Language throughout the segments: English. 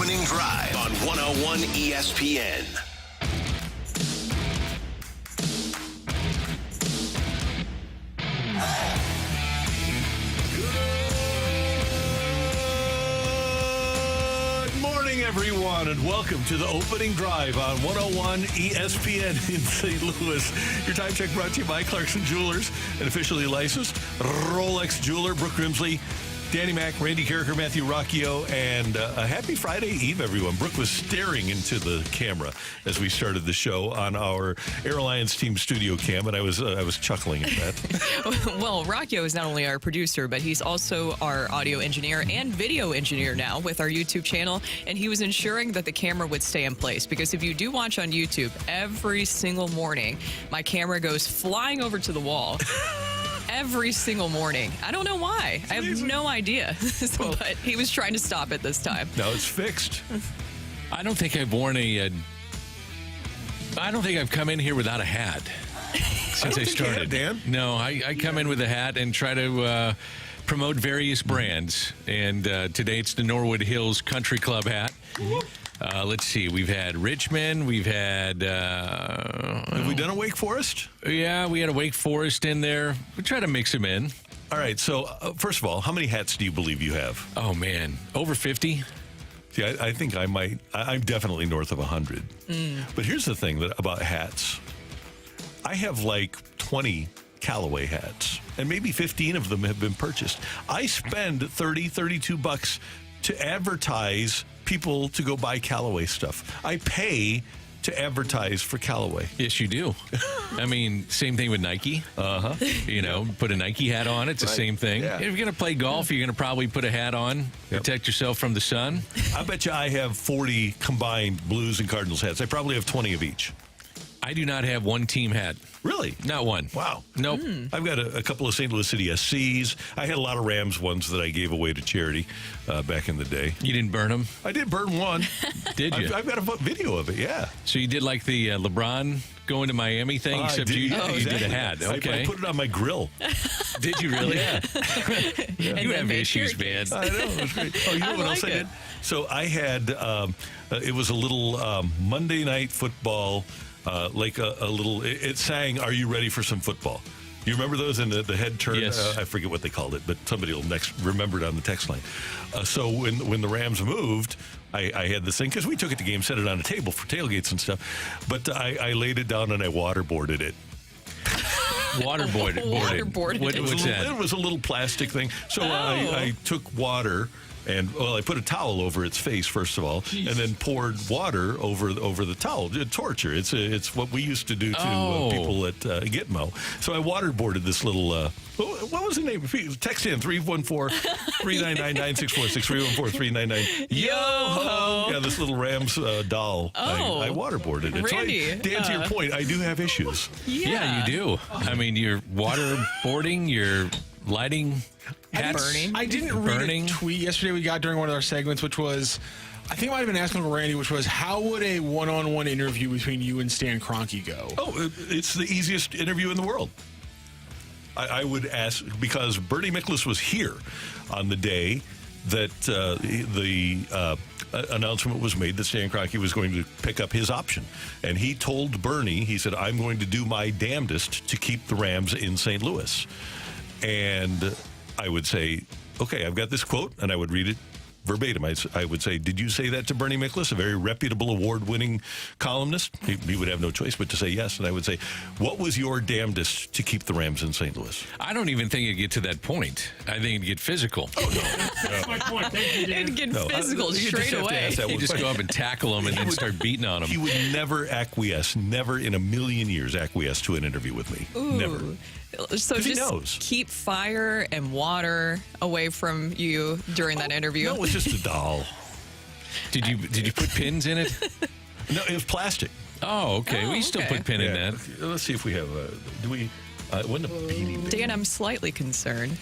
Opening Drive on 101 ESPN. Good morning, everyone, and welcome to the Opening Drive on 101 ESPN in St. Louis. Your time check brought to you by Clarkson Jewelers, an officially licensed Rolex jeweler. Brooke Grimsley, Danny Mac, Randy Carricker, Matthew Rocchio, and a happy Friday Eve, everyone. Brooke was staring into the camera as we started the show on our Air Alliance team studio cam, and I was chuckling at that. Well, Rocchio is not only our producer, but he's also our audio engineer and video engineer now with our YouTube channel, and he was ensuring that the camera would stay in place, because if you do watch on YouTube, every single morning, my camera goes flying over to the wall. Every single morning. I don't know why. I have no idea. But he was trying to stop it this time. Now it's fixed. I don't think I've worn I don't think I've come in here without a hat since I started. Dan? No, I come in with a hat and try to promote various brands. And today it's the Norwood Hills Country Club hat. Let's see. We've had Richmond. We've had... Have we done a Wake Forest? Yeah, we had a Wake Forest in there. We try to mix them in. All right. So, first of all, how many hats do you believe you have? Oh, man. Over 50. See, I think I might. I'm definitely north of 100. But here's the thing about hats. I have like 20 Callaway hats, and maybe 15 of them have been purchased. I spend $32 to advertise people to go buy Callaway stuff. I pay to advertise for Callaway. Yes, you do. I mean, same thing with Nike. You know, put a Nike hat on. It's the same thing. Yeah. If you're going to play golf, you're going to probably put a hat on, protect yourself from the sun. I bet you I have 40 combined Blues and Cardinals hats. I probably have 20 of each. I do not have one team hat. Really? Not one. Wow. Nope. I've got a couple of St. Louis City SCs. I had a lot of Rams ones that I gave away to charity back in the day. You didn't burn them? I did burn one. Did you? I've got a video of it, yeah. So you did like the LeBron going to Miami thing, except you did a hat. Okay. I put it on my grill. Did you really? Yeah. You have issues, man. I know. It was great. Oh, you know what else I did? So I had, it was a little Monday Night Football, like a little, it sang, "Are you ready for some football?" You remember those in the head turn? Yes. I forget what they called it, but somebody will next remember it on the text line. So when the Rams moved, I had this thing, because we took it to game, set it on a table for tailgates and stuff, but I laid it down and I waterboarded it. Waterboarded. What's that? It was a little plastic thing. So I took water and, I put a towel over its face, first of all, and then poured water over the towel. Torture. It's what we used to do to people at Gitmo. So I waterboarded this little, what was the name? Text in 314-399-9646, 314-399. Yo-ho! Yeah, this little Rams doll. I waterboarded it. Randy. So Dan, to your point, I do have issues. Yeah, you do. I mean, you're waterboarding, you're lighting hats. Burning. I didn't read a tweet yesterday we got during one of our segments, which was, I think it might have been asking Uncle Randy, which was, how would a one-on-one interview between you and Stan Kroenke go? Oh, it's the easiest interview in the world. I would ask, because Bernie Miklasz was here on the day that the announcement was made that Stan Kroenke was going to pick up his option. And he told Bernie, he said, "I'm going to do my damnedest to keep the Rams in St. Louis." And I would say, okay, I've got this quote, and I would read it verbatim. I would say, "Did you say that to Bernie Miklasz, a very reputable, award-winning columnist?" He would have no choice but to say yes. And I would say, "What was your damnedest to keep the Rams in St. Louis?" I don't even think it'd get to that point. I think it'd get physical. Oh, no. That's my point. Thank you, Dan. It'd get physical straight away. You just go up and tackle them and then start beating on them. He would never acquiesce, never in a million years acquiesce to an interview with me. Ooh. Never. So he just knows. keep fire and water away from you during that interview. No, it was just a doll. Did you put pins in it? No, it was plastic. Oh, okay. Oh, We still okay. put pin in that. Let's see if we have. Do we? Wasn't a beanie. Dan, I'm slightly concerned.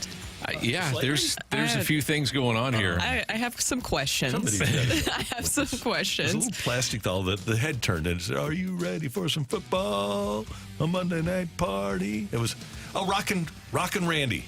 Yeah, there's I a few things going on here. I have some questions. Somebody's got it. I have some There's a questions. little plastic doll that the head turned and said, "Are you ready for some football? A Monday night party?" It was Rockin' Randy.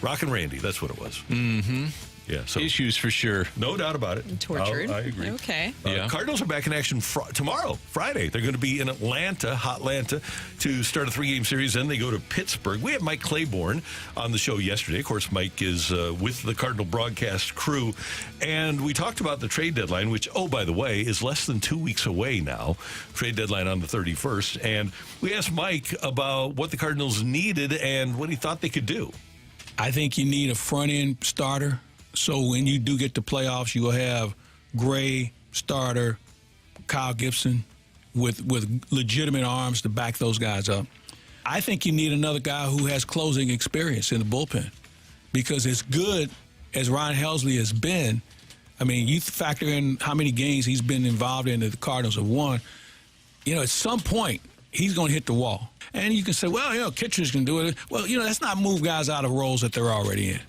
Rockin' Randy, that's what it was. Mm-hmm. Yeah, so issues for sure. no doubt about it. Tortured. I agree. Okay. Yeah. Cardinals are back in action tomorrow, Friday. They're going to be in Atlanta, Hotlanta, to start a 3-game series. Then they go to Pittsburgh. We had Mike Claiborne on the show yesterday. Of course, Mike is with the Cardinal broadcast crew. And we talked about the trade deadline, which, oh, by the way, is less than 2 weeks away now. Trade deadline on the 31st. And we asked Mike about what the Cardinals needed and what he thought they could do. I think you need a front-end starter. So when you do get to playoffs, you will have Gray, starter, Kyle Gibson with legitimate arms to back those guys up. I think you need another guy who has closing experience in the bullpen, because as good as Ryan Helsley has been, I mean, you factor in how many games he's been involved in that the Cardinals have won, at some point he's going to hit the wall. And you can say, well, Kitchens can do it. Well, that's not move guys out of roles that they're already in.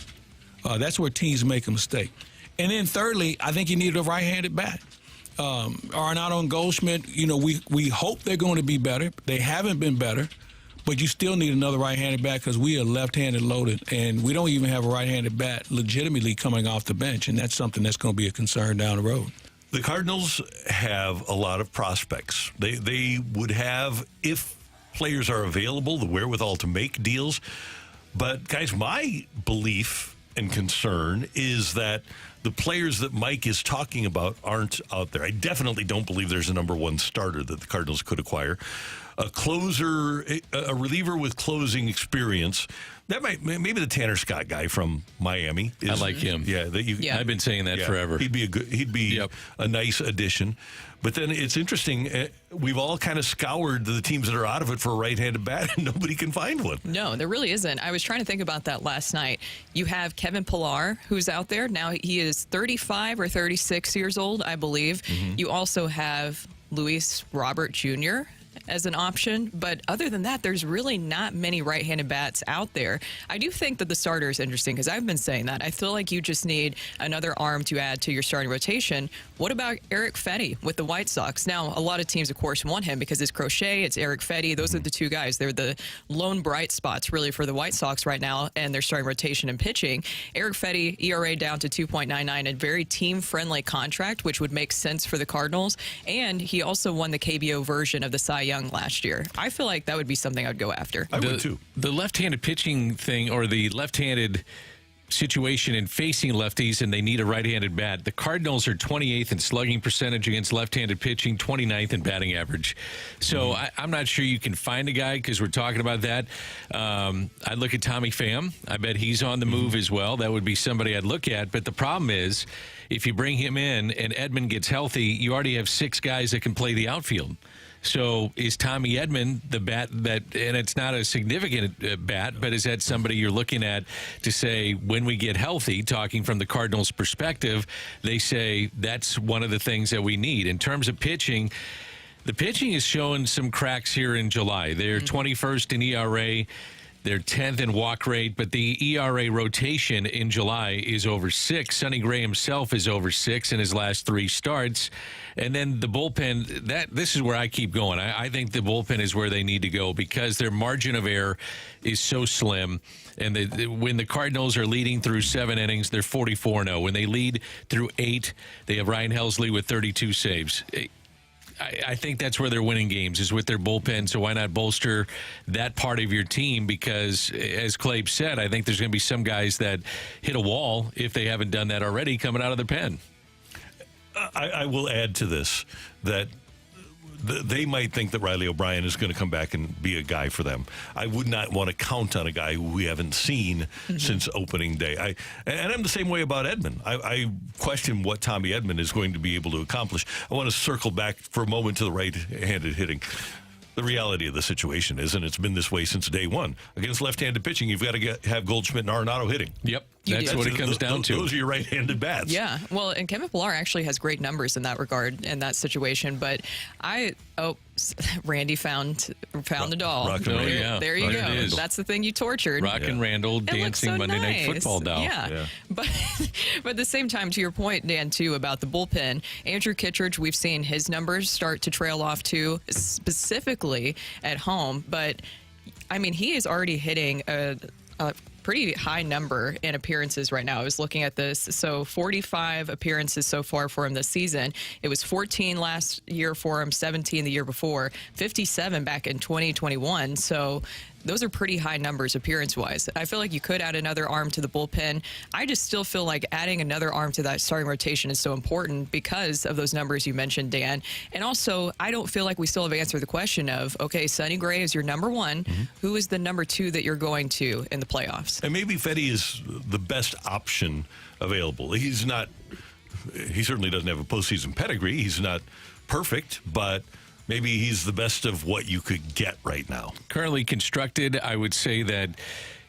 That's where teams make a mistake. And then thirdly, I think you need a right-handed bat. Arenado and Goldschmidt, we hope they're going to be better. They haven't been better, but you still need another right-handed bat because we are left-handed loaded, and we don't even have a right-handed bat legitimately coming off the bench, and that's something that's going to be a concern down the road. The Cardinals have a lot of prospects. They would have, if players are available, the wherewithal to make deals. But, guys, my belief and concern is that the players that Mike is talking about aren't out there. I definitely don't believe there's a number one starter that the Cardinals could acquire. A closer, a reliever with closing experience. That maybe the Tanner Scott guy from Miami. I like him. Yeah, I've been saying that forever. He'd be a nice addition. But then it's interesting. We've all kind of scoured the teams that are out of it for a right-handed bat, and nobody can find one. No, there really isn't. I was trying to think about that last night. You have Kevin Pillar, who's out there. Now he is 35 or 36 years old, I believe. Mm-hmm. You also have Luis Robert Jr. as an option, but other than that, there's really not many right-handed bats out there. I do think that the starter is interesting because I've been saying that. I feel like you just need another arm to add to your starting rotation. What about Eric Fetty with the White Sox? Now, a lot of teams, of course, want him because it's Crochet, it's Eric Fetty. Those are the two guys. They're the lone bright spots, really, for the White Sox right now and their starting rotation and pitching. Eric Fetty, ERA down to 2.99, a very team-friendly contract, which would make sense for the Cardinals. And he also won the KBO version of the Cy Young last year. I feel like that would be something I'd go after. I would too. The left-handed pitching thing, or the left-handed situation in facing lefties, and they need a right-handed bat. The Cardinals are 28th in slugging percentage against left-handed pitching, 29th in batting average. So I'm not sure you can find a guy because we're talking about that. I'd look at Tommy Pham. I bet he's on the move as well. That would be somebody I'd look at. But the problem is, if you bring him in and Edman gets healthy, you already have 6 guys that can play the outfield. So is Tommy Edman the bat that, and it's not a significant bat, but is that somebody you're looking at to say, when we get healthy, talking from the Cardinals' perspective, they say that's one of the things that we need. In terms of pitching, the pitching is showing some cracks here in July. They're 21st in ERA. They're 10th in walk rate, but the ERA rotation in July is over 6. Sonny Gray himself is over 6 in his last 3 starts. And then the bullpen, this is where I keep going. I think the bullpen is where they need to go because their margin of error is so slim. And when the Cardinals are leading through 7 innings, they're 44-0. When they lead through 8, they have Ryan Helsley with 32 saves. I think that's where they're winning games, is with their bullpen. So why not bolster that part of your team? Because, as Clabe said, I think there's going to be some guys that hit a wall, if they haven't done that already, coming out of their pen. I will add to this that they might think that Riley O'Brien is going to come back and be a guy for them. I would not want to count on a guy who we haven't seen since opening day. And I'm the same way about Edman. I question what Tommy Edman is going to be able to accomplish. I want to circle back for a moment to the right-handed hitting. The reality of the situation is, and it's been this way since day one, against left-handed pitching, you've got to have Goldschmidt and Arenado hitting. Yep. That's what it comes down to. Those are your right-handed bats. Yeah. Well, and Kevin Pillar actually has great numbers in that regard, in that situation. But Randy found a doll. Rock and Randall. Yeah. There you There go. it is. That's the thing you tortured. Rock and Randall dancing so Monday nice. Night Football doll. Yeah. But at the same time, to your point, Dan, too, about the bullpen, Andrew Kittredge, we've seen his numbers start to trail off, too, specifically at home. But, I mean, he is already hitting pretty high number in appearances right now. I was looking at this. So 45 appearances so far for him this season. It was 14 last year for him, 17 the year before, 57 back in 2021. So those are pretty high numbers appearance-wise. I feel like you could add another arm to the bullpen. I just still feel like adding another arm to that starting rotation is so important because of those numbers you mentioned, Dan. And also, I don't feel like we still have answered the question of, okay, Sonny Gray is your number one. Who is the number two that you're going to in the playoffs? And maybe Fetty is the best option available. He certainly doesn't have a postseason pedigree. He's not perfect, but maybe he's the best of what you could get right now. Currently constructed, I would say that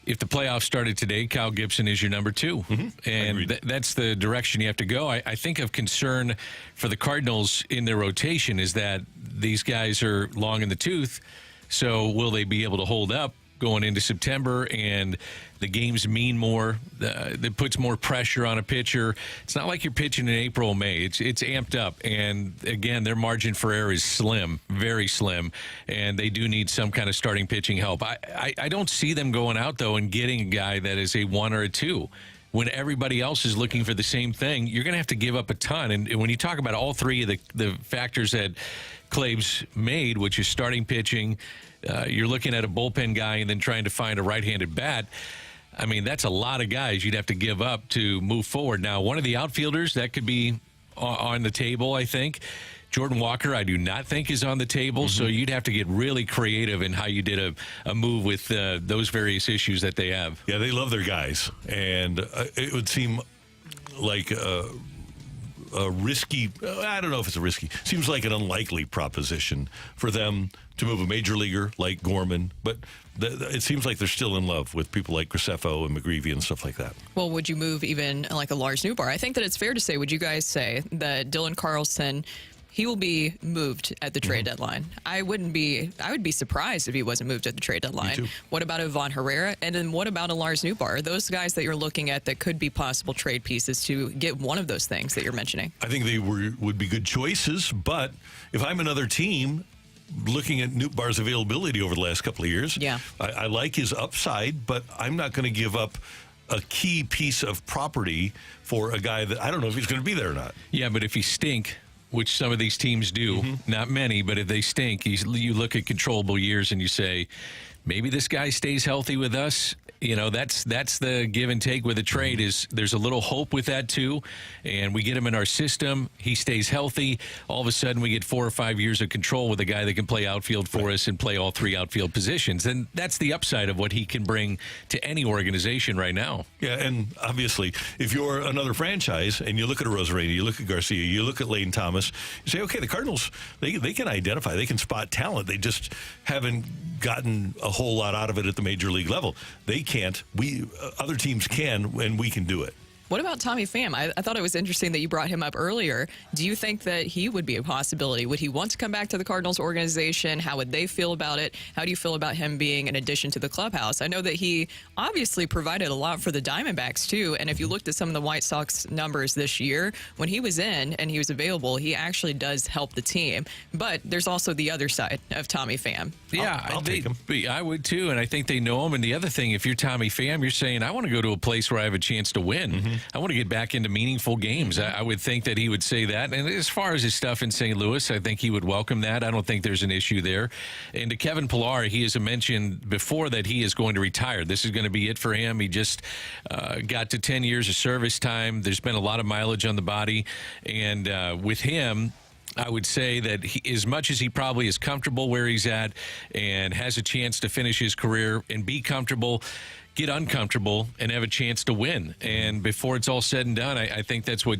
if the playoffs started today, Kyle Gibson is your number two. And that's the direction you have to go. I think of concern for the Cardinals in their rotation is that these guys are long in the tooth. So will they be able to hold up going into September? And the games mean more. That puts more pressure on a pitcher. It's not like you're pitching in April or May. It's amped up. And, again, their margin for error is slim, very slim. And they do need some kind of starting pitching help. I don't see them going out, though, and getting a guy that is a 1 or a 2. When everybody else is looking for the same thing, you're going to have to give up a ton. And when you talk about all three of the factors that Claves made, which is starting pitching, you're looking at a bullpen guy and then trying to find a right-handed bat. I mean, that's a lot of guys you'd have to give up to move forward. Now, one of the outfielders, that could be on the table, I think. Jordan Walker, I do not think is on the table, so you'd have to get really creative in how you did a move with those various issues that they have. Yeah, they love their guys, and it would seem like a risky, I don't know if it's a risky, seems like an unlikely proposition for them to move a major leaguer like Gorman, but it seems like they're still in love with people like Graceffo and McGreevy and stuff like that. Well, would you move even like a Lars Newbar? I think that it's fair to say, would you guys say that Dylan Carlson, he will be moved at the trade deadline? I would be surprised if he wasn't moved at the trade deadline. Me too. What about Ivan Herrera? And then what about a Lars Newbar? Are those guys that you're looking at that could be possible trade pieces to get one of those things that you're mentioning? I think they would be good choices, but if I'm another team looking at Newbar's availability over the last couple of years, I like his upside, but I'm not going to give up a key piece of property for a guy that I don't know if he's going to be there or not. Yeah, but if he stink, which some of these teams do, not many, but if they stink, you look at controllable years and you say, maybe this guy stays healthy with us. You know, that's the give and take with a trade. Is there's a little hope with that too, and we get him in our system. He stays healthy. All of a sudden, we get 4 or 5 years of control with a guy that can play outfield for us and play all 3 outfield positions. And that's the upside of what he can bring to any organization right now. Yeah, and obviously, if you're another franchise and you look at a Rosarena, you look at Garcia, you look at Lane Thomas, you say, okay, the Cardinals, they can identify, they can spot talent. They just haven't gotten a whole lot out of it at the major league level. They can't. Other teams can, and we can do it. What about Tommy Pham? I thought it was interesting that you brought him up earlier. Do you think that he would be a possibility? Would he want to come back to the Cardinals organization? How would they feel about it? How do you feel about him being an addition to the clubhouse? I know that he obviously provided a lot for the Diamondbacks, too. And if you looked at some of the White Sox numbers this year, when he was in and he was available, he actually does help the team. But there's also the other side of Tommy Pham. Yeah, I'll take him. I would, too. And I think they know him. And the other thing, if you're Tommy Pham, you're saying, I want to go to a place where I have a chance to win. I want to get back into meaningful games. I would think that he would say that. And as far as his stuff in St. Louis, I think he would welcome that. I don't think there's an issue there. And to Kevin Pillar, he has mentioned before that he is going to retire. This is going to be it for him. He just got to 10 years of service time. There's been a lot of mileage on the body. And with him, I would say that as much as he probably is comfortable where he's at and has a chance to finish his career and be comfortable, get uncomfortable and have a chance to win. And before it's all said and done, I think that's what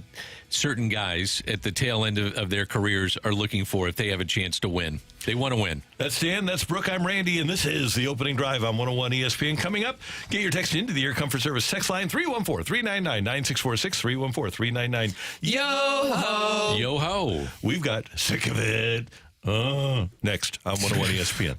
certain guys at the tail end of their careers are looking for if they have a chance to win. They want to win. That's Dan, that's Brooke, I'm Randy, and this is the Opening Drive on 101 ESPN. Coming up, get your text into the Air Comfort Service text line 314-399-9646, 314-399. Yo-ho! Yo-ho! We've got Sick of It next on 101 ESPN.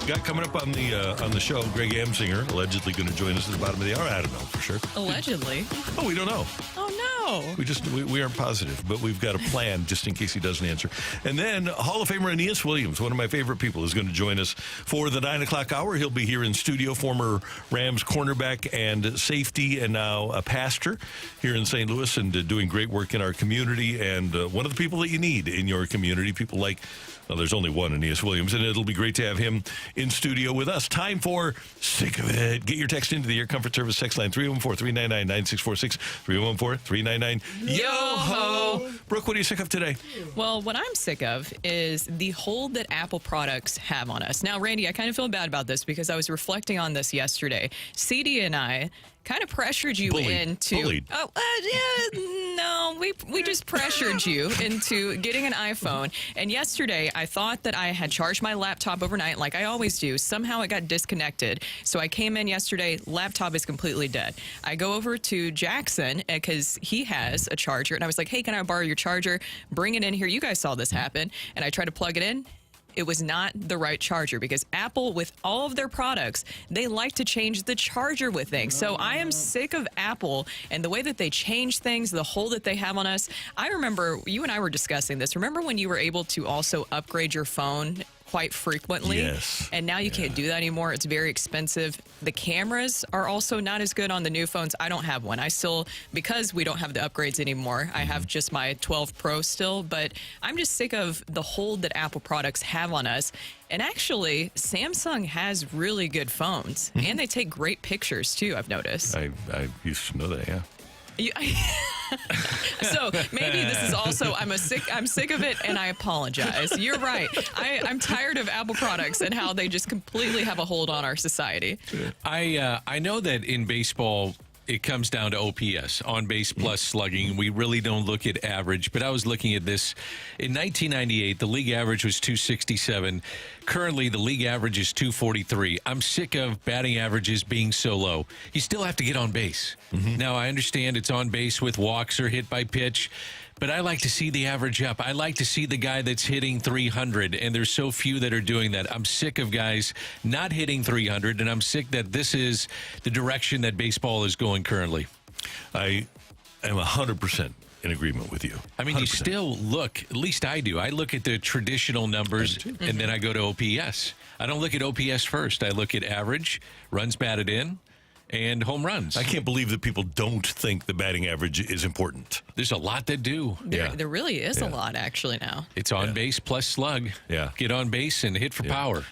Got coming up on the show, Greg Amsinger, allegedly going to join us at the bottom of the hour. I don't know for sure. Allegedly. Oh, we don't know. Oh, no. We aren't positive, but we've got a plan just in case he doesn't answer. And then Hall of Famer Aeneas Williams, one of my favorite people, is going to join us for the 9 o'clock hour. He'll be here in studio, former Rams cornerback and safety, and now a pastor here in St. Louis, and doing great work in our community, and one of the people that you need in your community, people like, well, there's only one, Aeneas Williams, and it'll be great to have him in studio with us. Time for Sick of It. Get your text into the Air Comfort Service text line, 314-399-9646, 314-399-YO-HO. Brooke, what are you sick of today? Well, what I'm sick of is the hold that Apple products have on us. Now, Randy, I kind of feel bad about this because I was reflecting on this yesterday. CD and I kind of pressured you into... Bullied. Oh, yeah, no, we just pressured you into getting an iPhone. And yesterday, I thought that I had charged my laptop overnight like I always do. Somehow it got disconnected. So I came in yesterday, laptop is completely dead. I go over to Jackson because he has a charger. And I was like, hey, can I borrow your charger? Bring it in here. You guys saw this happen. And I tried to plug it in. It was not the right charger because Apple, with all of their products, they like to change the charger with things. So I am sick of Apple and the way that they change things, the hold that they have on us. I remember you and I were discussing this. Remember when you were able to also upgrade your phone quite frequently? Yes. And now you can't do that anymore. It's very expensive. The cameras are also not as good on the new phones. I don't have one. I still, because we don't have the upgrades anymore, I have just my 12 Pro still, but I'm just sick of the hold that Apple products have on us. And actually, Samsung has really good phones, and they take great pictures too, I've noticed. I used to know that, yeah. So maybe this is also I'm sick of it, and I apologize. You're right. I'm tired of Apple products and how they just completely have a hold on our society. I know that in baseball it comes down to OPS, on base plus slugging. We really don't look at average, but I was looking at this. In 1998, the league average was 267. Currently, the league average is 243. I'm sick of batting averages being so low. You still have to get on base. Now, I understand it's on base with walks or hit by pitch, but I like to see the average up. I like to see the guy that's hitting 300, and there's so few that are doing that. I'm sick of guys not hitting 300, and I'm sick that this is the direction that baseball is going currently. I am 100% in agreement with you. I mean, 100%. you still look, at least I do. I look at the traditional numbers, and then I go to OPS. I don't look at OPS first. I look at average, runs batted in, and home runs. I can't believe that people don't think the batting average is important. There's a lot that do. There really is a lot, actually, now. It's on base plus slug. Yeah. Get on base and hit for power.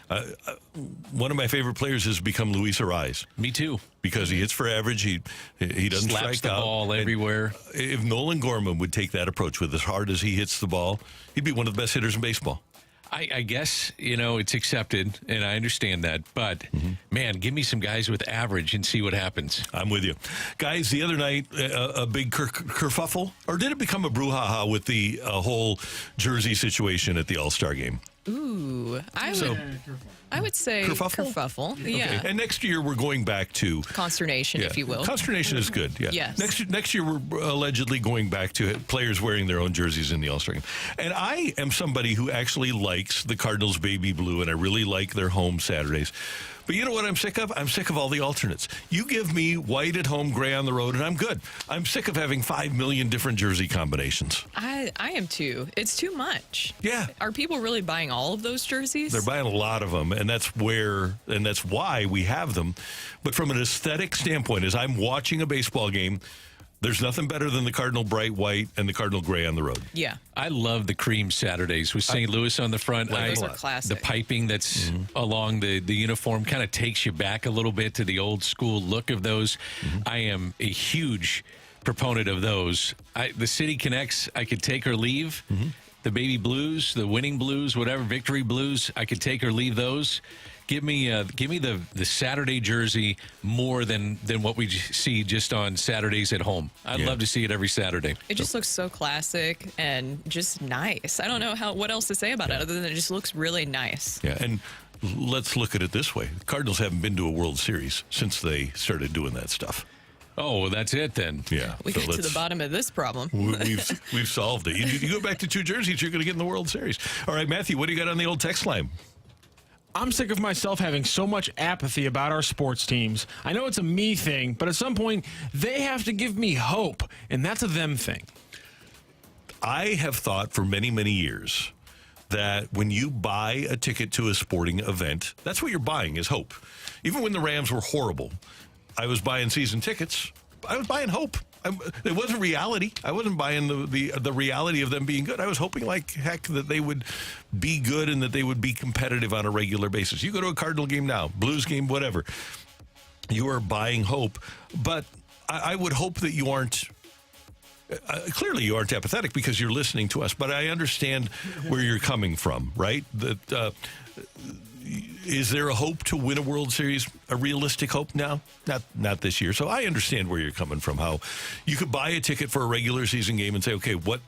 One of my favorite players has become Luis Ariz. Me too. Because he hits for average, he doesn't Slaps strike the out. ball And everywhere. If Nolan Gorman would take that approach with as hard as he hits the ball, he'd be one of the best hitters in baseball. I guess, it's accepted, and I understand that. But, man, give me some guys with average and see what happens. I'm with you. Guys, the other night, a big kerfuffle, or did it become a brouhaha with the whole jersey situation at the All-Star game? Ooh, I would say kerfuffle. Yeah. Okay. And next year we're going back to Consternation, if you will. Consternation is good. Yeah. Yes. Next year we're allegedly going back to players wearing their own jerseys in the All-Star game. And I am somebody who actually likes the Cardinals baby blue, and I really like their home Saturdays. But you know what I'm sick of? I'm sick of all the alternates. You give me white at home, gray on the road, and I'm good. I'm sick of having 5 million different jersey combinations. I am too. It's too much. Yeah. Are people really buying all of those jerseys? They're buying a lot of them, and that's why we have them. But from an aesthetic standpoint, as I'm watching a baseball game, there's nothing better than the Cardinal bright white and the Cardinal gray on the road. Yeah. I love the cream Saturdays with St. Louis on the front. Those are classic. The piping that's along the uniform kind of takes you back a little bit to the old school look of those. I am a huge proponent of those. The City Connects, I could take or leave. The baby blues, the winning blues, whatever, victory blues, I could take or leave those. Give me the Saturday jersey more than what we see just on Saturdays at home. I'd love to see it every Saturday. It just looks so classic and just nice. I don't know what else to say about it other than it just looks really nice. Yeah, and let's look at it this way. The Cardinals haven't been to a World Series since they started doing that stuff. Oh, well, that's it then. Yeah. We get to the bottom of this problem. We've solved it. You go back to two jerseys, you're going to get in the World Series. All right, Matthew, what do you got on the old text line? I'm sick of myself having so much apathy about our sports teams. I know it's a me thing, but at some point, they have to give me hope, and that's a them thing. I have thought for many, many years that when you buy a ticket to a sporting event, that's what you're buying is hope. Even when the Rams were horrible, I was buying season tickets. I was buying hope. It wasn't reality. I wasn't buying the reality of them being good. I was hoping like heck that they would be good and that they would be competitive on a regular basis. You go to a Cardinal game now, Blues game, whatever. You are buying hope. But I would hope that you aren't. Clearly, you aren't apathetic because you're listening to us. But I understand where you're coming from, right? That. Is there a hope to win a World Series, a realistic hope now? Not this year. So I understand where you're coming from, how you could buy a ticket for a regular season game and say, okay, what,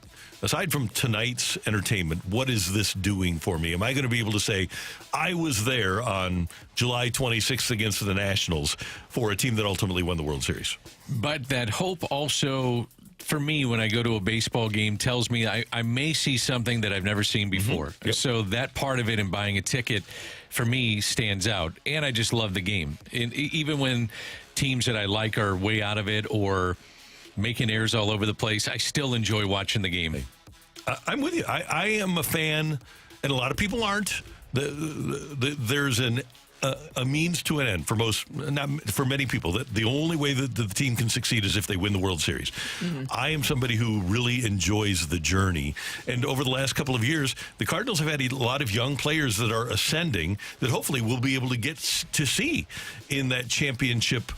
aside from tonight's entertainment, what is this doing for me? Am I going to be able to say, I was there on July 26th against the Nationals for a team that ultimately won the World Series? But that hope also, for me, when I go to a baseball game, tells me I may see something that I've never seen before. Yep. So that part of it in buying a ticket, for me, stands out. And I just love the game. And even when teams that I like are way out of it or making errors all over the place, I still enjoy watching the game. I'm with you. I am a fan, and a lot of people aren't. There's a means to an end for most, not for many people. That the only way that the team can succeed is if they win the World Series. Mm-hmm. I am somebody who really enjoys the journey. And over the last couple of years, the Cardinals have had a lot of young players that are ascending that hopefully we'll be able to get to see in that championship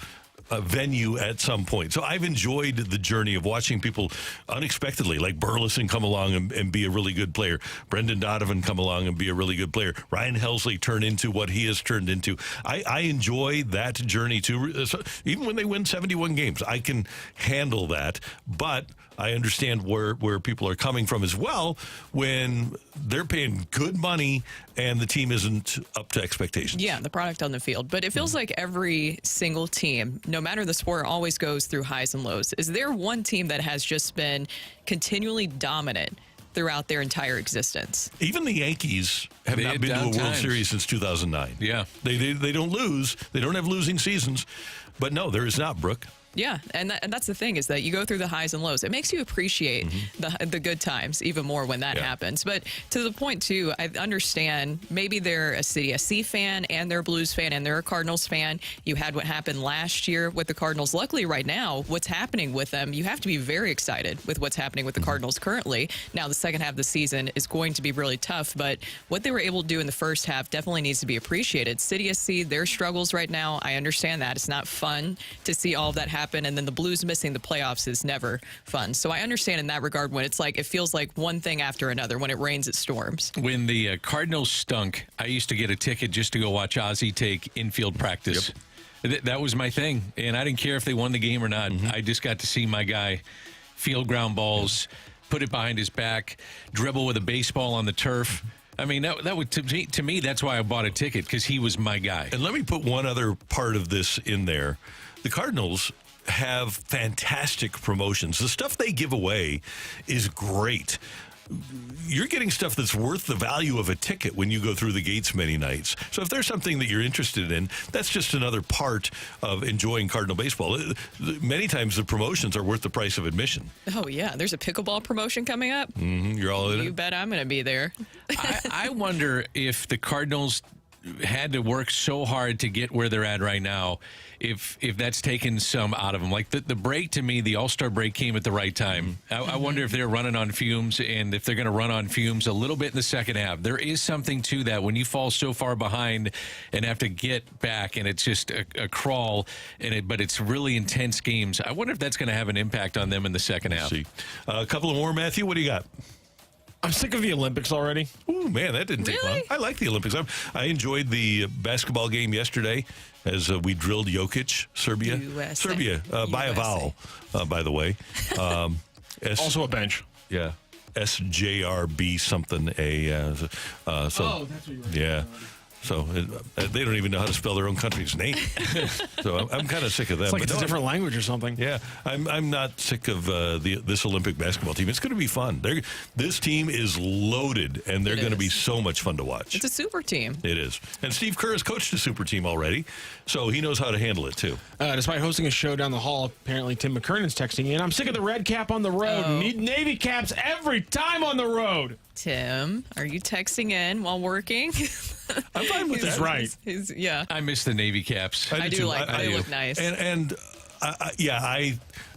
venue at some point. So I've enjoyed the journey of watching people unexpectedly, like Burleson come along and be a really good player. Brendan Donovan come along and be a really good player. Ryan Helsley turn into what he has turned into. I enjoy that journey too. So even when they win 71 games, I can handle that. But I understand where people are coming from as well when they're paying good money and the team isn't up to expectations. Yeah, the product on the field. But it feels like every single team, no matter the sport, always goes through highs and lows. Is there one team that has just been continually dominant throughout their entire existence? Even the Yankees have not been to a World Series since 2009. Yeah. They don't lose. They don't have losing seasons. But no, there is not, Brooke. Yeah, and that's the thing is that you go through the highs and lows. It makes you appreciate the good times even more when that happens. But to the point, too, I understand maybe they're a City SC fan and they're a Blues fan and they're a Cardinals fan. You had what happened last year with the Cardinals. Luckily, right now, what's happening with them, you have to be very excited with what's happening with the Cardinals currently. Now, the second half of the season is going to be really tough, but what they were able to do in the first half definitely needs to be appreciated. City SC, their struggles right now, I understand that. It's not fun to see all of that happen, and then the Blues missing the playoffs is never fun. So I understand in that regard when it's like it feels like one thing after another. When it rains, it storms. When the Cardinals stunk, I used to get a ticket just to go watch Ozzie take infield practice. Yep. That was my thing, and I didn't care if they won the game or not. I just got to see my guy field ground balls, put it behind his back, dribble with a baseball on the turf. I mean, that would to me, that's why I bought a ticket, because he was my guy. And let me put one other part of this in there. The Cardinals have fantastic promotions. The stuff they give away is great. You're getting stuff that's worth the value of a ticket when you go through the gates many nights. So if there's something that you're interested in, that's just another part of enjoying Cardinal baseball. Many times the promotions are worth the price of admission. Oh, yeah. There's a pickleball promotion coming up. You're all in it. You bet I'm going to be there. I wonder if the Cardinals had to work so hard to get where they're at right now, if that's taken some out of them. Like the break, to me, the All-Star break came at the right time. I wonder if they're running on fumes, and if they're going to run on fumes a little bit in the second half. There is something to that when you fall so far behind and have to get back, and it's just a crawl, but it's really intense games. I wonder if that's going to have an impact on them in the second half. See. A couple of more, Matthew. What do you got? I'm sick of the Olympics already. Ooh, man, that didn't take long. I like the Olympics. I enjoyed the basketball game yesterday as we drilled Jokic, Serbia. USA. Serbia, by a vowel, by the way. Also a bench. Yeah. SJRB something A. That's what you were Yeah. So they don't even know how to spell their own country's name. So I'm kind of sick of them. It's like But it's a no, different language or something. Yeah, I'm not sick of this Olympic basketball team. It's going to be fun. This team is loaded, and they're going to be so much fun to watch. It's a super team. It is. And Steve Kerr has coached a super team already, so he knows how to handle it, too. Despite hosting a show down the hall, apparently Tim McKernan's texting in. I'm sick of the red cap on the road. Need Navy caps every time on the road. Tim, are you texting in while working? I'm fine with that. He's right. Yeah. I miss the Navy caps. I do like them. They look nice. And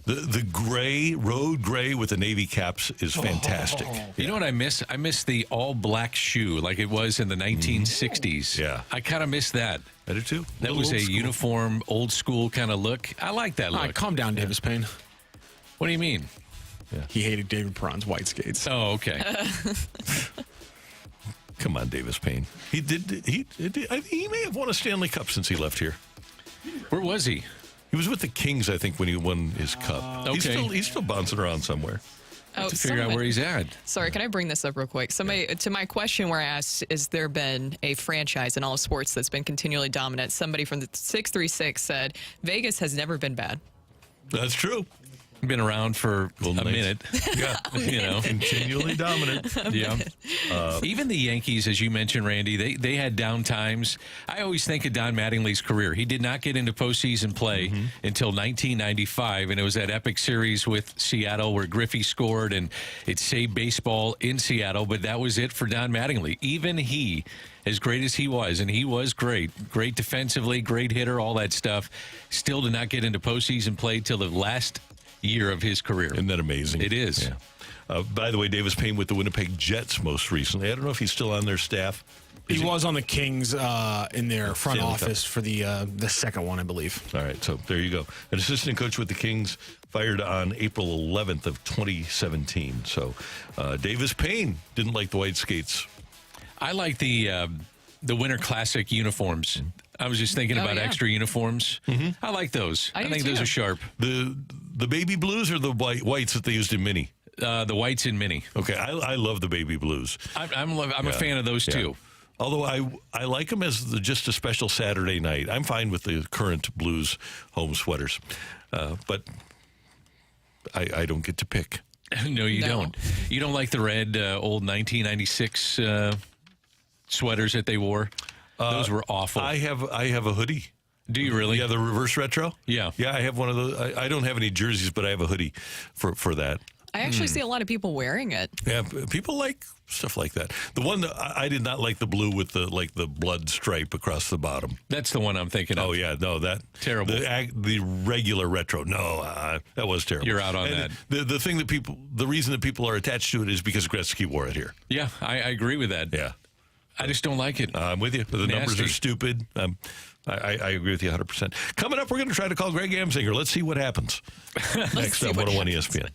the gray, road gray with the Navy caps is fantastic. You know what I miss? I miss the all-black shoe like it was in the 1960s. Yeah. I kind of miss that. I do, too. That was a Old school. uniform, old-school kind of look. I like that All look. right, calm down, Davis Payne. What do you mean? He hated David Perron's white skates. Oh, okay. Come on, Davis Payne. He may have won a Stanley Cup since he left here. Where was he? He was with the Kings, I think, when he won his cup. Okay. He's still bouncing around somewhere. To figure out where he's at. Sorry, can I bring this up real quick? To my question where I asked, is there been a franchise in all sports that's been continually dominant? Somebody from the 636 said, Vegas has never been bad. That's true. Been around for a minute. Yeah. Continually dominant. Yeah. Even the Yankees, as you mentioned, Randy, they had down times. I always think of Don Mattingly's career. He did not get into postseason play until 1995, and it was that epic series with Seattle where Griffey scored, and it saved baseball in Seattle, but that was it for Don Mattingly. Even he, as great as he was, and he was great defensively, great hitter, all that stuff, still did not get into postseason play till the last year of his career. Isn't that amazing? It is. Yeah. By the way, Davis Payne with the Winnipeg Jets most recently. I don't know if he's still on their staff. He was on the Kings in their front Stanley office Cup. for the second one, I believe. All right, so there you go. An assistant coach with the Kings fired on April 11th of 2017. So Davis Payne didn't like the white skates. I like the Winter Classic uniforms. I was just thinking about extra uniforms. I like those. I do think too. those are sharp. The baby blues or the whites that they used in mini? The whites in mini. Okay, I love the baby blues. I'm a fan of those too. Although I like them as just a special Saturday night. I'm fine with the current blues home sweaters, but I don't get to pick. No, you No. don't. You don't like the red old 1996 sweaters that they wore? Those were awful. I have a hoodie. Do you really? Yeah, the reverse retro. Yeah. I have one of those. I don't have any jerseys, but I have a hoodie for that. I actually see a lot of people wearing it. Yeah, people like stuff like that. The one that I did not like the blue with the blood stripe across the bottom. That's the one I'm thinking of. Oh yeah, no, that Terrible. The regular retro, no, that was terrible. You're out on and that. The reason that people are attached to it is because Gretzky wore it here. Yeah, I agree with that. Yeah, I just don't like it. I'm with you. The numbers Nasty. are stupid. I agree with you 100%. Coming up, we're going to try to call Greg Amsinger. Let's see what happens. Next see up, what 101 happens. ESPN.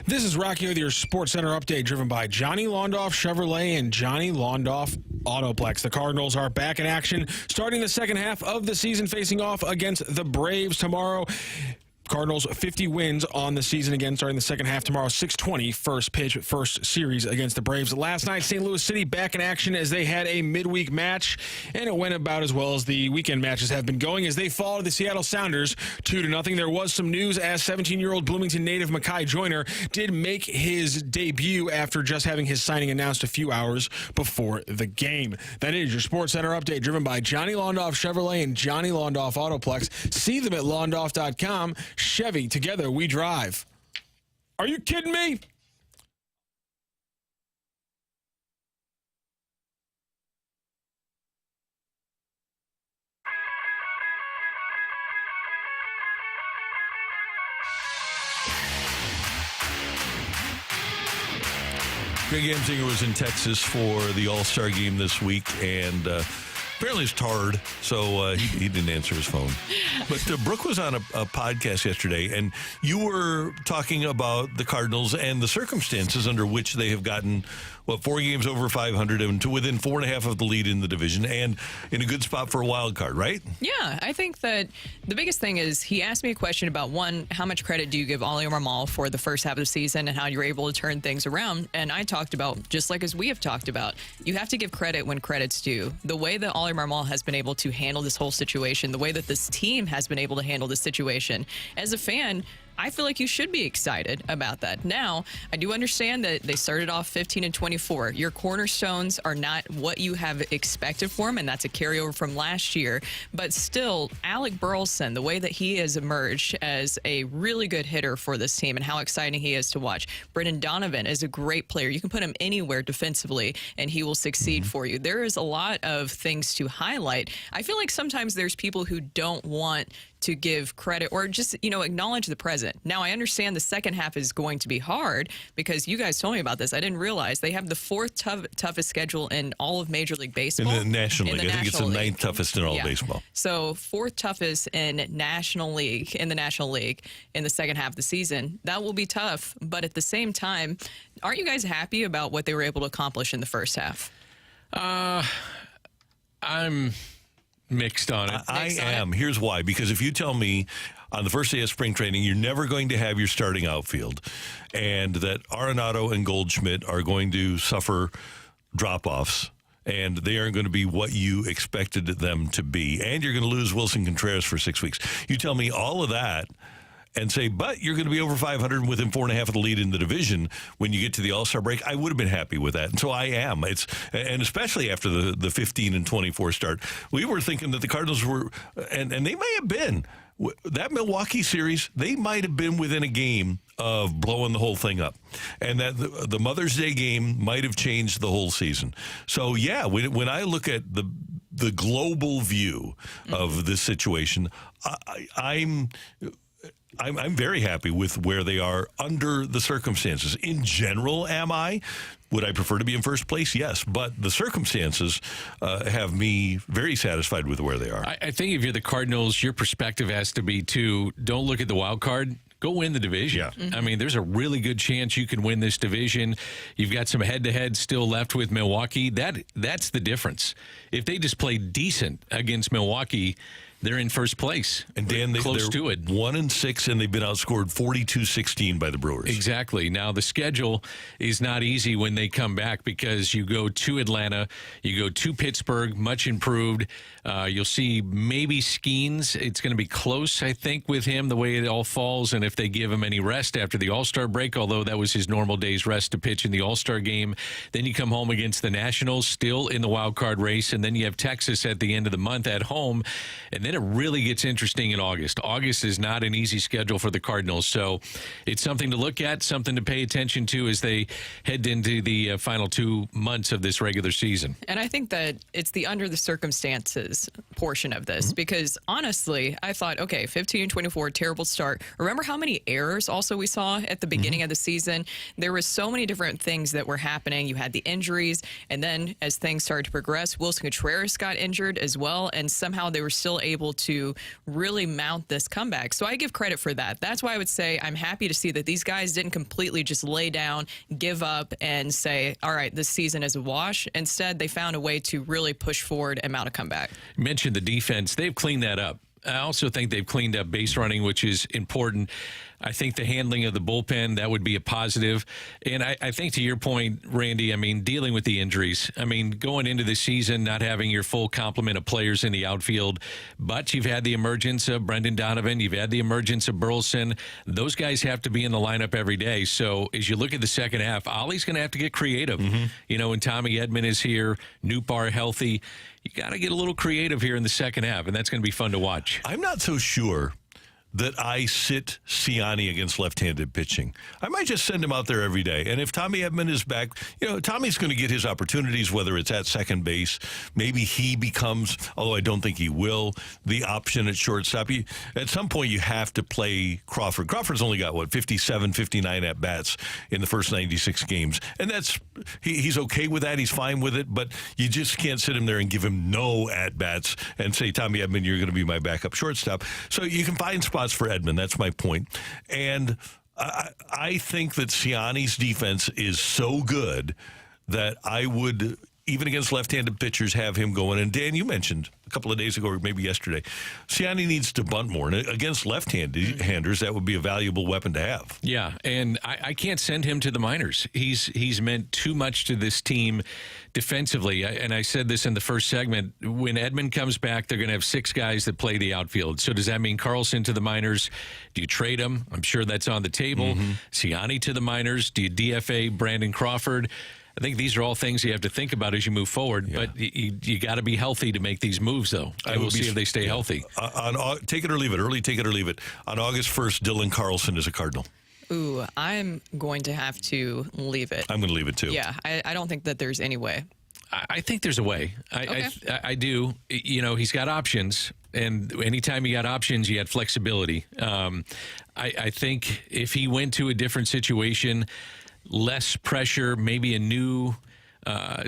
This is Rocky with your Sports Center update, driven by Johnny Londoff Chevrolet and Johnny Londoff Autoplex. The Cardinals are back in action, starting the second half of the season, facing off against the Braves tomorrow. Cardinals 50 wins on the season, again starting the second half tomorrow. 6:20 first pitch, first series against the Braves. Last night, St. Louis City back in action as they had a midweek match, and it went about as well as the weekend matches have been going as they followed the Seattle Sounders 2-0. There was some news as 17-year-old Bloomington native Mekhi Joyner did make his debut after just having his signing announced a few hours before the game. That is your Sports Center update, driven by Johnny Londoff Chevrolet and Johnny Londoff Autoplex. See them at londoff.com. Chevy, together we drive. Are you kidding me? Greg Amsinger was in Texas for the All-Star game this week, and apparently it's tarred, so he didn't answer his phone. But Brooke was on a podcast yesterday, and you were talking about the Cardinals and the circumstances under which they have gotten, 4 games over 500 and to within 4.5 of the lead in the division and in a good spot for a wild card, right? Yeah, I think that the biggest thing is he asked me a question about, one, how much credit do you give Oli Marmol for the first half of the season and how you're able to turn things around? And I talked about, just like as we have talked about, you have to give credit when credit's due. The way that Oli Marmol has been able to handle this whole situation, the way that this team has been able to handle this situation, as a fan, I feel like you should be excited about that. Now, I do understand that they started off 15-24. Your cornerstones are not what you have expected for them, and that's a carryover from last year. But still, Alec Burleson, the way that he has emerged as a really good hitter for this team and how exciting he is to watch. Brendan Donovan is a great player. You can put him anywhere defensively, and he will succeed for you. There is a lot of things to highlight. I feel like sometimes there's people who don't want to give credit or just, acknowledge the present. Now, I understand the second half is going to be hard because you guys told me about this. I didn't realize they have the 4th toughest schedule in all of Major League Baseball. In the National League. I think it's the 9th toughest in all of baseball. So 4th toughest in the National League in the second half of the season. That will be tough. But at the same time, aren't you guys happy about what they were able to accomplish in the first half? I'm mixed on it. I am. Here's why. Because if you tell me on the first day of spring training you're never going to have your starting outfield and that Arenado and Goldschmidt are going to suffer drop-offs and they aren't going to be what you expected them to be, and you're going to lose Wilson Contreras for 6 weeks. You tell me all of that and say, but you're going to be over 500 and within 4.5 of the lead in the division when you get to the All-Star break, I would have been happy with that. And so I am. And especially after the 15-24 start, we were thinking that the Cardinals were, and they may have been, that Milwaukee series, they might have been within a game of blowing the whole thing up. And that the Mother's Day game might have changed the whole season. So, yeah, when I look at the global view of this situation, I'm very happy with where they are under the circumstances. In general, am I? Would I prefer to be in first place? Yes. But the circumstances have me very satisfied with where they are. I think if you're the Cardinals, your perspective has to be to don't look at the wild card. Go win the division. Yeah. I mean, there's a really good chance you can win this division. You've got some head-to-head still left with Milwaukee. That's the difference. If they just play decent against Milwaukee, they're in first place. And Dan, they're to it. 1-6, and they've been outscored 42-16 by the Brewers. Exactly. Now, the schedule is not easy when they come back because you go to Atlanta, you go to Pittsburgh, much improved. You'll see maybe Skeens. It's going to be close, I think, with him, the way it all falls, and if they give him any rest after the All-Star break, although that was his normal day's rest to pitch in the All-Star game. Then you come home against the Nationals, still in the wild card race, and then you have Texas at the end of the month at home, and then it really gets interesting in August. August is not an easy schedule for the Cardinals, so it's something to look at, something to pay attention to as they head into the final 2 months of this regular season. And I think that it's the under the circumstances portion of this, because honestly, I thought, okay, 15-24, terrible start. Remember how many errors also we saw at the beginning of the season? There were so many different things that were happening. You had the injuries, and then as things started to progress, Wilson Contreras got injured as well, and somehow they were still able able to really mount this comeback. So I give credit for that. That's why I would say I'm happy to see that these guys didn't completely just lay down, give up, and say, all right, this season is a wash. Instead, they found a way to really push forward and mount a comeback. You mentioned the defense. They've cleaned that up. I also think they've cleaned up base running, which is important. I think the handling of the bullpen, that would be a positive. And I think to your point, Randy, I mean, dealing with the injuries. I mean, going into the season, not having your full complement of players in the outfield, but you've had the emergence of Brendan Donovan. You've had the emergence of Burleson. Those guys have to be in the lineup every day. So as you look at the second half, Ollie's going to have to get creative. You know, when Tommy Edman is here, Newpar healthy, you got to get a little creative here in the second half, and that's going to be fun to watch. I'm not so sure that I sit Ciani against left-handed pitching. I might just send him out there every day. And if Tommy Edman is back, you know, Tommy's going to get his opportunities, whether it's at second base. Maybe he becomes, although I don't think he will, the option at shortstop. At some point, you have to play Crawford. Crawford's only got, 57, 59 at-bats in the first 96 games. And that's he's okay with that. He's fine with it. But you just can't sit him there and give him no at-bats and say, Tommy Edman, you're going to be my backup shortstop. So you can find spots for Edman. That's my point. And I think that Ciani's defense is so good that I would, even against left-handed pitchers, have him going. And Dan, you mentioned a couple of days ago, or maybe yesterday, Ciani needs to bunt more. And against left-handers, that would be a valuable weapon to have. Yeah, and I can't send him to the minors. He's meant too much to this team defensively. And I said this in the first segment. When Edman comes back, they're going to have 6 guys that play the outfield. So does that mean Carlson to the minors? Do you trade him? I'm sure that's on the table. Ciani to the minors. Do you DFA Brandon Crawford? I think these are all things you have to think about as you move forward. Yeah. But you got to be healthy to make these moves, though. And we'll see if they stay healthy. Take it or leave it. Early take it or leave it. On August 1st, Dylan Carlson is a Cardinal. Ooh, I'm going to have to leave it. I'm going to leave it, too. Yeah, I don't think that there's any way. I think there's a way. Okay. I do. You know, he's got options. And anytime you got options, you had flexibility. I think if he went to a different situation, less pressure, maybe a new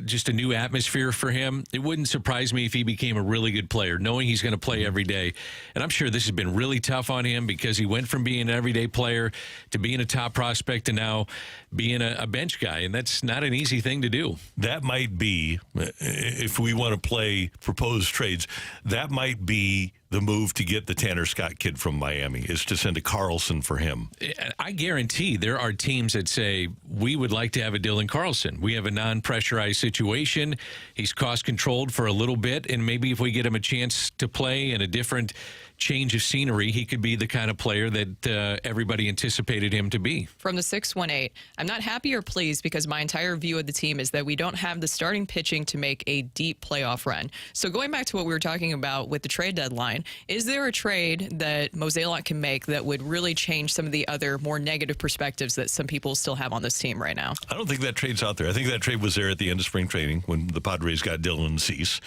just a new atmosphere for him. It wouldn't surprise me if he became a really good player, knowing he's going to play every day. And I'm sure this has been really tough on him because he went from being an everyday player to being a top prospect to now being a bench guy. And that's not an easy thing to do. That might be, if we want to play proposed trades, that might be the move to get the Tanner Scott kid from Miami, is to send a Carlson for him. I guarantee there are teams that say, we would like to have a Dylan Carlson. We have a non-pressurized situation. He's cost-controlled for a little bit, and maybe if we get him a chance to play in a different change of scenery, he could be the kind of player that everybody anticipated him to be. From the 618, I'm not happy or pleased because my entire view of the team is that we don't have the starting pitching to make a deep playoff run. So going back to what we were talking about with the trade deadline, is there a trade that Mozeliak can make that would really change some of the other more negative perspectives that some people still have on this team right now? I don't think that trade's out there. I think that trade was there at the end of spring training when the Padres got Dylan Cease.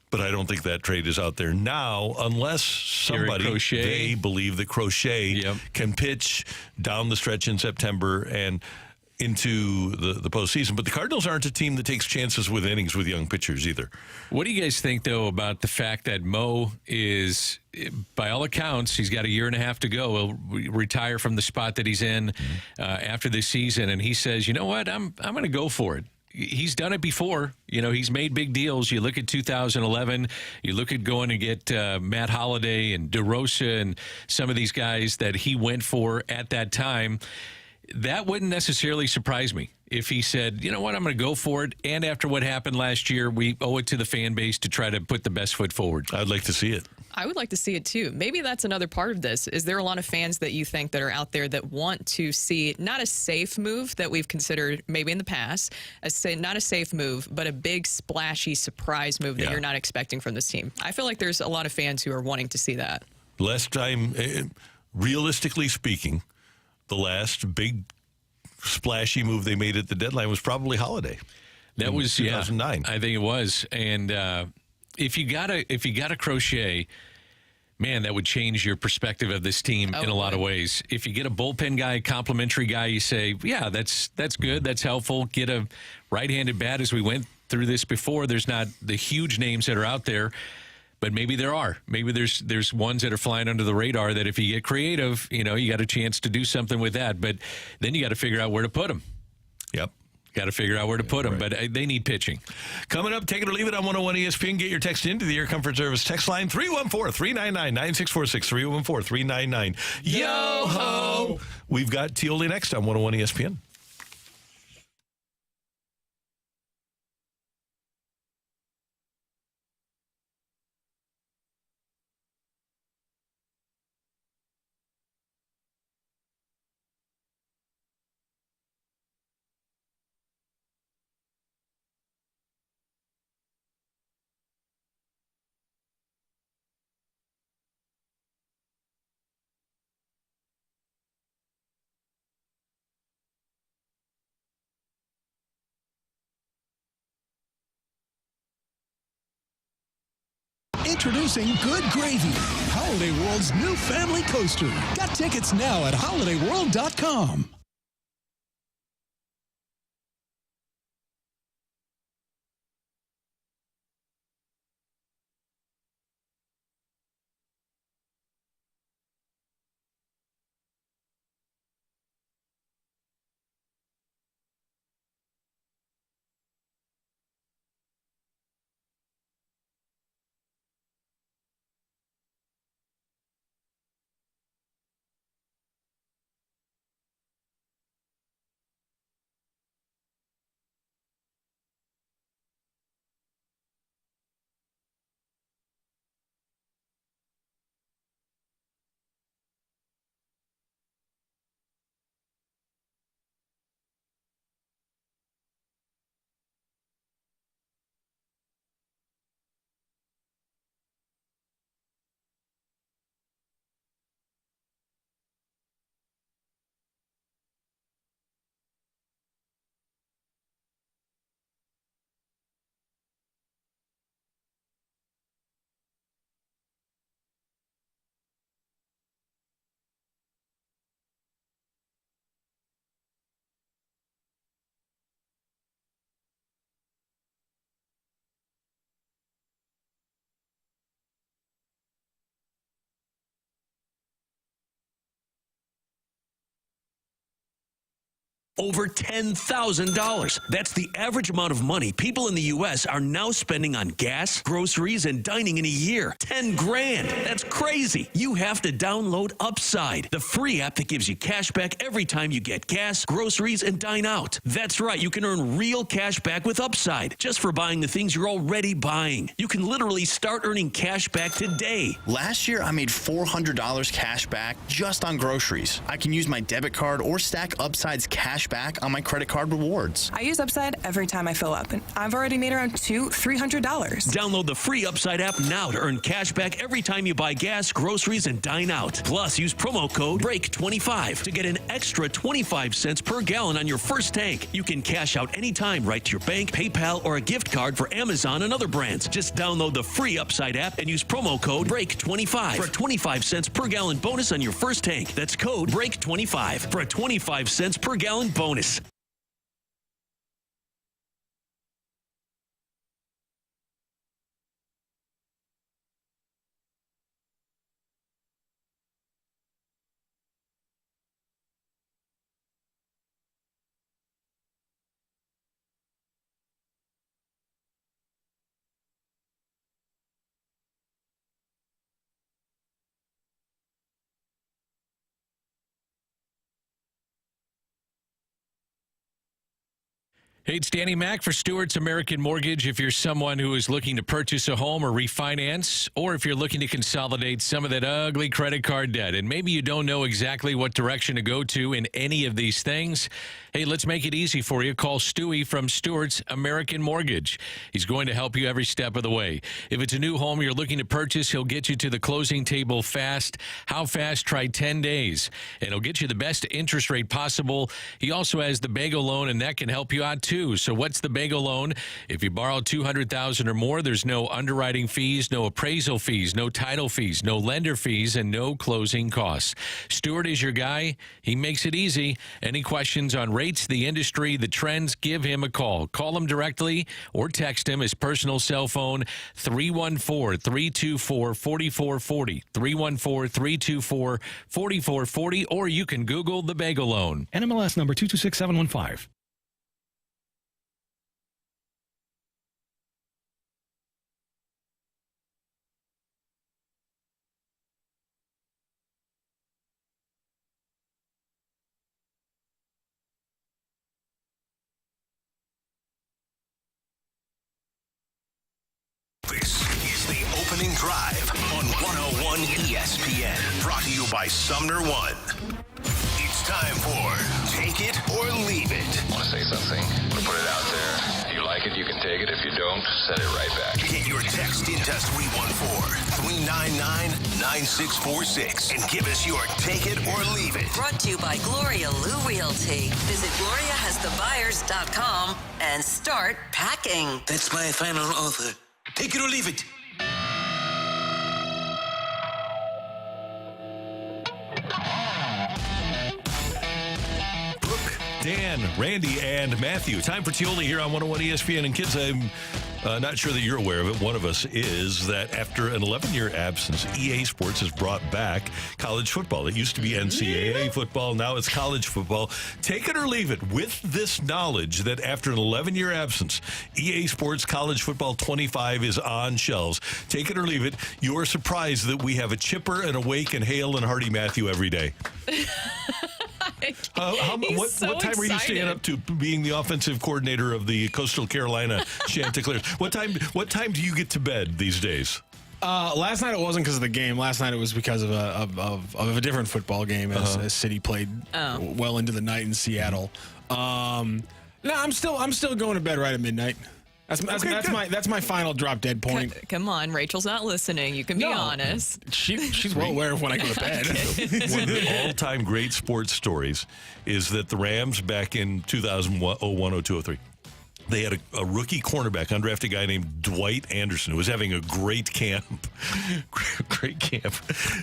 But I don't think that trade is out there now unless somebody, they believe that Crochet can pitch down the stretch in September and into the postseason. But the Cardinals aren't a team that takes chances with innings with young pitchers either. What do you guys think, though, about the fact that Mo is, by all accounts, he's got a year and a half to go. He'll retire from the spot that he's in after this season. And he says, you know what, I'm going to go for it. He's done it before. You know, he's made big deals. You look at 2011, you look at going to get Matt Holliday and DeRosa and some of these guys that he went for at that time. That wouldn't necessarily surprise me if he said, you know what, I'm going to go for it. And after what happened last year, we owe it to the fan base to try to put the best foot forward. I'd like to see it. I would like to see it too. Maybe that's another part of this. Is there a lot of fans that you think that are out there that want to see not a safe move that we've considered maybe in the past, not a safe move, but a big splashy surprise move that you're not expecting from this team? I feel like there's a lot of fans who are wanting to see that. Last time, realistically speaking, the last big splashy move they made at the deadline was probably Holiday. That was 2009. I think it was. And if you got a Crochet, man, that would change your perspective of this team in a lot of ways. If you get a bullpen guy, complimentary guy, you say, yeah, that's good, that's helpful. Get a right-handed bat as we went through this before. There's not the huge names that are out there. But maybe there are. Maybe there's ones that are flying under the radar that if you get creative, you got a chance to do something with that. But then you got to figure out where to put them. Yep. Got to figure out where to put them, right. but they need pitching. Coming up, take it or leave it on 101 ESPN. Get your text into the Air Comfort Service text line 314-399-9646, 314-399-YO-HO. We've got TIOLI next on 101 ESPN. Introducing Good Gravy, Holiday World's new family coaster. Got tickets now at holidayworld.com. Over $10,000. That's the average amount of money people in the U.S. are now spending on gas, groceries, and dining in a year. 10 grand. That's crazy. You have to download Upside, the free app that gives you cash back every time you get gas, groceries, and dine out. That's right. You can earn real cash back with Upside just for buying the things you're already buying. You can literally start earning cash back today. Last year, I made $400 cash back just on groceries. I can use my debit card or stack Upside's cash back on my credit card rewards. I use Upside every time I fill up, and I've already made around $300. Download the free Upside app now to earn cash back every time you buy gas, groceries, and dine out. Plus, use promo code BREAK25 to get an extra 25 cents per gallon on your first tank. You can cash out anytime right to your bank, PayPal, or a gift card for Amazon and other brands. Just download the free Upside app and use promo code BREAK25 for a 25 cents per gallon bonus on your first tank. That's code BREAK25 for a 25 cents per gallon bonus. Hey, it's Danny Mack for Stewart's American Mortgage. If you're someone who is looking to purchase a home or refinance, or if you're looking to consolidate some of that ugly credit card debt, and maybe you don't know exactly what direction to go to in any of these things, hey, let's make it easy for you. Call Stewie from Stewart's American Mortgage. He's going to help you every step of the way. If it's a new home you're looking to purchase, he'll get you to the closing table fast. How fast? Try 10 days. And he'll get you the best interest rate possible. He also has the bagel loan, and that can help you out too. too. So what's the bagel loan? If you borrow $200,000 or more, there's no underwriting fees, no appraisal fees, no title fees, no lender fees, and no closing costs. Stuart is your guy. He makes it easy. Any questions on rates, the industry, the trends, give him a call. Call him directly or text him his personal cell phone, 314-324-4440, 314-324-4440, or you can Google the bagel loan. NMLS number 226715. This is the opening drive on 101 ESPN. Brought to you by Sumner One. It's time for Take It or Leave It. Want to say something? Want to put it out there? If you like it, you can take it. If you don't, send it right back. Get your text into 314-399-9646 and give us your Take It or Leave It. Brought to you by Gloria Lou Realty. Visit GloriaHasTheBuyers.com and start packing. That's my final offer. Take it or leave it. Dan, Randy, and Matthew. Time for TIOLI here on 101 ESPN. And kids, I'm not sure that you're aware of it. One of us is that after an 11-year absence, EA Sports has brought back college football. It used to be NCAA football. Now it's college football. Take it or leave it. With this knowledge that after an 11-year absence, EA Sports College Football 25 is on shelves. Take it or leave it. You're surprised that we have a chipper and awake and hale and hearty Matthew every day. What time are you staying up to being the offensive coordinator of the Coastal Carolina Chanticleers? What time do you get to bed these days? Last night it wasn't because of the game. Last night it was because of a different football game as City played well into the night in Seattle. No, I'm still going to bed right at midnight. That's my final drop dead point. Come on, Rachel's not listening. You can be honest. She's well aware of when I go to bed. One of the all-time great sports stories is that the Rams back in 2001, 02, 03, they had a rookie cornerback, undrafted guy named Dwight Anderson, who was having a great camp.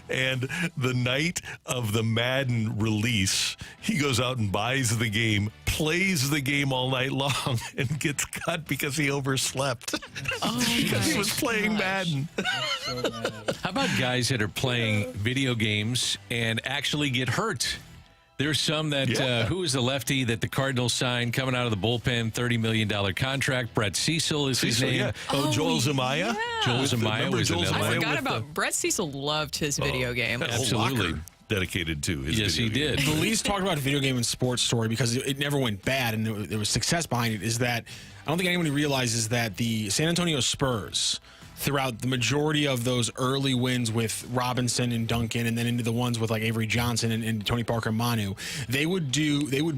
And the night of the Madden release, he goes out and buys the game, plays the game all night long, and gets cut because he overslept. Because he was playing Madden. How about guys that are playing video games and actually get hurt? There's some that, who is the lefty that the Cardinals signed coming out of the bullpen, $30 million contract? Brett Cecil is his name. Yeah. Joel Zumaya? Joel Zumaya was another one. I forgot about Brett Cecil loved his video game. Absolutely. Dedicated to his Yes, he did. The least talked about video game and sports story, because it never went bad and there was success behind it, is that I don't think anyone realizes that the San Antonio Spurs, throughout the majority of those early wins with Robinson and Duncan, and then into the ones with like Avery Johnson and Tony Parker and Manu, they would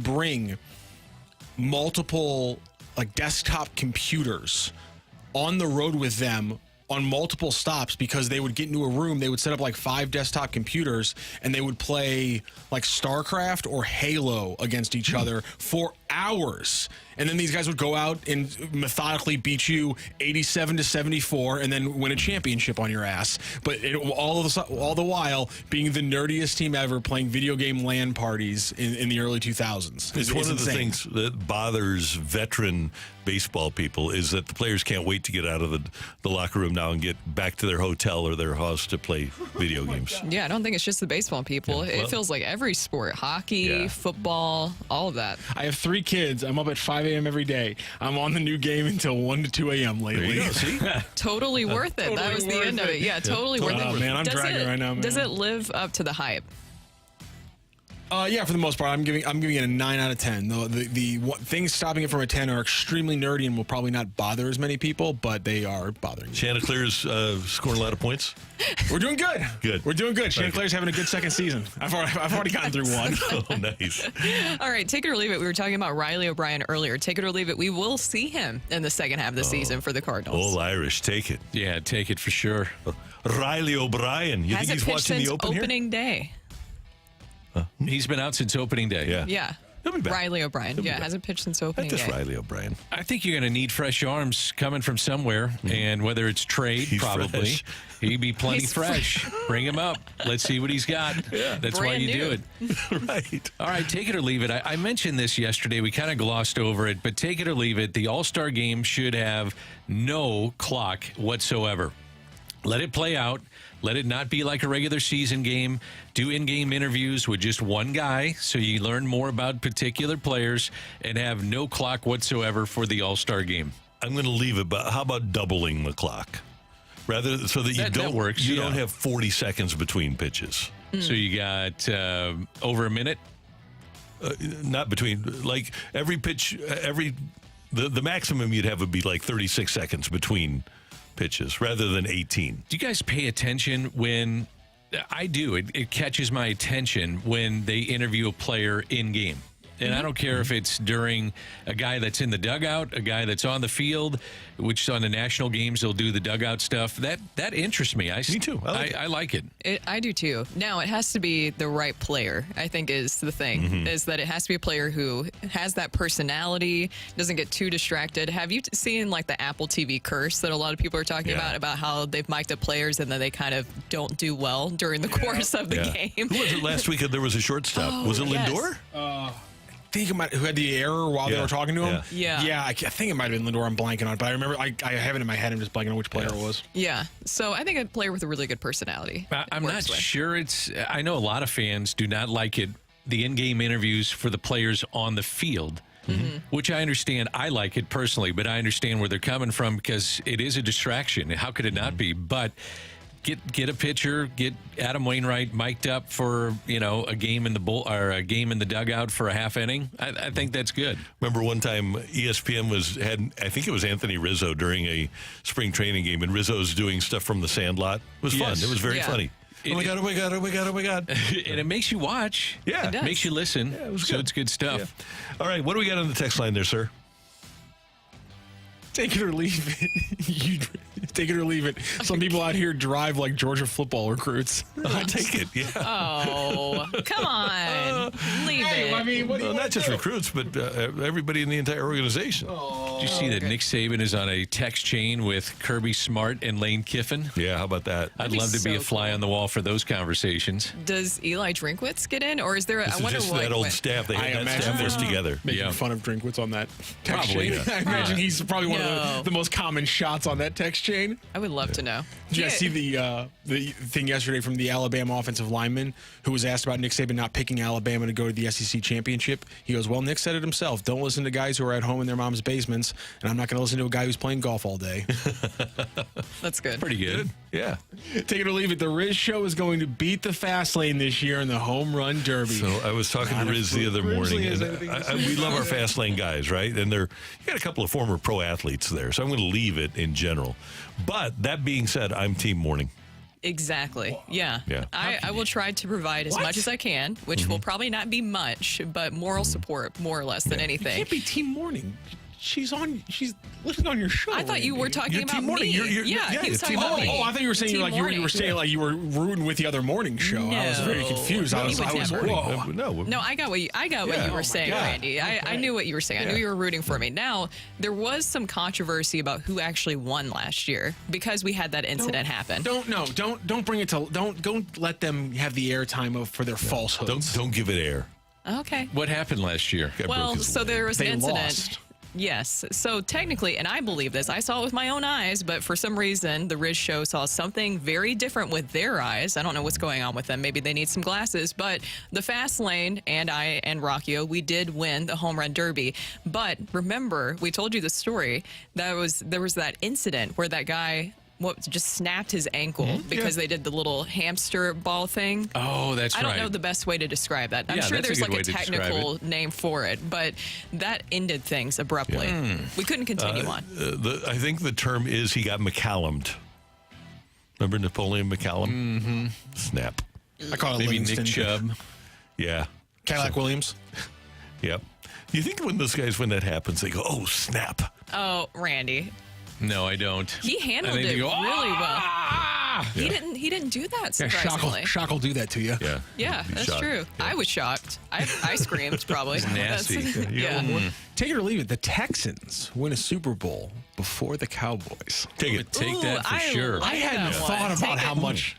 bring multiple like desktop computers on the road with them on multiple stops, because they would get into a room, they would set up like 5 desktop computers, and they would play like StarCraft or Halo against each other for hours. And then these guys would go out and methodically beat you 87-74 and then win a championship on your ass. But all the while being the nerdiest team ever, playing video game LAN parties in the early 2000s. It's one of the things that bothers veteran baseball people is that the players can't wait to get out of the locker room now and get back to their hotel or their house to play video games. Yeah, I don't think it's just the baseball people. It feels like every sport, hockey, football, all of that. I have 3 kids. I'm up at 5 a.m. every day. I'm on the new game until 1 to 2 a.m. lately. There you go, see? Totally worth it. That was the end of it. Yeah, totally worth it. Oh, man, I'm dragging right now, man. Does it live up to the hype? Yeah, for the most part, I'm giving it a 9 out of 10. The things stopping it from a 10 are extremely nerdy and will probably not bother as many people, but they are bothering me. Chanticleer's scoring a lot of points. We're doing good. Good. We're doing good. Chanticleer's having a good second season. I've already gotten through one. Oh, nice. All right, take it or leave it. We were talking about Riley O'Brien earlier. Take it or leave it. We will see him in the second half of the season for the Cardinals. All Irish, take it. Yeah, take it for sure. Riley O'Brien. You think he's watching the Open opening day. He's been out since opening day. Yeah. He'll be back. Riley O'Brien. Yeah, hasn't pitched since opening That's day. Riley O'Brien. I think you're going to need fresh arms coming from somewhere, and whether it's trade, He's probably. fresh. He'd be plenty He's fresh. Bring him up. Let's see what he's got. That's why Brand you do new. it. Right. All right, take it or leave it. I mentioned this yesterday. We kind of glossed over it, but take it or leave it. The All-Star game should have no clock whatsoever. Let it play out. Let it not be like a regular season game. Do in-game interviews with just one guy so you learn more about particular players and have no clock whatsoever for the All-Star game. I'm going to leave it, but how about doubling the clock? Rather, so that you That works, you yeah. don't have 40 seconds between pitches. So you got over a minute? Not between, like every pitch, the maximum you'd have would be like 36 seconds between pitches rather than 18. Do you guys pay attention when I do? It catches my attention when they interview a player in game. And I don't care if it's during a guy that's in the dugout, a guy that's on the field, which on the national games they'll do the dugout stuff. That interests me. Me too. I like it. I do too. Now, it has to be the right player, I think is the thing, is that it has to be a player who has that personality, doesn't get too distracted. Have you seen like the Apple TV curse that a lot of people are talking about how they've mic'd up players and then they kind of don't do well during the course of the game? Who was it last week? There was a shortstop. Was it Lindor? I think it might, who had the error while they were talking to him. Yeah. I think it might have been Lindor. I'm blanking on it, but I remember I have it in my head. I'm just blanking on which player it was. Yeah. So I think a player with a really good personality. I'm not sure it's. I know a lot of fans do not like it. The in-game interviews for the players on the field, which I understand. I like it personally, but I understand where they're coming from because it is a distraction. How could it not be? But get a pitcher, get Adam Wainwright mic'd up for a game in the or a game in the dugout for a half inning. I think that's good. Remember one time ESPN had I think it was Anthony Rizzo during a spring training game, and Rizzo's doing stuff from the Sandlot. It was fun. It was very funny. Oh my God, oh my God, oh my God, oh my God. And it makes you watch. Yeah. It does. Makes you listen. Yeah, it was so good. it's good stuff. Yeah. All right, what do we got on the text line there, sir? Take it or leave it. Take it or leave it. Some people out here drive like Georgia football recruits. I'll take it. Yeah. Oh, come on. Leave it. I mean, what do you Not just recruits, but everybody in the entire organization. Did you see that Nick Saban is on a text chain with Kirby Smart and Lane Kiffin? Yeah, how about that? I'd be love to be so a fly on the wall for those conversations. Does Eli Drinkwitz get in, or is there? This I is wonder just what. that old staff. They I had that imagine staff they're was together. making fun of Drinkwitz on that text Probably, chain. yeah. I imagine he's probably one No. of the most common shots on that text chain. I would love to know. Did you guys see the thing yesterday from the Alabama offensive lineman who was asked about Nick Saban not picking Alabama to go to the SEC championship? He goes, well, Nick said it himself. Don't listen to guys who are at home in their mom's basements, and I'm not going to listen to a guy who's playing golf all day. That's good. Pretty good. Yeah. Take it or leave it. The Riz Show is going to beat the Fast Lane this year in the Home Run Derby. So I was talking to Riz the other morning, and we love our fast lane guys, right? And you got a couple of former pro athletes there, so I'm going to leave it in general. But that being said, I'm team morning. Exactly. Yeah. Yeah. I will try to provide as much as I can, which will probably not be much, but moral support, more or less than anything. Can't be team morning. She's listening on your show. I thought you were talking You're about team morning. me. You're- he was talking team about me. I thought you were saying Team you were saying like you were rooting with the other morning show. I was very confused. I was never. whoa. No, I got what you were saying, God. Randy. I knew what you were saying. I knew you were rooting for me. Now, there was some controversy about who actually won last year because we had that incident happen. Don't bring it to don't let them have the airtime for their falsehoods. Don't give it air. Okay. What happened last year? Well, so there was an They incident. lost. Yes. So technically, and I believe this, I saw it with my own eyes, but for some reason, the Riz Show saw something very different with their eyes. I don't know what's going on with them. Maybe they need some glasses. But the Fast Lane and I and Rockio, we did win the Home Run Derby. But remember, we told you the story. There was that incident where that guy just snapped his ankle because they did the little hamster ball thing. Oh, that's right. I don't know the best way to describe that. I'm Yeah, sure that's a there's good like way a to describe technical name for it, but that ended things abruptly. We couldn't continue on. I think the term is he got McCallumed. Remember Napoleon McCallum? Mm-hmm. Snap. I call it Maybe Livingston. Nick Chubb. Yeah. Cadillac Williams. Yep. You think when that happens, they go, oh, snap. Oh, Randy. No, I don't. He handled I think it they go, really well. He didn't do that, Yeah, surprisingly. shock will do that to you. Yeah. Yeah, Be that's shocked. true. Yeah. I was shocked. I screamed, probably. It's nasty. That's- Yeah. yeah. Take it or leave it. The Texans win a Super Bowl before the Cowboys. Take it. Take that for I sure. like I hadn't that thought one. about Take how it. much.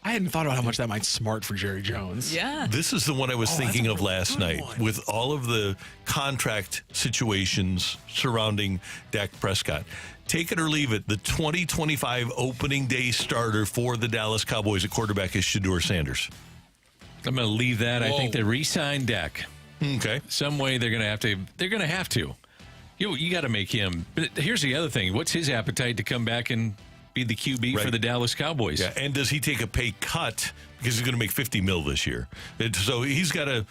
I hadn't thought about how much that might smart for Jerry Jones. Yeah. This is the one I was thinking of last night with all of the contract situations surrounding Dak Prescott. Take it or leave it. The 2025 opening day starter for the Dallas Cowboys at quarterback is Shedeur Sanders. I'm going to leave that. I think they re-signed Dak. Okay. Some way they're going to have to. They're going to have to. You got to make him. But here's the other thing. What's his appetite to come back and be the QB for the Dallas Cowboys? Yeah, and does he take a pay cut because he's going to make $50 million this year? So he's got to.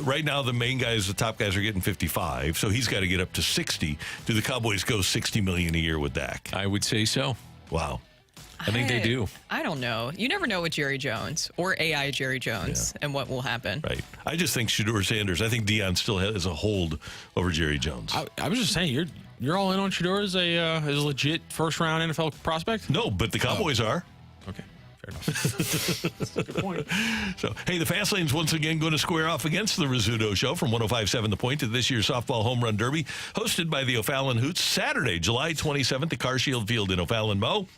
Right now, the main guys, the top guys, are getting 55, so he's got to get up to 60. Do the Cowboys go $60 million a year with Dak? I would say so. Wow. I think they do. I don't know. You never know with Jerry Jones or AI Jerry Jones and what will happen. Right. I just think Shedeur Sanders. I think Deion still has a hold over Jerry Jones. I was just saying, you're all in on Shedeur as a legit first round NFL prospect. No, but the Cowboys are. Okay. Fair enough. That's a good point. So, hey, the Fast Lane's once again going to square off against the Rizzuto Show from 105.7 The Point at this year's Softball Home Run Derby, hosted by the O'Fallon Hoots, Saturday, July 27th at Carshield Field in O'Fallon, Mo.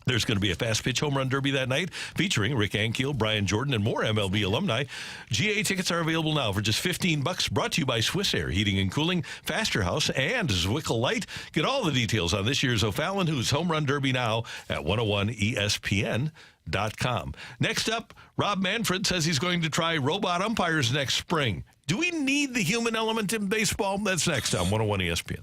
There's going to be a fast pitch home run derby that night featuring Rick Ankiel, Brian Jordan, and more MLB alumni. GA tickets are available now for just $15. Brought to you by Swiss Air Heating and Cooling, Faster House, and Zwickle Light. Get all the details on this year's O'Fallon Hoots Home Run Derby now at 101ESPN.com. Next up, Rob Manfred says he's going to try robot umpires next spring. Do we need the human element in baseball? That's next on 101 ESPN.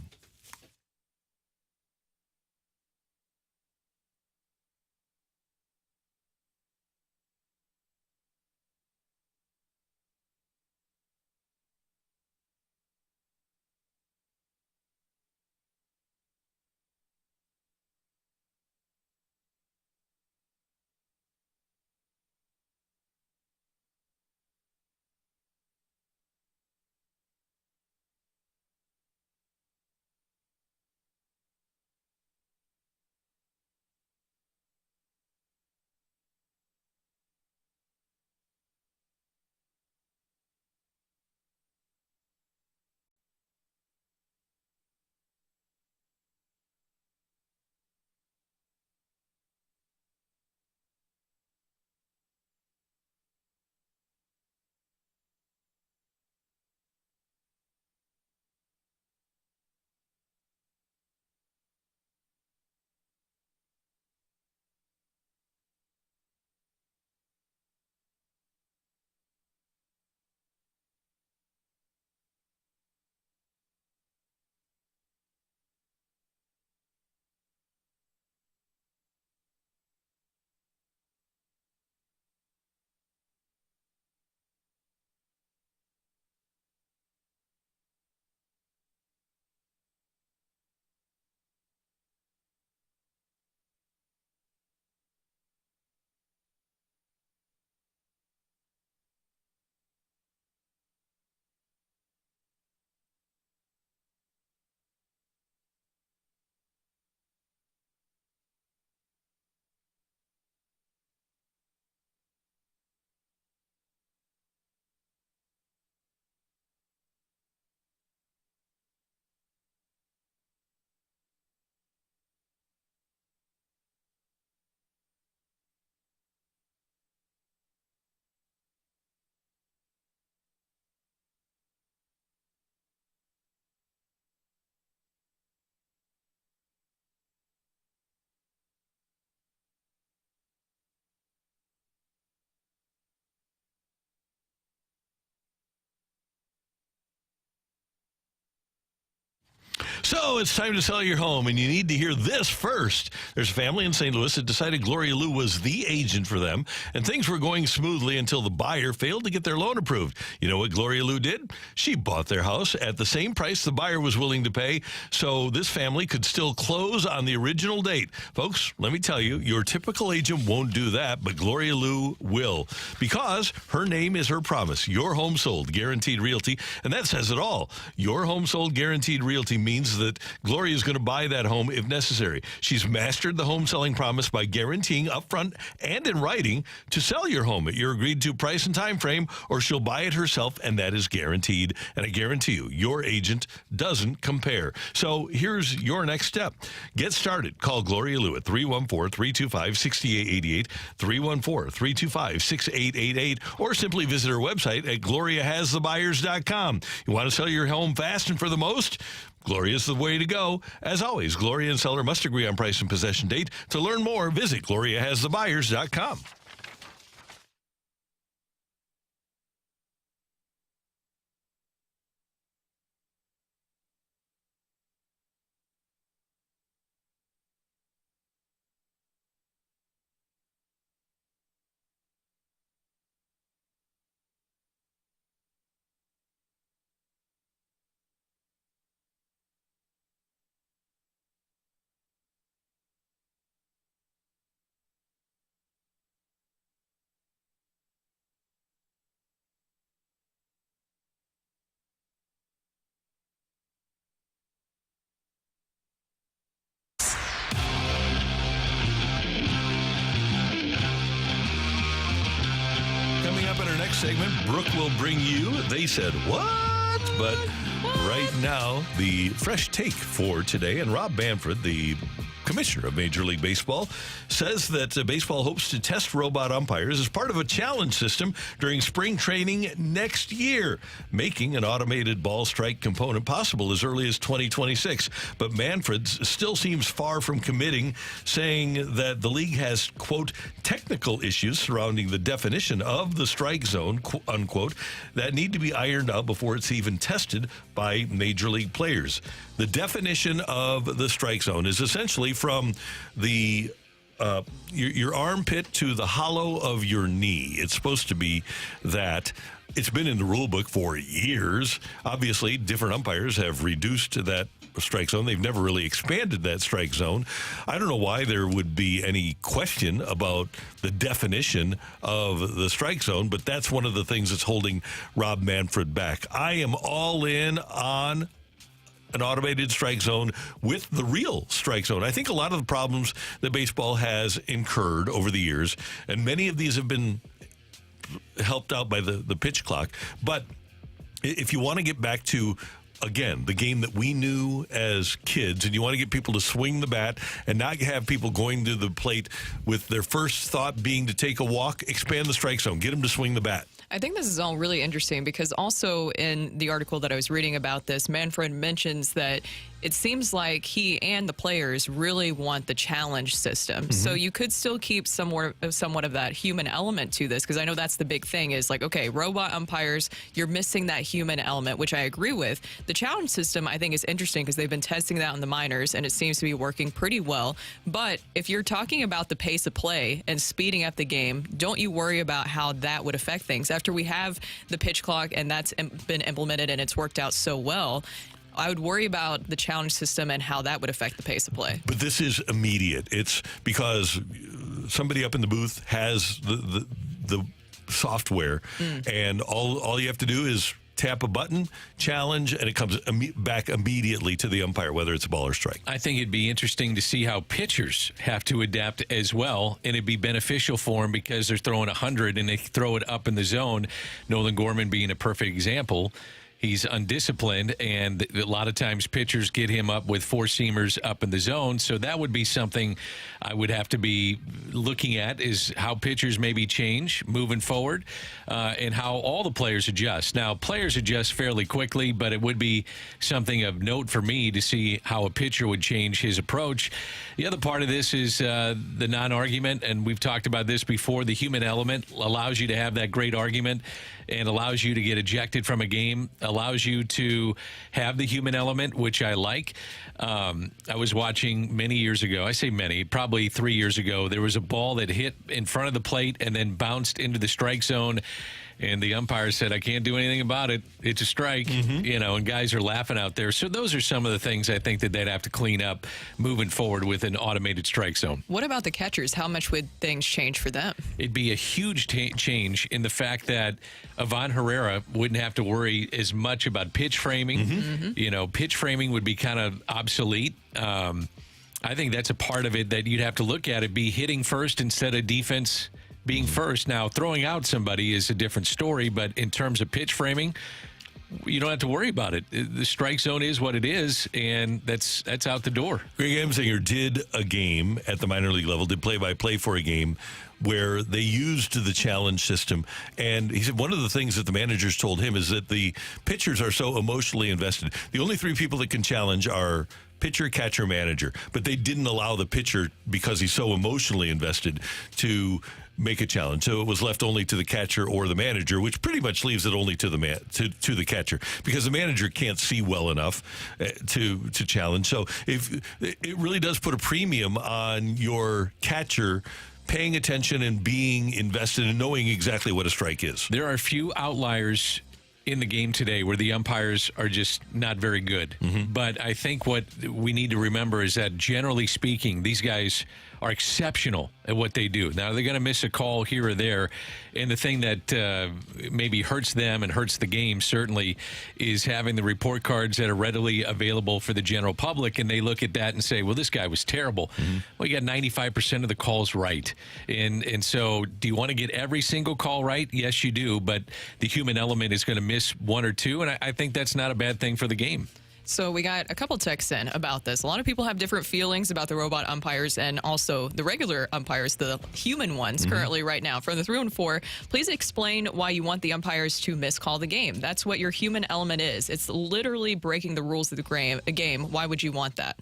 So it's time to sell your home, and you need to hear this first. There's a family in St. Louis that decided Gloria Lou was the agent for them, and things were going smoothly until the buyer failed to get their loan approved. You know what Gloria Lou did? She bought their house at the same price the buyer was willing to pay, so this family could still close on the original date. Folks, let me tell you, your typical agent won't do that, but Gloria Lou will, because her name is her promise. Your home sold, guaranteed realty, and that says it all. Your home sold, guaranteed realty means says that Gloria is going to buy that home if necessary. She's mastered the home selling promise by guaranteeing upfront and in writing to sell your home at your agreed to price and time frame, or she'll buy it herself, and that is guaranteed. And I guarantee you, your agent doesn't compare. So here's your next step. Get started. Call Gloria Lou at 314-325-6888, 314-325-6888, or simply visit her website at gloriahasthebuyers.com. You want to sell your home fast and for the most? Gloria's the way to go. As always, Gloria and seller must agree on price and possession date. To learn more, visit gloriahasthebuyers.com. Segment, Brooke will bring you They Said What? But right now, the fresh take for today, and Rob Manfred, the commissioner of Major League Baseball, says that baseball hopes to test robot umpires as part of a challenge system during spring training next year, making an automated ball strike component possible as early as 2026. But Manfred still seems far from committing, saying that the league has, quote, technical issues surrounding the definition of the strike zone, unquote, that need to be ironed out before it's even tested by Major League players. The definition of the strike zone is essentially from the your armpit to the hollow of your knee. It's supposed to be that. It's been in the rule book for years. Obviously, different umpires have reduced that strike zone. They've never really expanded that strike zone. I don't know why there would be any question about the definition of the strike zone, but that's one of the things that's holding Rob Manfred back. I am all in on an automated strike zone with the real strike zone. I think a lot of the problems that baseball has incurred over the years, and many of these have been helped out by the pitch clock, but if you want to get back to, again, the game that we knew as kids, and you want to get people to swing the bat and not have people going to the plate with their first thought being to take a walk, expand the strike zone, get them to swing the bat. I think this is all really interesting because also in the article that I was reading about this, Manfred mentions that it seems like he and the players really want the challenge system. Mm-hmm. So you could still keep somewhat of that human element to this, because I know that's the big thing is like, okay, robot umpires, you're missing that human element, which I agree with. The challenge system, I think, is interesting because they've been testing that in the minors, and it seems to be working pretty well. But if you're talking about the pace of play and speeding up the game, don't you worry about how that would affect things? After we have the pitch clock and that's been implemented and it's worked out so well, I would worry about the challenge system and how that would affect the pace of play. But this is immediate. It's because somebody up in the booth has the software, and all you have to do is tap a button, challenge, and it comes back immediately to the umpire, whether it's a ball or strike. I think it'd be interesting to see how pitchers have to adapt as well, and it'd be beneficial for them because they're throwing 100 and they throw it up in the zone. Nolan Gorman being a perfect example. He's undisciplined, and a lot of times pitchers get him up with four-seamers up in the zone. So that would be something I would have to be looking at, is how pitchers maybe change moving forward and how all the players adjust. Now, players adjust fairly quickly, but it would be something of note for me to see how a pitcher would change his approach. The other part of this is the non-argument, and we've talked about this before. The human element allows you to have that great argument and allows you to get ejected from a game, allows you to have the human element, which I like. I was watching many years ago, I say many, probably 3 years ago, there was a ball that hit in front of the plate and then bounced into the strike zone. And the umpire said, I can't do anything about it. It's a strike, and guys are laughing out there. So those are some of the things I think that they'd have to clean up moving forward with an automated strike zone. What about the catchers? How much would things change for them? It'd be a huge change in the fact that Ivan Herrera wouldn't have to worry as much about pitch framing. Pitch framing would be kind of obsolete. I think that's a part of it that you'd have to look at it, be hitting first instead of defense being first. Now, throwing out somebody is a different story, but in terms of pitch framing, you don't have to worry about it. The strike zone is what it is, and that's out the door. Greg Amsinger did a game at the minor league level, did play-by-play for a game where they used the challenge system. And he said one of the things that the managers told him is that the pitchers are so emotionally invested. The only three people that can challenge are pitcher, catcher, manager. But they didn't allow the pitcher, because he's so emotionally invested, to make a challenge. So it was left only to the catcher or the manager, which pretty much leaves it only to the to the catcher, because the manager can't see well enough to challenge. So if it really does put a premium on your catcher paying attention and being invested and knowing exactly what a strike is. There are a few outliers in the game today where the umpires are just not very good. But I think what we need to remember is that, generally speaking, these guys are exceptional at what they do. Now, they're going to miss a call here or there, and the thing that maybe hurts them and hurts the game certainly is having the report cards that are readily available for the general public, and they look at that and say, well, this guy was terrible. Well, you got 95% of the calls right. And so do you want to get every single call right? Yes, you do, but the human element is going to miss one or two, and I think that's not a bad thing for the game. So we got a couple texts in about this. A lot of people have different feelings about the robot umpires and also the regular umpires, the human ones currently right now. From the 314, please explain why you want the umpires to miscall the game. That's what your human element is. It's literally breaking the rules of the game. Why would you want that?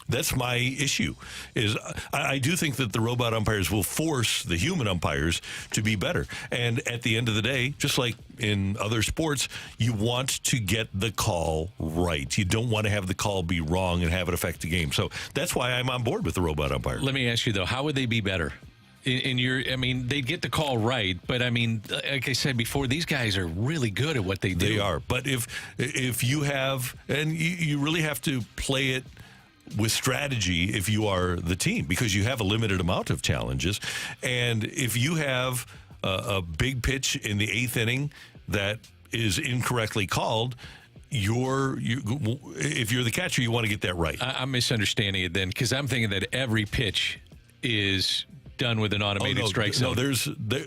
That's my issue. Is I do think that the robot umpires will force the human umpires to be better. And at the end of the day, just like in other sports, you want to get the call right. You don't want to have the call be wrong and have it affect the game. So that's why I'm on board with the robot umpires. Let me ask you, though, how would they be better? They'd get the call right, but like I said before, these guys are really good at what they do. They are. But if you have, and you really have to play it with strategy if you are the team, because you have a limited amount of challenges. And if you have a big pitch in the 8th inning that is incorrectly called, if you're the catcher, you want to get that right. I'm misunderstanding it then, because I'm thinking that every pitch is done with an automated strike zone. No,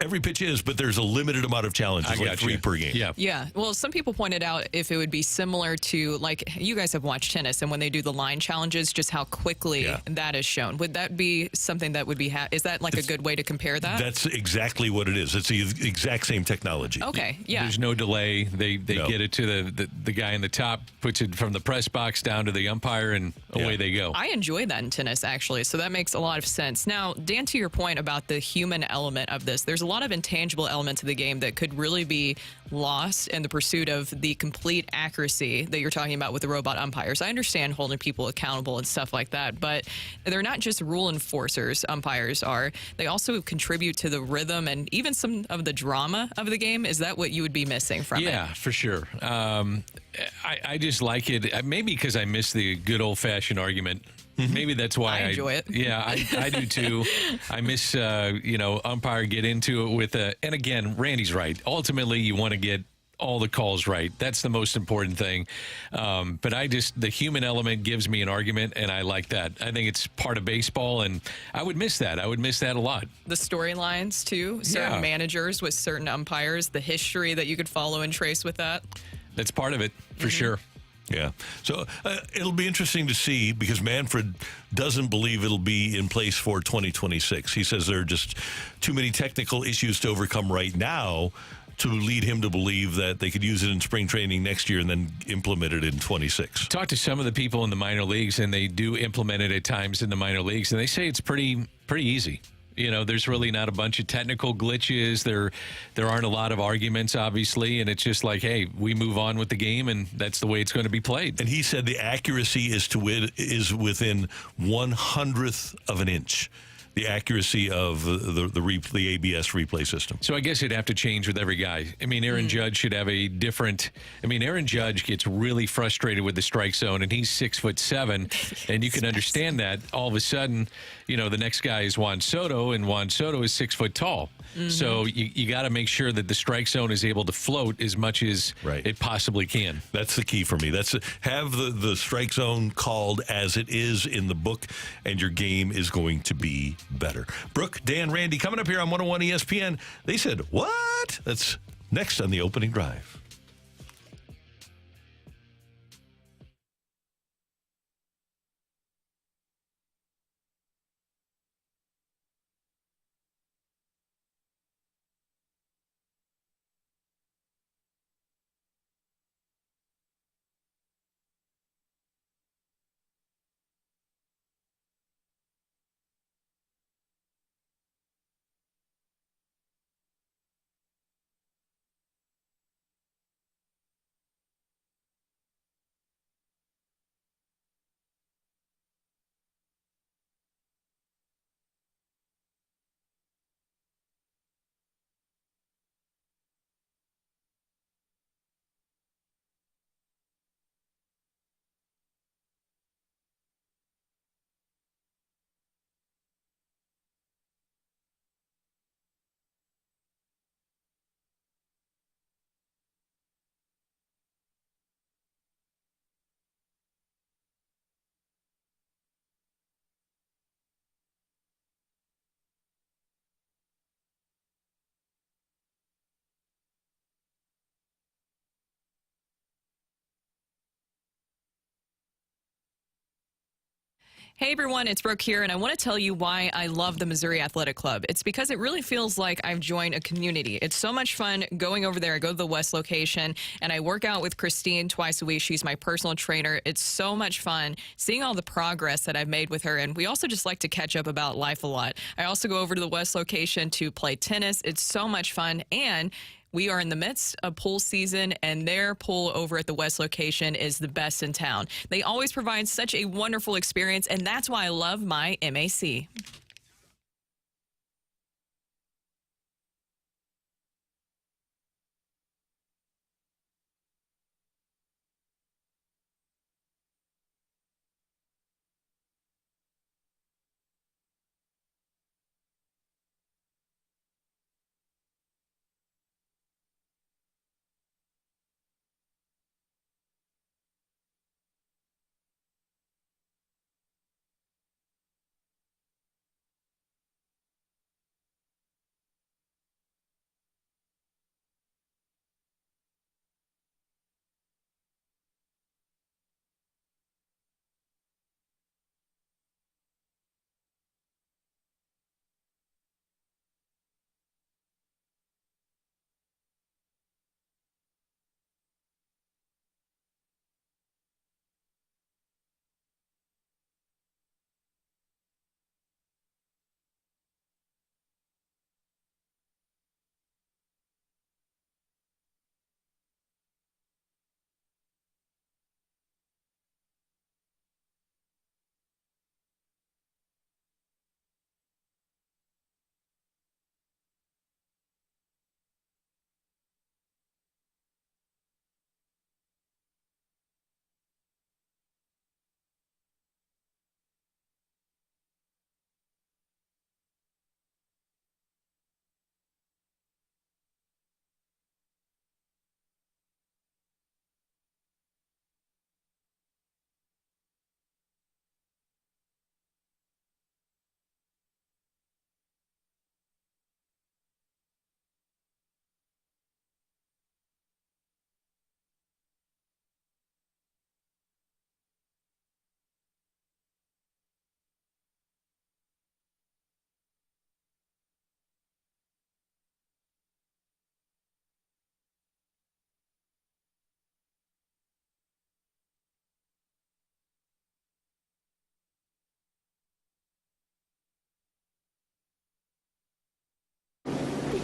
every pitch is, but there's a limited amount of challenges, like 3 per game. Yeah. Well, some people pointed out if it would be similar to, like, you guys have watched tennis, and when they do the line challenges, just how quickly that is shown. Would that be something that would be, is that like a good way to compare that? That's exactly what it is. It's the exact same technology. Okay, yeah. There's no delay. They get it to the guy in the top, puts it from the press box down to the umpire, and away they go. I enjoy that in tennis, actually, so that makes a lot of sense. Now, Dan, to your point about the human element of this, there's a lot of intangible elements of the game that could really be lost in the pursuit of the complete accuracy that you're talking about with the robot umpires. I understand holding people accountable and stuff like that, but they're not just rule enforcers, umpires are. They also contribute to the rhythm and even some of the drama of the game. Is that what you would be missing from it? Yeah, for sure. I just like it. Maybe because I miss the good old-fashioned argument. Maybe that's why I enjoy it. Yeah, I do too. I miss, umpire get into it with and again, Randy's right. Ultimately, you want to get all the calls right. That's the most important thing. But the human element gives me an argument, and I like that. I think it's part of baseball, and I would miss that. I would miss that a lot. The storylines, too. Certain managers with certain umpires, the history that you could follow and trace with that. That's part of it, for sure. Yeah. So it'll be interesting to see, because Manfred doesn't believe it'll be in place for 2026. He says there are just too many technical issues to overcome right now to lead him to believe that they could use it in spring training next year and then implement it in 26. Talk to some of the people in the minor leagues, and they do implement it at times in the minor leagues, and they say it's pretty easy. There's really not a bunch of technical glitches. There aren't a lot of arguments, obviously, and it's just like, hey, we move on with the game, and that's the way it's going to be played. And he said the accuracy is within 1/100th of an inch. the accuracy of the ABS replay system. So I guess it'd have to change with every guy. I mean, Aaron Judge should have a different. I mean, Aaron Judge gets really frustrated with the strike zone, and he's 6'7", and you can understand that. All of a sudden, the next guy is Juan Soto, and Juan Soto is 6 foot tall. So you got to make sure that the strike zone is able to float as much as it possibly can. That's the key for me. Have the strike zone called as it is in the book, and your game is going to be better. Brooke, Dan, Randy, coming up here on 101 ESPN. They said, what? That's next on the opening drive. Hey everyone, it's Brooke here, and I want to tell you why I love the Missouri Athletic Club. It's because it really feels like I've joined a community. It's so much fun going over there. I go to the West location, and I work out with Christine twice a week. She's my personal trainer. It's so much fun seeing all the progress that I've made with her, and we also just like to catch up about life a lot. I also go over to the West location to play tennis. It's so much fun, and we are in the midst of pool season, and their pool over at the West location is the best in town. They always provide such a wonderful experience, and that's why I love my MAC.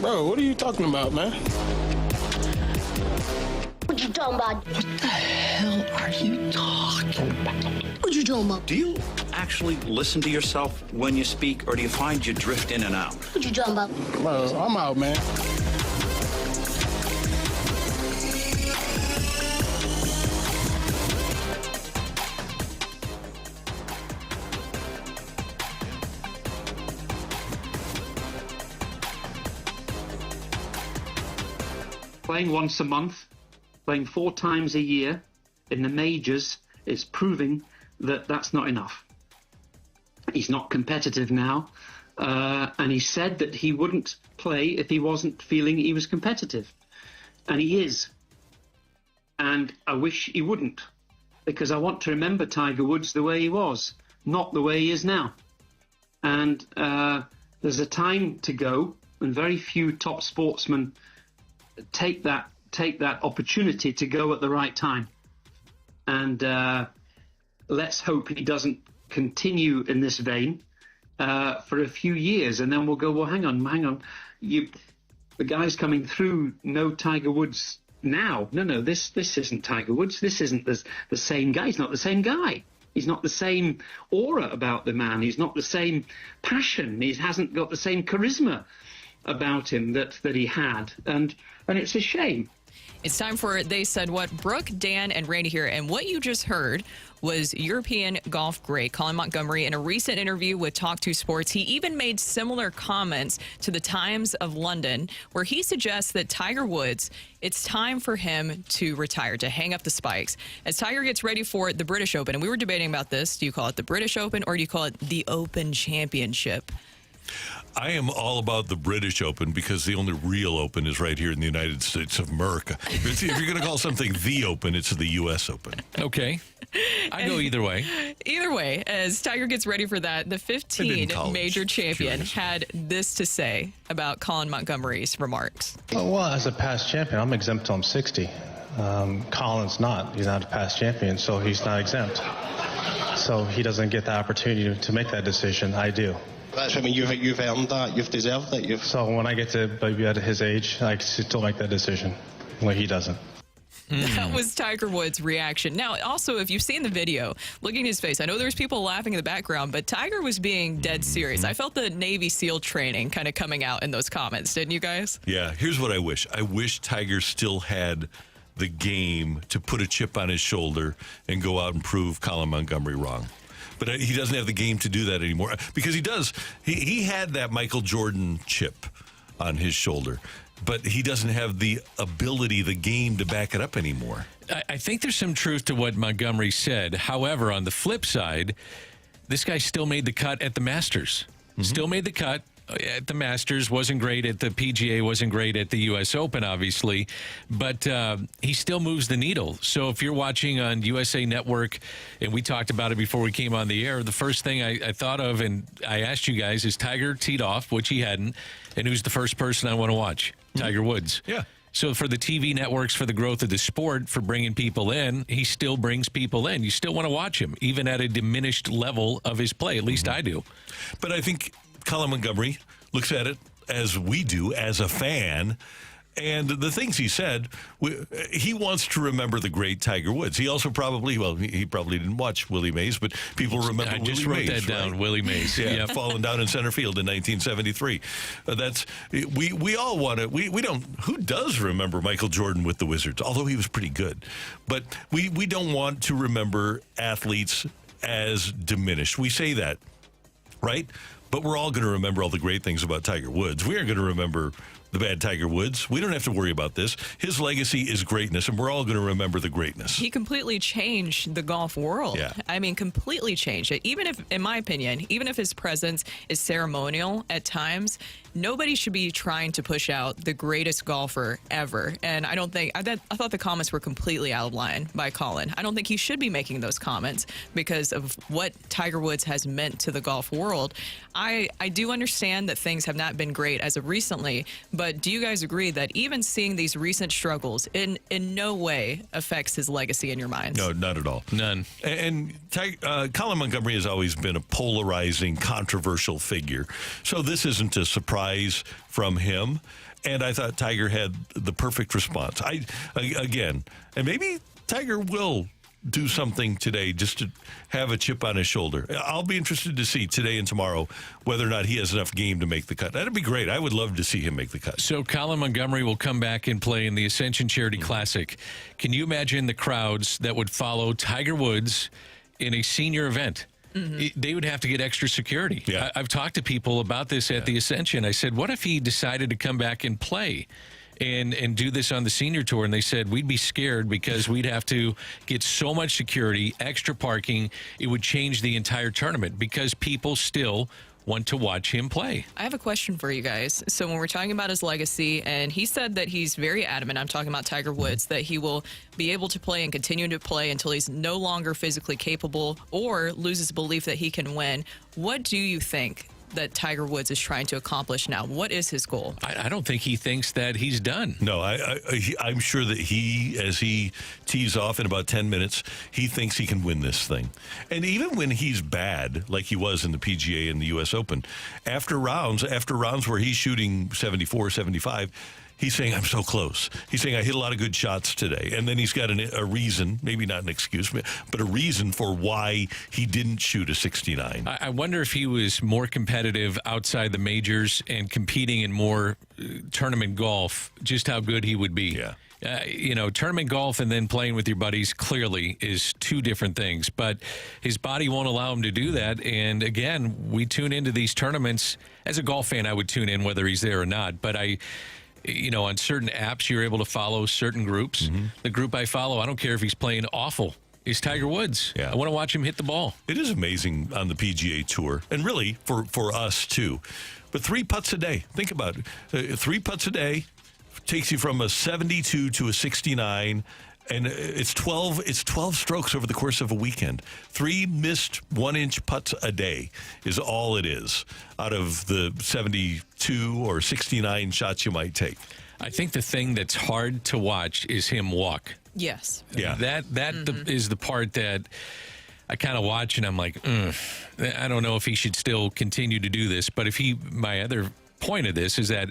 Bro, what are you talking about, man? What you talking about? What the hell are you talking about? What you you talking about? Do you actually listen to yourself when you speak, or do you find you drift in and out? What you talking about? Well, I'm out, man. Playing once a month, playing 4 times a year in the majors is proving that that's not enough. He's not competitive now, and he said that he wouldn't play if he wasn't feeling he was competitive. And he is. And I wish he wouldn't, because I want to remember Tiger Woods the way he was, not the way he is now. And there's a time to go, and very few top sportsmen take that opportunity to go at the right time. And let's hope he doesn't continue in this vein for a few years, and then we'll go, well, hang on. The guys coming through know Tiger Woods now. No, this isn't Tiger Woods. This isn't the same guy. He's not the same guy. He's not the same aura about the man. He's not the same passion. He hasn't got the same charisma about him that he had. And it's a shame. It's time for They Said What. Brooke, Dan, and Randy here. And what you just heard was European golf great Colin Montgomerie in a recent interview with Talk 2 Sports. He even made similar comments to the Times of London, where he suggests that Tiger Woods, it's time for him to retire, to hang up the spikes. As Tiger gets ready for the British Open, and we were debating about this, do you call it the British Open or do you call it the Open Championship? I am all about the British Open because the only real Open is right here in the United States of America. If you're going to call something the Open, it's the U.S. Open. Okay. I go either way. Either way, as Tiger gets ready for that, the 15 major champion had this to say about Colin Montgomerie's remarks. Well, as a past champion, I'm exempt till I'm 60. Colin's not. He's not a past champion, so he's not exempt. So he doesn't get the opportunity to make that decision. I do. That's, I mean, you've earned that. You've deserved it. So when I get to maybe at his age, I can still make that decision. Well, he doesn't. That was Tiger Woods' reaction. Now, also, if you've seen the video, looking at his face, I know there's people laughing in the background, but Tiger was being dead serious. I felt the Navy SEAL training kind of coming out in those comments, didn't you guys? Yeah, here's what I wish. I wish Tiger still had the game to put a chip on his shoulder and go out and prove Colin Montgomerie wrong. But he doesn't have the game to do that anymore because he does. He had that Michael Jordan chip on his shoulder, but he doesn't have the ability, the game to back it up anymore. I think there's some truth to what Montgomerie said. However, on the flip side, this guy still made the cut at the Masters. Still made the cut at the Masters, wasn't great at the PGA, wasn't great at the U.S. Open, obviously, but he still moves the needle. So if you're watching on USA Network, and we talked about it before we came on the air, the first thing I thought of, and I asked you guys, is Tiger teed off, which he hadn't, and who's the first person I want to watch? Tiger Woods. Yeah. So for the TV networks, for the growth of the sport, for bringing people in, he still brings people in. You still want to watch him, even at a diminished level of his play. At least I do. But I think Colin Montgomerie looks at it as we do as a fan. And the things he said, he wants to remember the great Tiger Woods. He also probably, he probably didn't watch Willie Mays, but people remember Willie Mays. I just wrote that down, right? Willie Mays. Yeah, falling down in center field in 1973. We all want to, we don't, who does remember Michael Jordan with the Wizards, although he was pretty good. But we don't want to remember athletes as diminished. We say that, right? But we're all going to remember all the great things about Tiger Woods. We aren't going to remember the bad Tiger Woods. We don't have to worry about this. His legacy is greatness, and we're all going to remember the greatness. He completely changed the golf world. Yeah. I mean, completely changed it. Even if, in my opinion, even if his presence is ceremonial at times, nobody should be trying to push out the greatest golfer ever. And I don't think, I thought the comments were completely out of line by Colin. I don't think he should be making those comments because of what Tiger Woods has meant to the golf world. I do understand that things have not been great as of recently, but do you guys agree that even seeing these recent struggles in no way affects his legacy in your minds? No, not at all. None. And Colin Montgomerie has always been a polarizing, controversial figure. So this isn't a surprise from him. And I thought Tiger had the perfect response. Again, and maybe Tiger will do something today just to have a chip on his shoulder. I'll be interested to see today and tomorrow whether or not he has enough game to make the cut. That'd be great. I would love to see him make the cut. So Colin Montgomery will come back and play in the Ascension Charity Classic. Can you imagine the crowds that would follow Tiger Woods in a senior event? They would have to get extra security. Yeah. I've talked to people about this at the Ascension. I said, what if he decided to come back and play and do this on the senior tour? And they said, we'd be scared because we'd have to get so much security, extra parking. It would change the entire tournament because people still want to watch him play. I have a question for you guys. So when we're talking about his legacy, and he said that he's very adamant, I'm talking about Tiger Woods, that he will be able to play and continue to play until he's no longer physically capable or loses belief that he can win. What do you think that Tiger Woods is trying to accomplish now? What is his goal? I don't think he thinks that he's done. No, I'm sure that as he tees off in about 10 minutes, he thinks he can win this thing. And even when he's bad, like he was in the PGA and the U.S. Open, after rounds where he's shooting 74, 75, he's saying, I'm so close. He's saying, I hit a lot of good shots today. And then he's got a reason, maybe not an excuse, but a reason for why he didn't shoot a 69. I wonder if he was more competitive outside the majors and competing in more tournament golf, just how good he would be. Yeah. Tournament golf and then playing with your buddies clearly is two different things. But his body won't allow him to do that. And again, we tune into these tournaments. As a golf fan, I would tune in whether he's there or not. But on certain apps, you're able to follow certain groups. The group I follow, I don't care if he's playing awful, is Tiger Woods. Yeah. I want to watch him hit the ball. It is amazing on the PGA Tour, and really for us too. But 3 putts a day. Think about it. 3 putts a day takes you from a 72 to a 69. And it's 12 strokes over the course of a weekend. 3 missed 1-inch putts a day is all it is out of the 72 or 69 shots you might take. I think the thing that's hard to watch is him walk. Yes. Yeah. That is the part that I kind of watch and I'm like, I don't know if he should still continue to do this. But my other point of this is that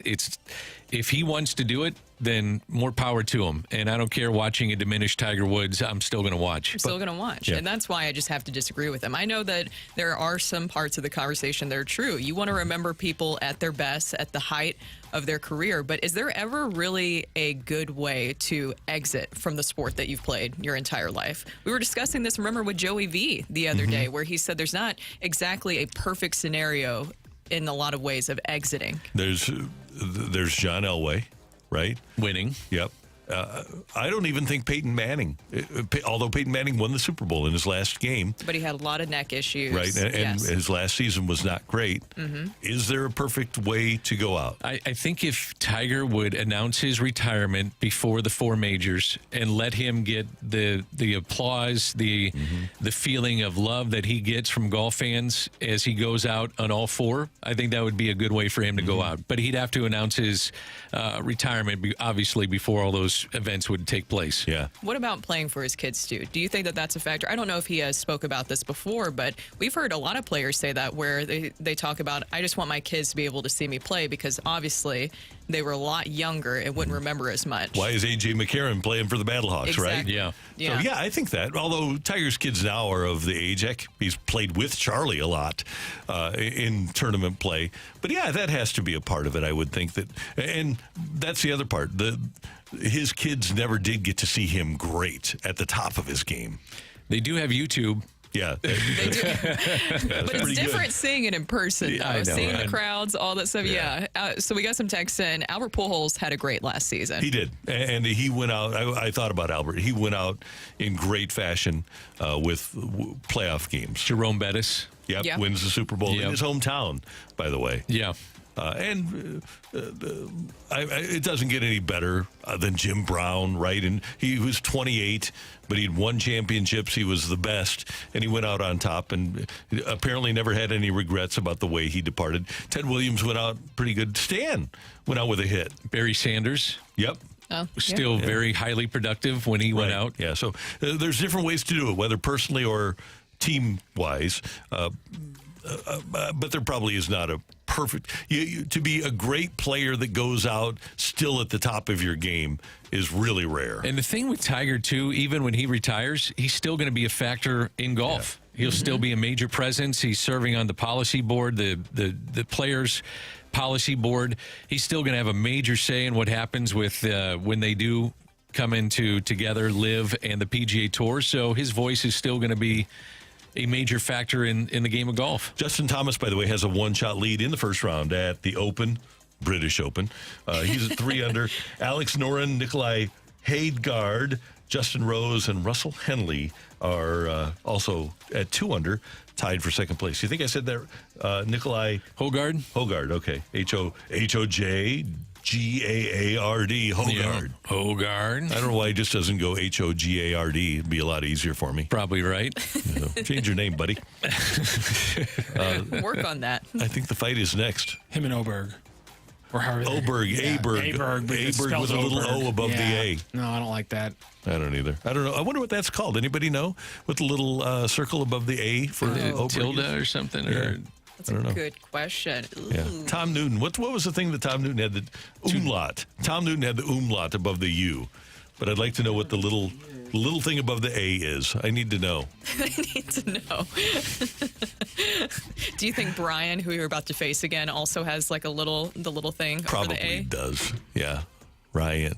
if he wants to do it, then more power to him. And I don't care watching a diminished Tiger Woods. I'm still going to watch. I'm still going to watch. Yeah. And that's why I just have to disagree with him. I know that there are some parts of the conversation that are true. You want to remember people at their best, at the height of their career. But is there ever really a good way to exit from the sport that you've played your entire life? We were discussing this, remember, with Joey V the other day, where he said there's not exactly a perfect scenario in a lot of ways of exiting. There's John Elway, right? Winning. Yep. I don't even think Peyton Manning, although Peyton Manning won the Super Bowl in his last game. But he had a lot of neck issues. Right, and his last season was not great. Is there a perfect way to go out? I think if Tiger would announce his retirement before the 4 majors and let him get the applause, the feeling of love that he gets from golf fans as he goes out on all 4, I think that would be a good way for him to go out. But he'd have to announce his retirement, obviously, before all those events would take place. Yeah. What about playing for his kids, Stu? Do you think that that's a factor? I don't know if he has spoke about this before, but we've heard a lot of players say that, where they talk about, I just want my kids to be able to see me play, because obviously they were a lot younger and wouldn't remember as much. Why is A.J. McCarron playing for the Battlehawks, right? Exactly. Yeah. Yeah. So, yeah, I think that. Although Tiger's kids now are of the age, he's played with Charlie a lot in tournament play. But, yeah, that has to be a part of it, I would think. And that's the other part. His kids never did get to see him great at the top of his game. They do have YouTube. Yeah. They do. But it's different seeing it in person, though. I know, Seeing the crowds, all that stuff. Yeah. So we got some texts in. Albert Pujols had a great last season. He did. And he went out. I thought about Albert. He went out in great fashion with playoff games. Jerome Bettis. Yep. Wins the Super Bowl in his hometown, by the way. Yeah. It doesn't get any better than Jim Brown, right? And he was 28, but he'd won championships. He was the best, and he went out on top, and apparently never had any regrets about the way he departed. Ted Williams went out pretty good. Stan went out with a hit. Barry Sanders. Yep. Still very highly productive when he went out. Yeah, so there's different ways to do it, whether personally or team-wise. But there probably is not a perfect... to be a great player that goes out still at the top of your game is really rare. And the thing with Tiger, too, even when he retires, he's still going to be a factor in golf. Yeah. He'll still be a major presence. He's serving on the policy board, the players' policy board. He's still going to have a major say in what happens with when they do come into together, Live and the PGA Tour. So his voice is still going to be a major factor in the game of golf. Justin Thomas, by the way, has a one-shot lead in the first round at the Open, British Open. He's at 3 under. Alex Noren, Nikolai Hedegaard, Justin Rose, and Russell Henley are also at 2 under, tied for second place. You think I said that? Nikolai Hogard? Hogard, okay. Hojgaard. Hogard. Yeah. Hogard. I don't know why he just doesn't go Hogard. It'd be a lot easier for me. Probably right. Change your name, buddy. Work on that. I think the fight is next. Him and Oberg. Or how are they? Aberg with a little O above the A. No, I don't like that. I don't either. I don't know. I wonder what that's called. Anybody know? With the little circle above the A for Oberg? Tilde or something? Yeah. Or That's a good question. Ooh. Yeah. Tom Newton. What was the thing that Tom Newton had? The umlaut. Tom Newton had the umlaut above the U. But I'd like to know what the little thing above the A is. I need to know. I need to know. Do you think Brian, who you're about to face again, also has like the little thing Probably over the A? does. Yeah. Ryan.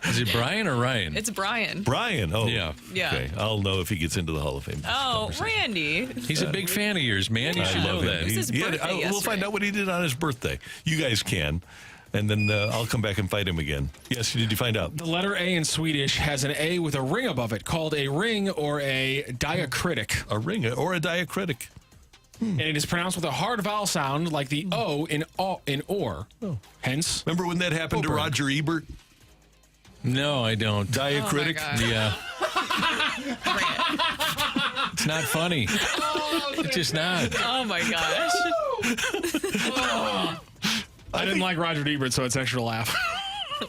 Is it Brian or Ryan? It's Brian. Brian. Oh. Yeah. Yeah. Okay. I'll know if he gets into the Hall of Fame. Oh, Randy. He's a big fan of yours, man. You should know that. It was his birthday We'll find out what he did on his birthday. You guys can. And then I'll come back and fight him again. Yes, did you find out? The letter A in Swedish has an A with a ring above it, called a ring or a diacritic. A ring or a diacritic. And it is pronounced with a hard vowel sound like the O in or. Oh. Hence. Remember when that happened to Roger Ebert? No, I don't. Diacritic? Yeah. It's not funny. It's just not. Oh, my gosh. I didn't like Roger Ebert, so it's extra laugh.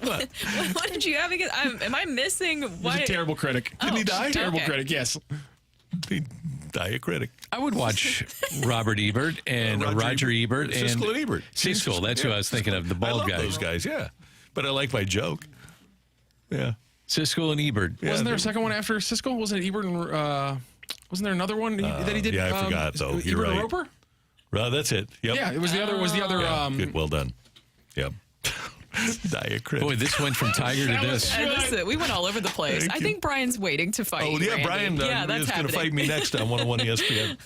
What did you have again? Am I missing? What? He's a terrible critic. Didn't he die? Terrible Okay. critic, yes. Diacritic. I would watch Robert Ebert and Roger Ebert and Siskel and Ebert. Siskel, that's who I was thinking of, the bald I love guy. those guys, yeah. But I like my joke. Yeah. Siskel and Ebert. Yeah, wasn't there a second one after Siskel? Wasn't it Ebert and, wasn't there another one that he did? Yeah, I forgot, though. You're Ebert right. and Roper? Well, that's it. Yep. Yeah, it was the other. Yeah, good, well done. Yep. Diacritic. Boy, this went from Tiger to this. Listen, we went all over the place. Thank I you. think Brian's waiting to fight. Oh, yeah, Randy. Brian that's is going to fight me next on 101 ESPN.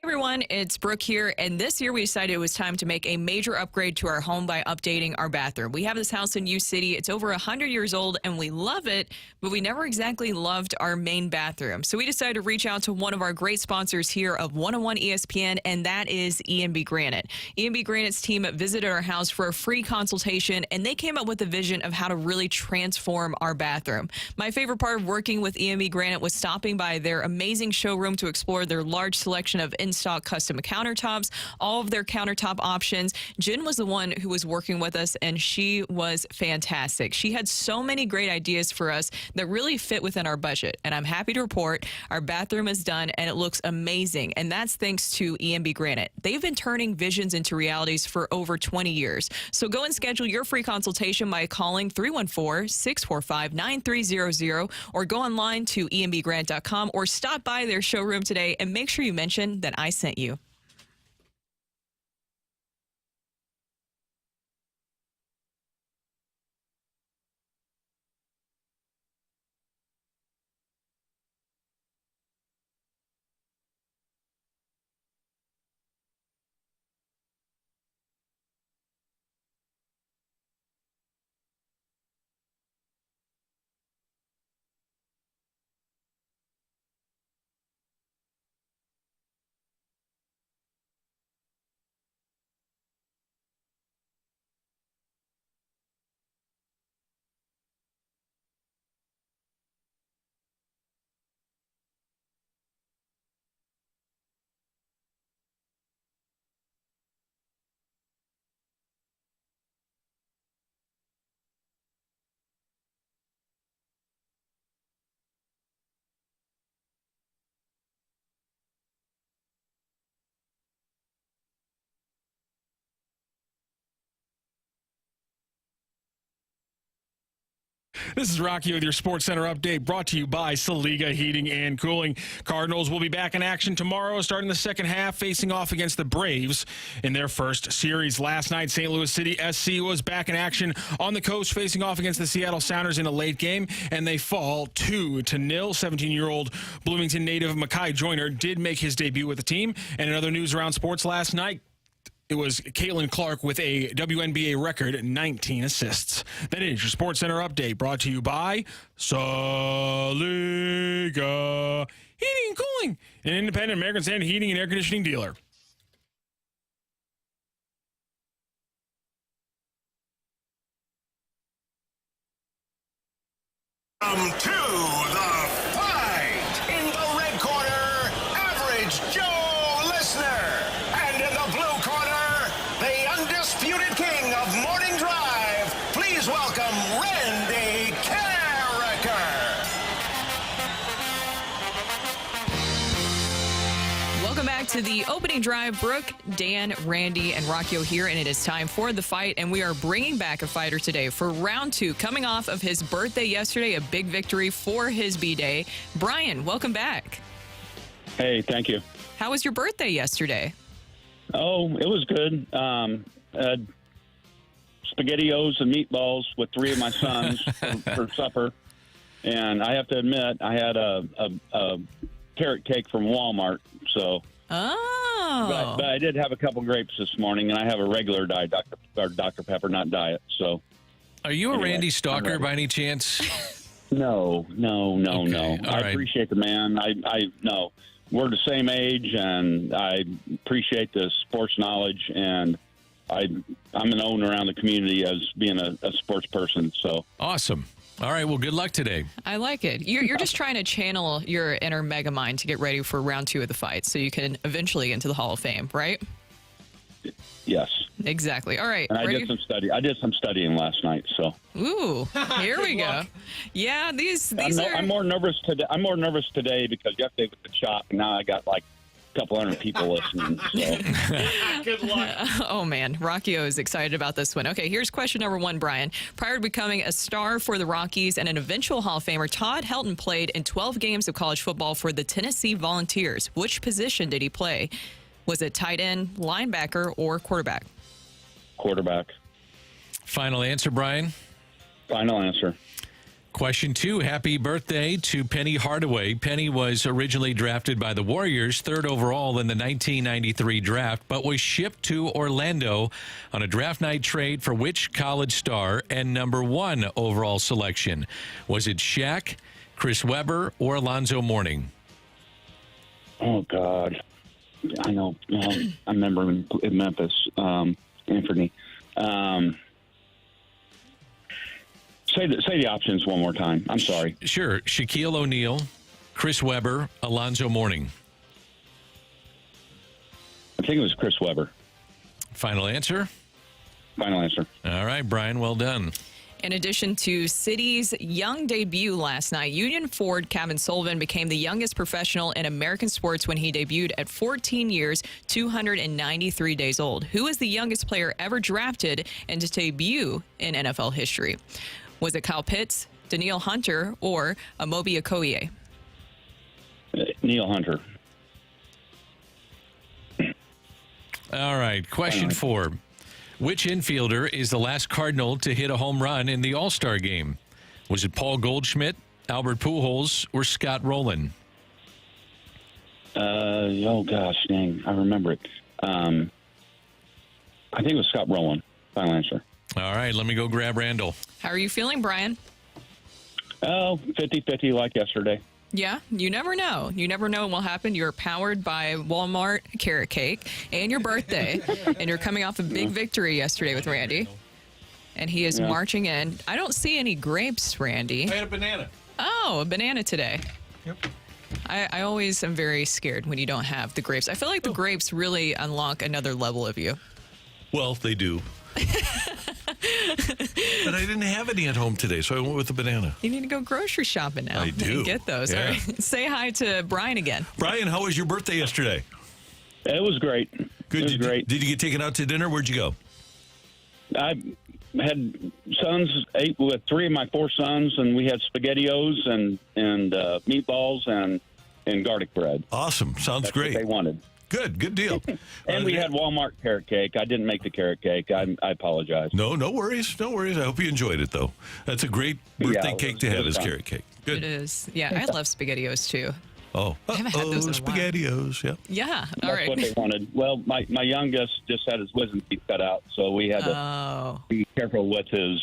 Everyone, it's Brooke here, and this year we decided it was time to make a major upgrade to our home by updating our bathroom. We have this house in U City. It's over 100 years old, and we love it, but we never exactly loved our main bathroom. So we decided to reach out to one of our great sponsors here of 101 ESPN, and that is E&B Granite. E&B Granite's team visited our house for a free consultation, and they came up with a vision of how to really transform our bathroom. My favorite part of working with E&B Granite was stopping by their amazing showroom to explore their large selection of in-stock custom countertops, all of their countertop options. Jen was the one who was working with us, and she was fantastic. She had so many great ideas for us that really fit within our budget, and I'm happy to report our bathroom is done, and it looks amazing, and that's thanks to E&B Granite. They've been turning visions into realities for over 20 years. So go and schedule your free consultation by calling 314-645-9300 or go online to embgranite.com or stop by their showroom today and make sure you mention that I sent you. This is Rocky with your Sports Center update, brought to you by Saliga Heating and Cooling. Cardinals will be back in action tomorrow, starting the second half, facing off against the Braves in their first series. Last night, St. Louis City SC was back in action on the coast, facing off against the Seattle Sounders in a late game, and they fall 2-0. 17-year-old Bloomington native Mekhi Joyner did make his debut with the team. And in other news around sports last night, it was Caitlin Clark with a WNBA record 19 assists. That is your Sports Center update, brought to you by Saliga Heating and Cooling, an independent American Standard heating and air conditioning dealer. To the fight. In the red corner, Average Joe Listener. And in the blue corner, the undisputed king of morning drive. Please welcome Randy Carricker. Welcome back to the opening drive. Brooke, Dan, Randy, and Rockio here, and it is time for the fight, and we are bringing back a fighter today for round two, coming off of his birthday yesterday, a big victory for his B-Day. Brian, welcome back. Hey, thank you. How was your birthday yesterday? Oh, it was good. SpaghettiOs and meatballs with three of my sons for supper. And I have to admit, I had a carrot cake from Walmart. So, but I did have a couple grapes this morning, and I have a regular diet Dr. Pepper, not diet. So, are you a Randy stalker by any chance? No. All I right. appreciate the man. I no. We're the same age, and I appreciate the sports knowledge, and I'm known around the community as being a sports person. So awesome. All right, well, good luck today. I like it. You're just trying to channel your inner mega mind to get ready for round two of the fight so you can eventually get into the Hall of Fame, right? Yes. Exactly. All right. And I did some study. I did some studying last night. So. Ooh, here we go. Yeah, these are. I'm more nervous today. I'm more nervous today because yesterday with the chop, and now I got like a couple hundred people listening. So. Good luck. Oh man, Rockio is excited about this one. Okay, here's question number one, Brian. Prior to becoming a star for the Rockies and an eventual Hall of Famer, Todd Helton played in 12 games of college football for the Tennessee Volunteers. Which position did he play? Was it tight end, linebacker, or quarterback? Quarterback. Final answer, Brian? Final answer. Question 2, happy birthday to Penny Hardaway. Penny was originally drafted by the Warriors, 3rd overall in the 1993 draft, but was shipped to Orlando on a draft night trade for which college star and number 1 overall selection? Was it Shaq, Chris Webber, or Alonzo Mourning? Oh, God. I know. I remember him in Memphis, Anthony. Say the options one more time. I'm sorry. Sure. Shaquille O'Neal, Chris Webber, Alonzo Mourning. I think it was Chris Webber. Final answer? Final answer. All right, Brian, well done. In addition to City's young debut last night, Union Ford Kevin Sullivan became the youngest professional in American sports when he debuted at 14 years, 293 days old. Who is the youngest player ever drafted and to debut in NFL history? Was it Kyle Pitts, Danielle Hunter, or Amobi Okoye? Neil Hunter. All right, question 4. Which infielder is the last Cardinal to hit a home run in the All-Star game? Was it Paul Goldschmidt, Albert Pujols, or Scott Rowland? Oh, gosh, dang. I remember it. I think it was Scott Rowland. Final answer. All right, let me go grab Randall. How are you feeling, Brian? Oh, 50-50 like yesterday. Yeah, you never know. You never know what will happen. You're powered by Walmart carrot cake and your birthday, and you're coming off a big victory yesterday with Randy. And he is marching in. I don't see any grapes, Randy. I had a banana. Oh, a banana today. Yep. I always am very scared when you don't have the grapes. I feel like the grapes really unlock another level of you. Well, they do. But I didn't have any at home today, so I went with the banana. You need to go grocery shopping now. I do. And get those. Yeah. All right. Say hi to Brian again. Brian, how was your birthday yesterday? It was great. Good. It was great. Did you get taken out to dinner? Where'd you go? I had ate with 3 of my 4 sons, and we had SpaghettiOs and meatballs and garlic bread. Awesome. Sounds That's great. what they wanted. Good deal. And we had Walmart carrot cake. I didn't make the carrot cake. I apologize. No worries. No worries. I hope you enjoyed it, though. That's a great birthday cake to have, is carrot cake. Good. It is. Yeah, I love SpaghettiOs, too. Oh, I haven't had those in a while. SpaghettiOs, yeah. Yeah, all That's right. what they wanted. Well, my youngest just had his wisdom teeth cut out, so we had to be careful with his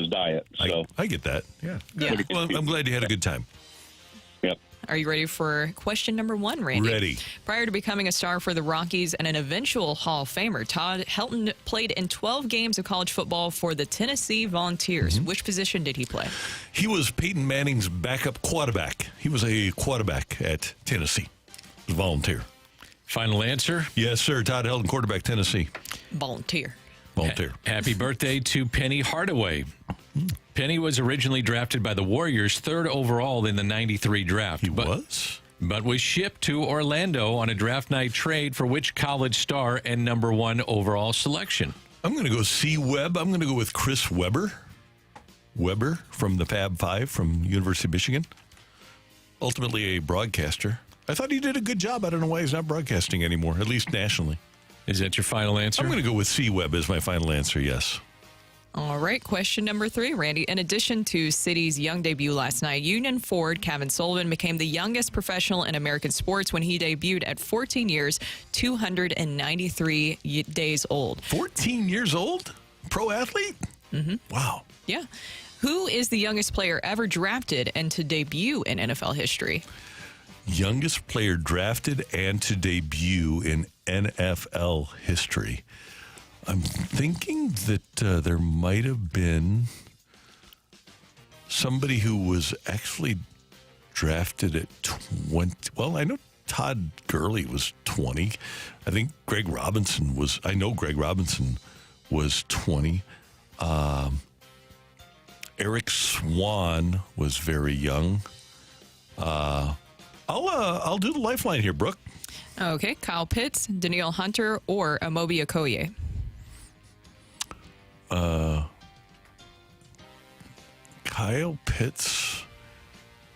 diet. So I get that. Yeah. Yeah. Well, I'm glad you had a good time. Yep. Are you ready for question number 1, Randy? Ready. Prior to becoming a star for the Rockies and an eventual Hall of Famer, Todd Helton played in 12 games of college football for the Tennessee Volunteers. Mm-hmm. Which position did he play? He was Peyton Manning's backup quarterback. He was a quarterback at Tennessee. He was a volunteer. Final answer? Yes, sir. Todd Helton, quarterback, Tennessee. Volunteer. Happy birthday to Penny Hardaway. Penny was originally drafted by the Warriors, 3rd overall in the 93 draft. But was shipped to Orlando on a draft night trade for which college star and number 1 overall selection? I'm going to go C-Webb. I'm going to go with Chris Webber. Webber from the Fab Five from University of Michigan. Ultimately a broadcaster. I thought he did a good job. I don't know why he's not broadcasting anymore, at least nationally. Is that your final answer? I'm going to go with C-Webb as my final answer, yes. All right, question number 3, Randy. In addition to City's young debut last night, Union Ford Kevin Sullivan became the youngest professional in American sports when he debuted at 14 years, 293 days old. 14 years old? Pro athlete? Mm-hmm. Wow. Yeah. Who is the youngest player ever drafted and to debut in NFL history? Youngest player drafted and to debut in NFL history. I'm thinking that there might have been somebody who was actually drafted at 20. Well, I know Todd Gurley was 20. I think Greg Robinson was 20. Eric Swan was very young. I'll do the lifeline here, Brooke. Okay, Kyle Pitts, Danielle Hunter, or Amobi Okoye? Kyle Pitts,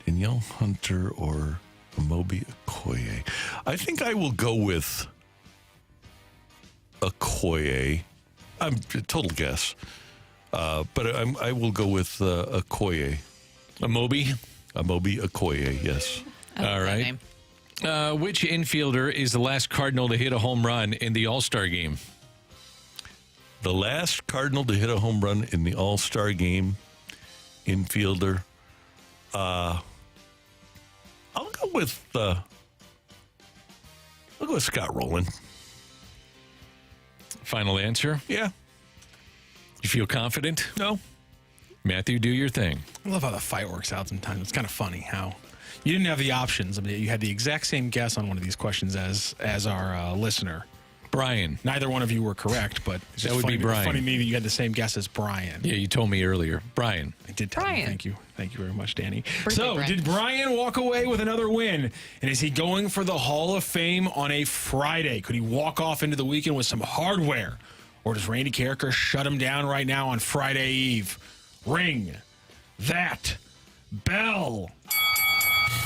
Danielle Hunter, or Amobi Okoye. I think I will go with Okoye. I'm a total guess. But I will go with Okoye. Amobi? Amobi Okoye, yes. All right. Which infielder is the last Cardinal to hit a home run in the All-Star game? The last Cardinal to hit a home run in the All-Star game, infielder. I'll go with Scott Rowland. Final answer? Yeah. You feel confident? No. Matthew, do your thing. I love how the fight works out sometimes. It's kind of funny how you didn't have the options. I mean, you had the exact same guess on one of these questions as our listener. Brian. Neither one of you were correct, but it's just That would be Brian. Funny to me that you had the same guess as Brian. Yeah, you told me earlier. Brian. I did tell you. Thank you. Thank you very much, Danny. Brian. Did Brian walk away with another win? And is he going for the Hall of Fame on a Friday? Could he walk off into the weekend with some hardware? Or does Randy Carricker shut him down right now on Friday Eve? Ring that bell.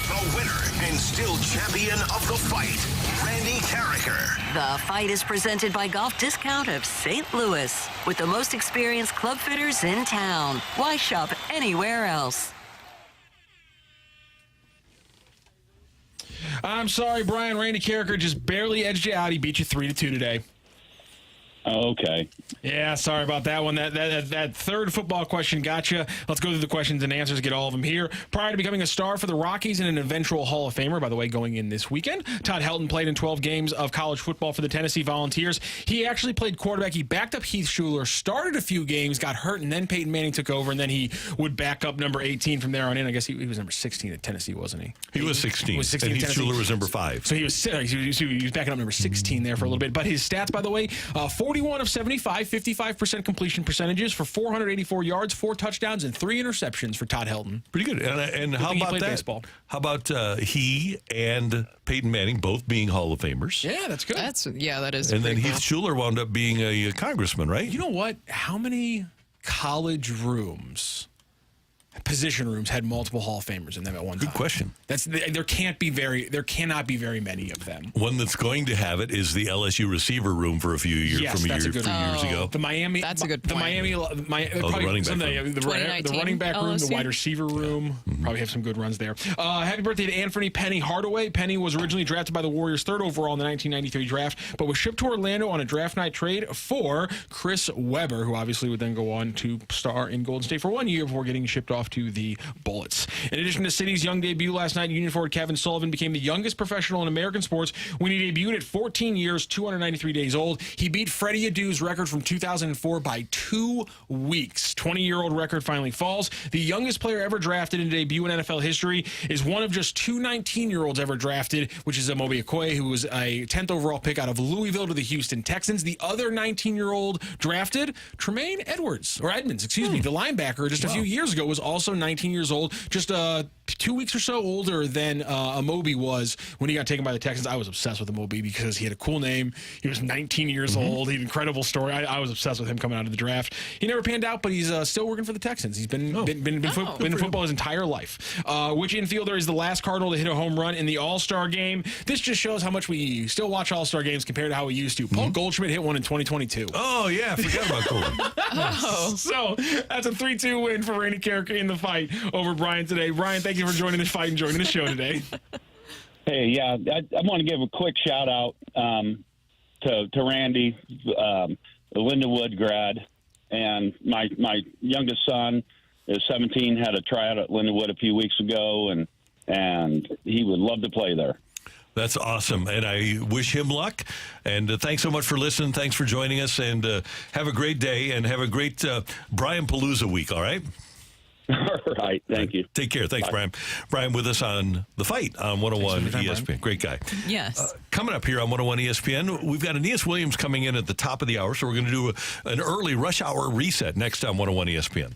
The winner and still champion of the fight, Randy Carricker. The fight is presented by Golf Discount of St. Louis. With the most experienced club fitters in town. Why shop anywhere else? I'm sorry, Brian. Randy Carricker just barely edged you out. He beat you 3-2 today. Okay. Yeah, sorry about that one. That third football question got you. Let's go through the questions and answers, get all of them here. Prior to becoming a star for the Rockies and an eventual Hall of Famer, by the way, going in this weekend, Todd Helton played in 12 games of college football for the Tennessee Volunteers. He actually played quarterback. He backed up Heath Schuler, started a few games, got hurt, and then Peyton Manning took over, and then he would back up number 18 from there on in. I guess he was number 16 at Tennessee, wasn't he? He was 16. He was 16 and at Heath Tennessee. Schuler was number 5. So he was backing up number 16 there for a little bit. But his stats, by the way, 41 of 75, 55% completion percentages for 484 yards, 4 touchdowns, and 3 interceptions for Todd Helton. Pretty good. And how about that? Baseball. How about he and Peyton Manning both being Hall of Famers? Yeah, that's good. That is. And then pretty Heath cool. Schuler wound up being a congressman, right? You know what? How many college rooms, position rooms, had multiple Hall of Famers in them at one time? Good question. There cannot be very many of them. One that's going to have it is the LSU receiver room for a few years Yes, that's a good years ago. The Miami. That's a good The point. Miami. the running back room. The running back room, the LSU? wide receiver room. Probably have some good runs there. Happy birthday to Anthony Penny Hardaway. Penny was originally drafted by the Warriors 3rd overall in the 1993 draft, but was shipped to Orlando on a draft night trade for Chris Webber, who obviously would then go on to star in Golden State for 1 year before getting shipped off to the Bullets. In addition to City's young debut last night, Union forward Kevin Sullivan became the youngest professional in American sports when he debuted at 14 years, 293 days old. He beat Freddie Adu's record from 2004 by 2 weeks. 20-year-old record finally falls. The youngest player ever drafted in debut in NFL history is one of just 2 19-year-olds ever drafted, which is Amobi Okoye, who was a 10th overall pick out of Louisville to the Houston Texans. The other 19-year-old drafted, Tremaine Edmonds, the linebacker, just a few years ago, was also 19 years old, just 2 weeks or so older than Amobi was when he got taken by the Texans. I was obsessed with Amobi because he had a cool name. He was 19 years old. He had an incredible story. I was obsessed with him coming out of the draft. He never panned out, but he's still working for the Texans. He's been in football his entire life. Which infielder is the last Cardinal to hit a home run in the All-Star game? This just shows how much we still watch All-Star games compared to how we used to. Paul Goldschmidt hit one in 2022. Oh, yeah. I forgot about Goldie. So that's a 3-2 win for Randy Carricker in the fight over Brian today. Brian, thank you for joining the fight and joining the show today. Hey, yeah, I want to give a quick shout out to Randy, the Lindenwood grad, and my youngest son is 17, had a tryout at Lindenwood a few weeks ago, and he would love to play there. That's awesome, and I wish him luck. And thanks so much for listening. Thanks for joining us, and have a great day, and have a great Brian Palooza week, all right? All right. Thank you. Take care. Thanks, Brian. Brian with us on The Fight on 101 ESPN. Brian. Great guy. Yes. Coming up here on 101 ESPN, we've got Aeneas Williams coming in at the top of the hour, so we're going to do an early rush hour reset next on 101 ESPN.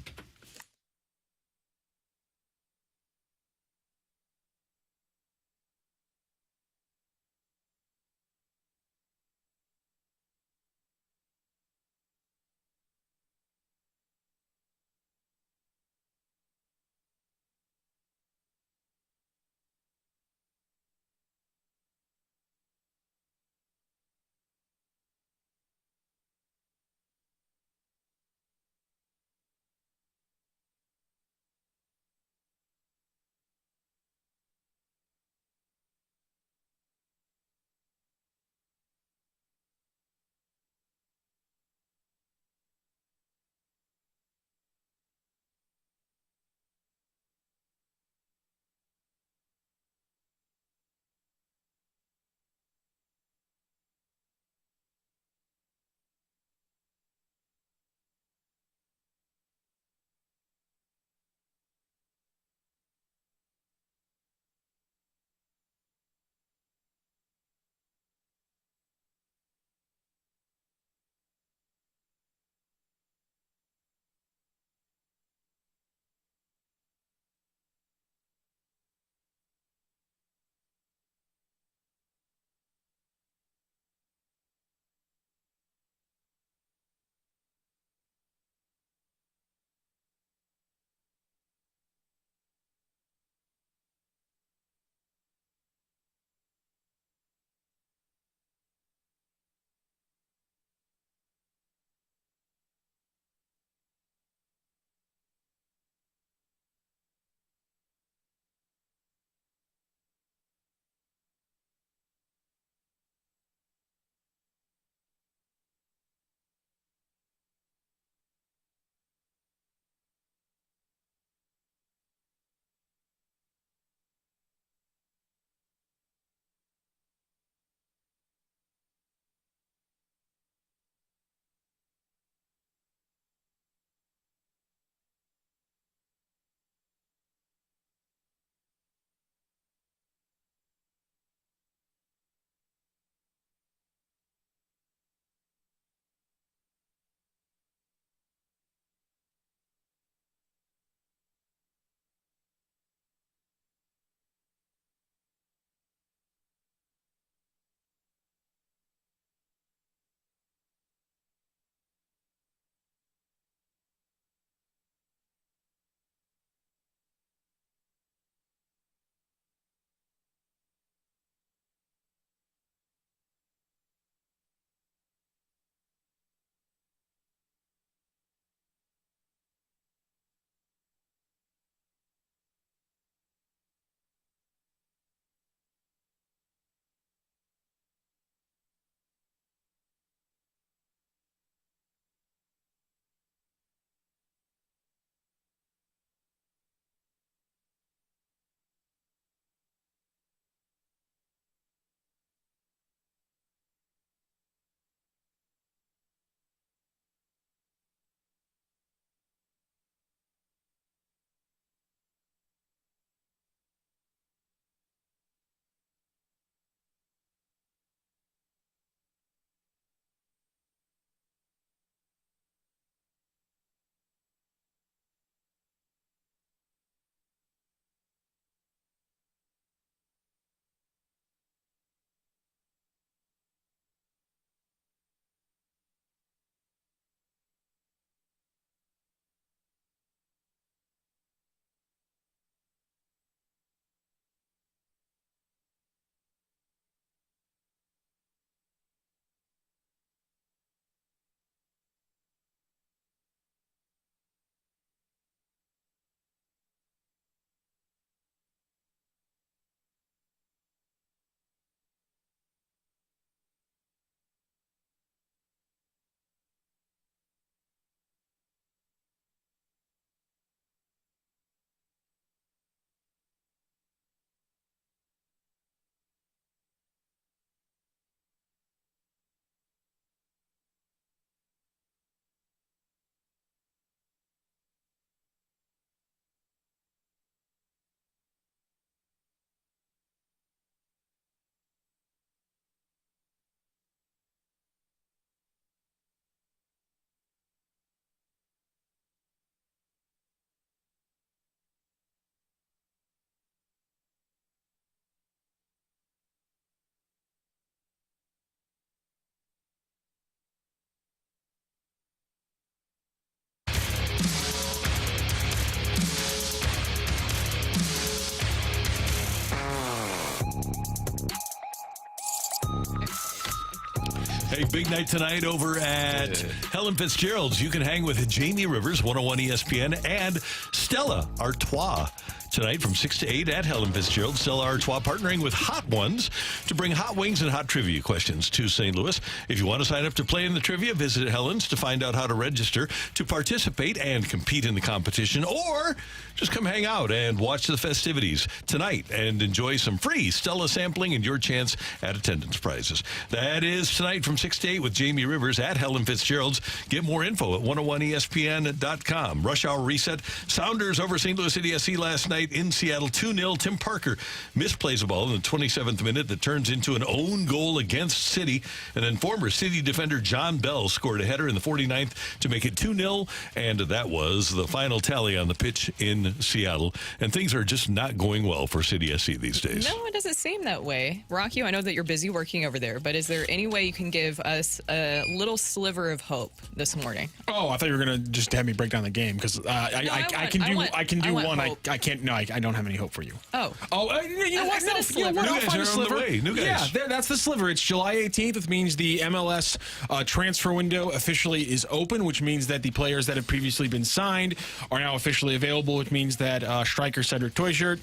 Hey, big night tonight over at Helen Fitzgerald's. You can hang with Jamie Rivers, 101 ESPN, and Stella Artois. Tonight from 6 to 8 at Helen Fitzgerald. Stella Artois partnering with Hot Ones to bring hot wings and hot trivia questions to St. Louis. If you want to sign up to play in the trivia, visit Helen's to find out how to register to participate and compete in the competition, or just come hang out and watch the festivities tonight and enjoy some free Stella sampling and your chance at attendance prizes. That is tonight from 6 to 8 with Jamie Rivers at Helen Fitzgerald's. Get more info at 101ESPN.com. Rush hour reset. Sounders over St. Louis City SC last night in Seattle, 2-0. Tim Parker misplays a ball in the 27th minute that turns into an own goal against City. And then former City defender John Bell scored a header in the 49th to make it 2-0. And that was the final tally on the pitch in Seattle. And things are just not going well for City SC these days. No, it doesn't seem that way. Rocky, I know that you're busy working over there, but is there any way you can give us a little sliver of hope this morning? Oh, I thought you were going to just have me break down the game, because I can do one. I can't. No, I don't have any hope for you. Oh. You know what? No, sliver. New guys are on the way. New guys. Yeah, that's the sliver. It's July 18th, which means the MLS transfer window officially is open, which means that the players that have previously been signed are now officially available, which means that striker Cedric Toyshirt,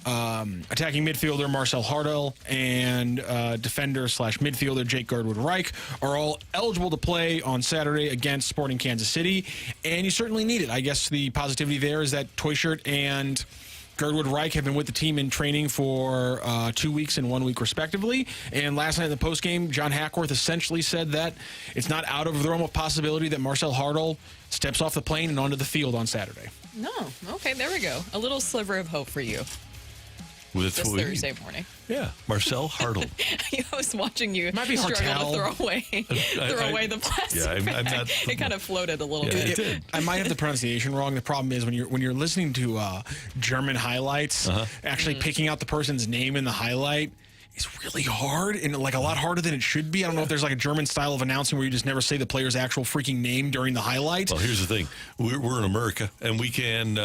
attacking midfielder Marcel Hartel, and defender/midfielder Jake Girdwood-Reich are all eligible to play on Saturday against Sporting Kansas City, and you certainly need it. I guess the positivity there is that Toyshirt and Girdwood-Reich have been with the team in training for 2 weeks and 1 week, respectively. And last night in the postgame, John Hackworth essentially said that it's not out of the realm of possibility that Marcel Hartel steps off the plane and onto the field on Saturday. No. Okay, there we go. A little sliver of hope for you. This Thursday morning. Yeah, Marcel Hartel. I was watching you Might be struggle Hartel. to throw away the plastic I'm bag. not. It kind of floated a little bit. It did. I might have the pronunciation wrong. The problem is when you're listening to German highlights, actually picking out the person's name in the highlight is really hard, and like a lot harder than it should be. I don't know if there's like a German style of announcing where you just never say the player's actual freaking name during the highlight. Well, here's the thing: we're in America, and we can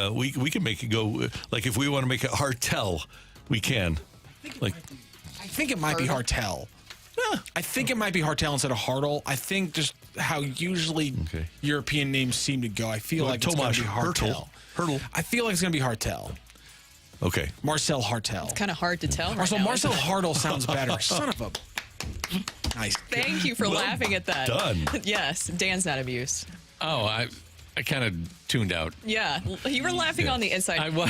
make it go. Like if we want to make it Hartel, we can. I think it might be Hartel. Yeah. I think it might be Hartel instead of Hartel. I think just how usually European names seem to go. I feel like it's going to be Hartel. Hurtle. I feel like it's going to be Hartel. Okay. Marcel Hartel. It's kind of hard to tell. Marcel now, Hartel sounds better. Son of a. Nice. Thank you for laughing at that. Done. Yes, Dan's not amused. Oh, I kind of tuned out. Yeah, you were laughing on the inside. I was.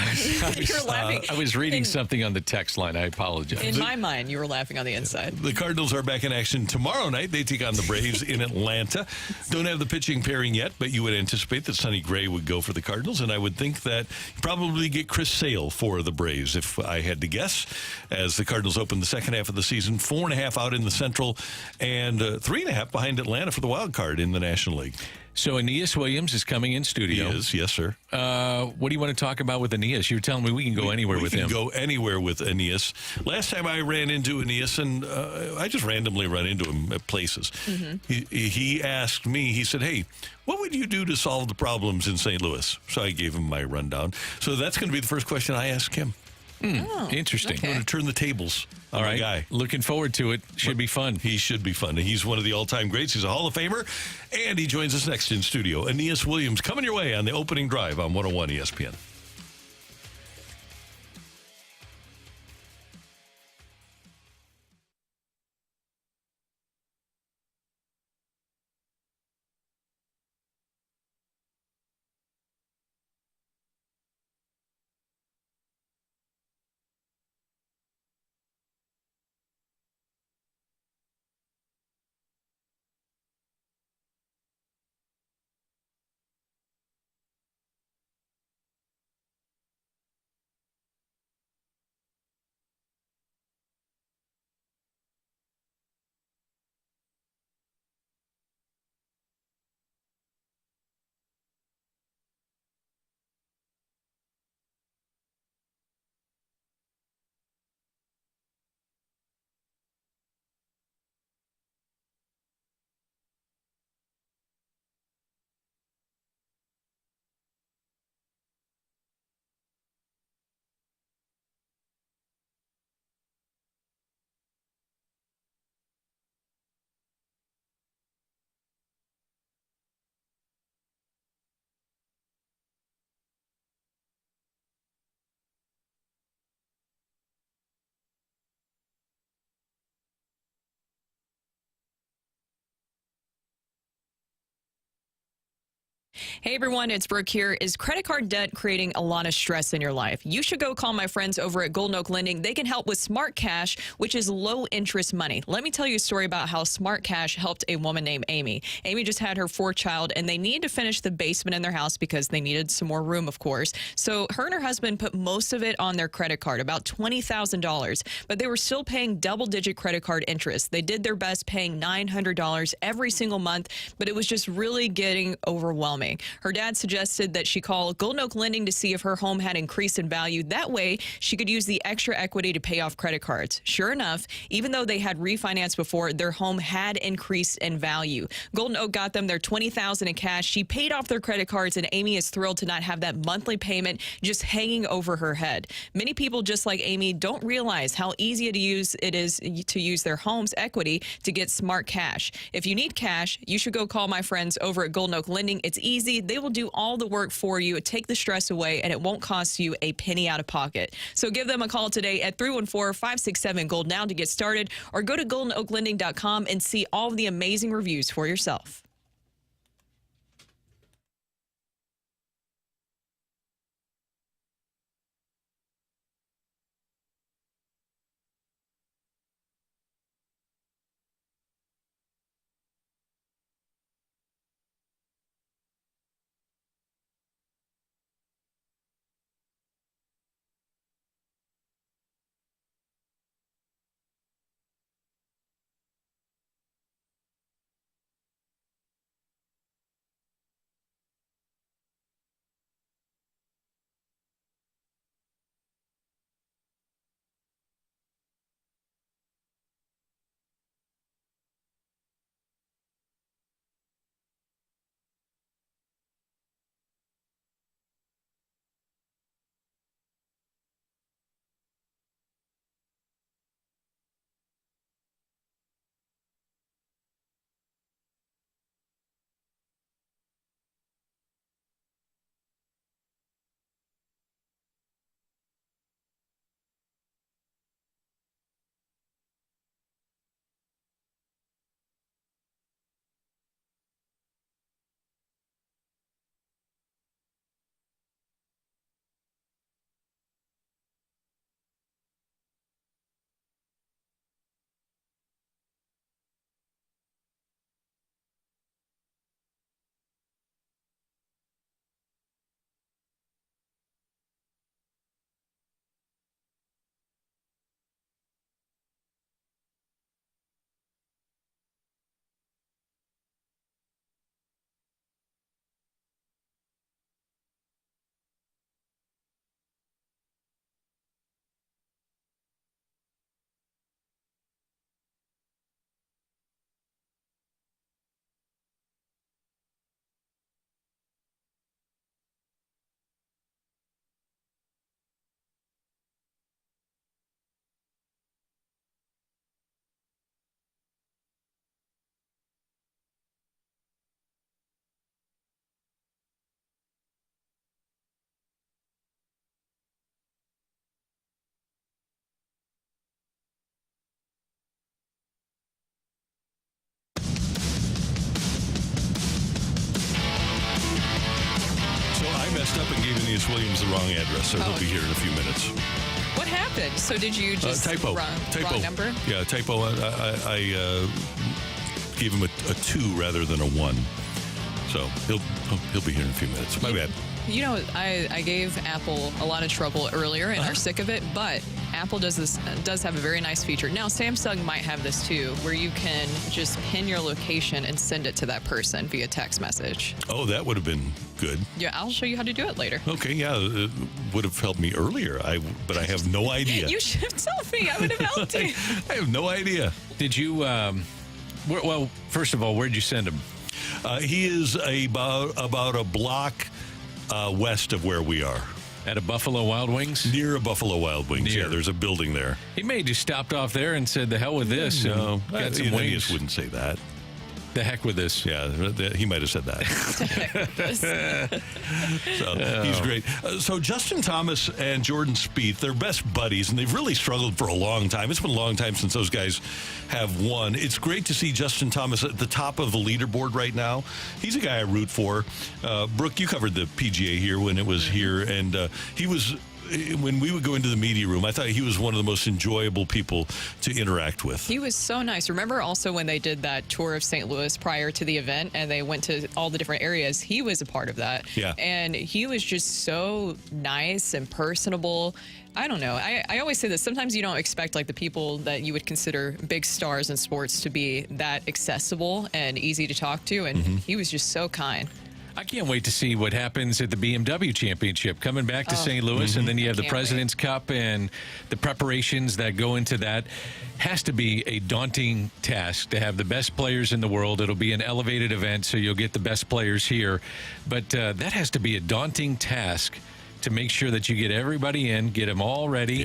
You were laughing. I was reading something on the text line. I apologize. In my mind, you were laughing on the inside. The Cardinals are back in action tomorrow night. They take on the Braves in Atlanta. Don't have the pitching pairing yet, but you would anticipate that Sonny Gray would go for the Cardinals, and I would think that you'd probably get Chris Sale for the Braves, if I had to guess, as the Cardinals open the second half of the season, 4.5 out in the Central, and 3.5 behind Atlanta for the wild card in the National League. So Aeneas Williams is coming in studio. He is, yes, sir. What do you want to talk about with Aeneas? You were telling me we can go anywhere with him. We can go anywhere with Aeneas. Last time I ran into Aeneas, and I just randomly run into him at places. He asked me, he said, hey, what would you do to solve the problems in St. Louis? So I gave him my rundown. So that's going to be the first question I ask him. Interesting. I'm going to turn the tables on the guy. Looking forward to it. Should be fun. He should be fun. He's one of the all-time greats. He's a Hall of Famer, and he joins us next in studio. Aeneas Williams coming your way on the opening drive on 101 ESPN. Hey everyone, it's Brooke here. Is credit card debt creating a lot of stress in your life? You should go call my friends over at Golden Oak Lending. They can help with Smart Cash, which is low interest money. Let me tell you a story about how Smart Cash helped a woman named Amy. Amy just had her fourth child and they needed to finish the basement in their house because they needed some more room, of course. So her and her husband put most of it on their credit card, about $20,000, but they were still paying double-digit credit card interest. They did their best paying $900 every single month, but it was just really getting overwhelming. Her dad suggested that she call Golden Oak Lending to see if her home had increased in value. That way, she could use the extra equity to pay off credit cards. Sure enough, even though they had refinanced before, their home had increased in value. Golden Oak got them their $20,000 in cash. She paid off their credit cards, and Amy is thrilled to not have that monthly payment just hanging over her head. Many people, just like Amy, don't realize how easy it is to use their home's equity to get Smart Cash. If you need cash, you should go call my friends over at Golden Oak Lending. It's easy. They will do all the work for you, take the stress away, and it won't cost you a penny out of pocket. So give them a call today at 314-567-GOLD now to get started, or go to goldenoaklending.com and see all of the amazing reviews for yourself. Messed up and gave Aeneas Williams the wrong address, so he'll be here in a few minutes. What happened? So did you just typo wrong number? Yeah, typo. I gave him a 2 rather than a 1, so he'll be here in a few minutes. My bad. You know, I gave Apple a lot of trouble earlier and are sick of it, but Apple does have a very nice feature. Now, Samsung might have this too, where you can just pin your location and send it to that person via text message. Oh, that would have been good. Yeah, I'll show you how to do it later. Okay, yeah, it would have helped me earlier, but I have no idea. You should have told me. I would have helped you. I have no idea. Did you, well, first of all, where'd you send him? He is about a block west of where we are. At a Buffalo Wild Wings? Near a Buffalo Wild Wings, yeah. There's a building there. He may have just stopped off there and said, the hell with this. No, got some wings. Wouldn't say that. The heck with this. Yeah, he might have said that. So he's great. So Justin Thomas and Jordan Spieth, they're best buddies, and they've really struggled for a long time. It's been a long time since those guys have won. It's great to see Justin Thomas at the top of the leaderboard right now. He's a guy I root for. Brooke, you covered the PGA here when it was here, and he was... When we would go into the media room, I thought he was one of the most enjoyable people to interact with. He was so nice. Remember also when they did that tour of St. Louis prior to the event and they went to all the different areas? He was a part of that. Yeah. And he was just so nice and personable. I don't know. I always say this. Sometimes you don't expect like the people that you would consider big stars in sports to be that accessible and easy to talk to. And he was just so kind. I can't wait to see what happens at the BMW Championship. Coming back to St. Louis, and then you have the President's Cup and the preparations that go into that. Has to be a daunting task to have the best players in the world. It'll be an elevated event, so you'll get the best players here. But that has to be a daunting task to make sure that you get everybody in, get them all ready,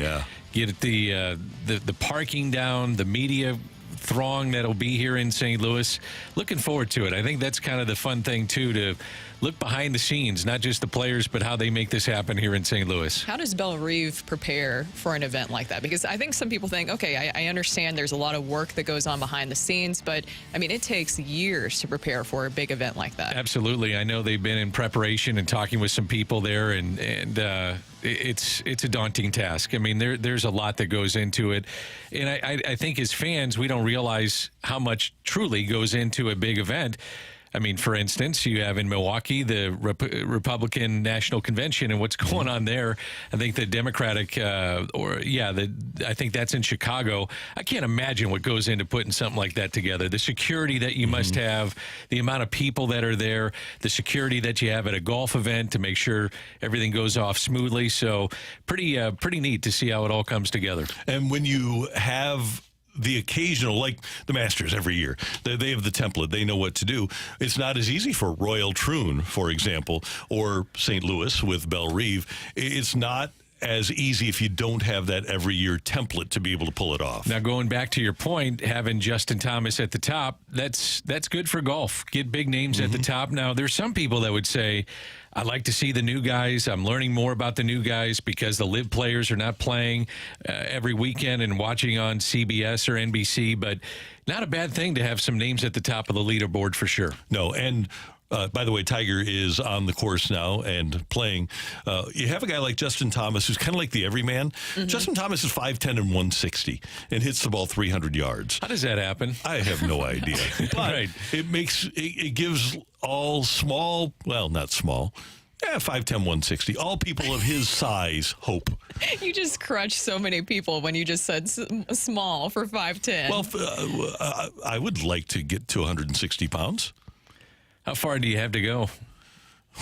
get the parking down, the media throng that'll be here in St. Louis. Looking forward to it. I think that's kind of the fun thing, too, to look behind the scenes, not just the players, but how they make this happen here in St. Louis. How does Bellerive prepare for an event like that? Because I think some people think, okay, I understand there's a lot of work that goes on behind the scenes, but, I mean, it takes years to prepare for a big event like that. Absolutely. I know they've been in preparation and talking with some people there, and it's a daunting task. I mean, there's a lot that goes into it. And I think as fans, we don't realize how much truly goes into a big event. I mean, for instance, you have in Milwaukee the Republican National Convention and what's going on there. I think the Democratic, I think that's in Chicago. I can't imagine what goes into putting something like that together. The security that you must have, the amount of people that are there, the security that you have at a golf event to make sure everything goes off smoothly. So pretty neat to see how it all comes together. And when you have the occasional, like the Masters every year, they have the template. They know what to do. It's not as easy for Royal Troon, for example, or St. Louis with Bellerive. It's not as easy if you don't have that every year template to be able to pull it off. Now, going back to your point, having Justin Thomas at the top, that's good for golf. Get big names at the top. Now, there's some people that would say, I like to see the new guys. I'm learning more about the new guys because the live players are not playing every weekend and watching on CBS or NBC, but not a bad thing to have some names at the top of the leaderboard for sure. No, and by the way, Tiger is on the course now and playing. You have a guy like Justin Thomas who's kind of like the everyman. Justin Thomas is 5'10" and 160 and hits the ball 300 yards. How does that happen? I have no idea. But it gives all small, well, not small, 5'10", 160, all people of his size hope. You just crushed so many people when you just said small for 5'10". Well, I would like to get to 160 pounds. How far do you have to go?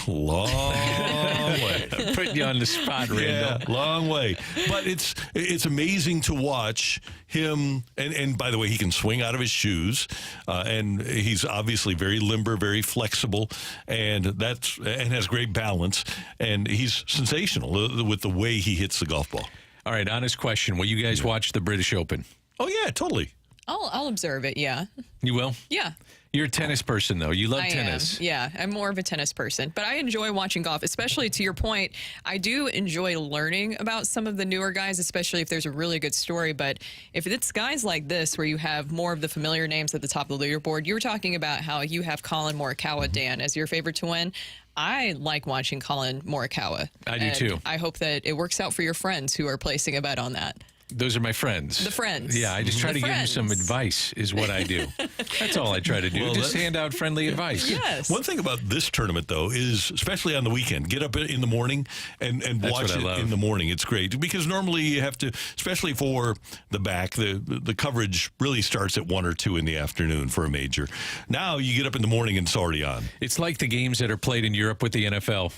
Long way. I'm putting you on the spot, Randall. Yeah, long way. But it's amazing to watch him. And by the way, he can swing out of his shoes. And he's obviously very limber, very flexible, and has great balance. And he's sensational with the way he hits the golf ball. All right, honest question. Will you guys watch the British Open? Oh, yeah, totally. I'll observe it, yeah. You will? Yeah. You're a tennis person, though. You love tennis. Yeah, I'm more of a tennis person. But I enjoy watching golf, especially to your point. I do enjoy learning about some of the newer guys, especially if there's a really good story. But if it's guys like this where you have more of the familiar names at the top of the leaderboard, you were talking about how you have Colin Morikawa, Dan, as your favorite to win. I like watching Colin Morikawa. I do, too. I hope that it works out for your friends who are placing a bet on that. Those are my friends. The friends. Yeah, I just try to give them some advice is what I do. That's all I try to do. Well, just hand out friendly advice. Yes. One thing about this tournament, though, is especially on the weekend, get up in the morning and watch it in the morning. It's great because normally you have to, especially for the back, the coverage really starts at 1 or 2 in the afternoon for a major. Now you get up in the morning and it's already on. It's like the games that are played in Europe with the NFL.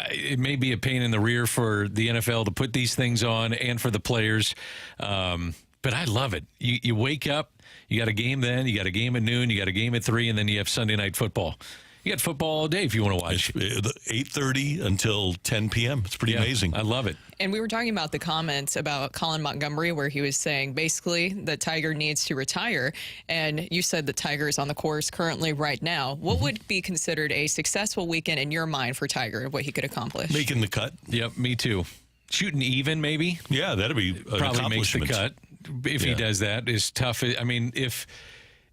It may be a pain in the rear for the NFL to put these things on and for the players, but I love it. You wake up, you got a game then, you got a game at noon, you got a game at 3, and then you have Sunday Night Football. You got football all day if you want to watch. 8:30 until 10 p.m. It's pretty amazing. I love it. And we were talking about the comments about Colin Montgomery, where he was saying basically that Tiger needs to retire. And you said that Tiger is on the course currently right now. What would be considered a successful weekend in your mind for Tiger, what he could accomplish? Making the cut. Yep, me too. Shooting even, maybe. Yeah, that'd be an probably makes the cut. If he does that, is tough. I mean, if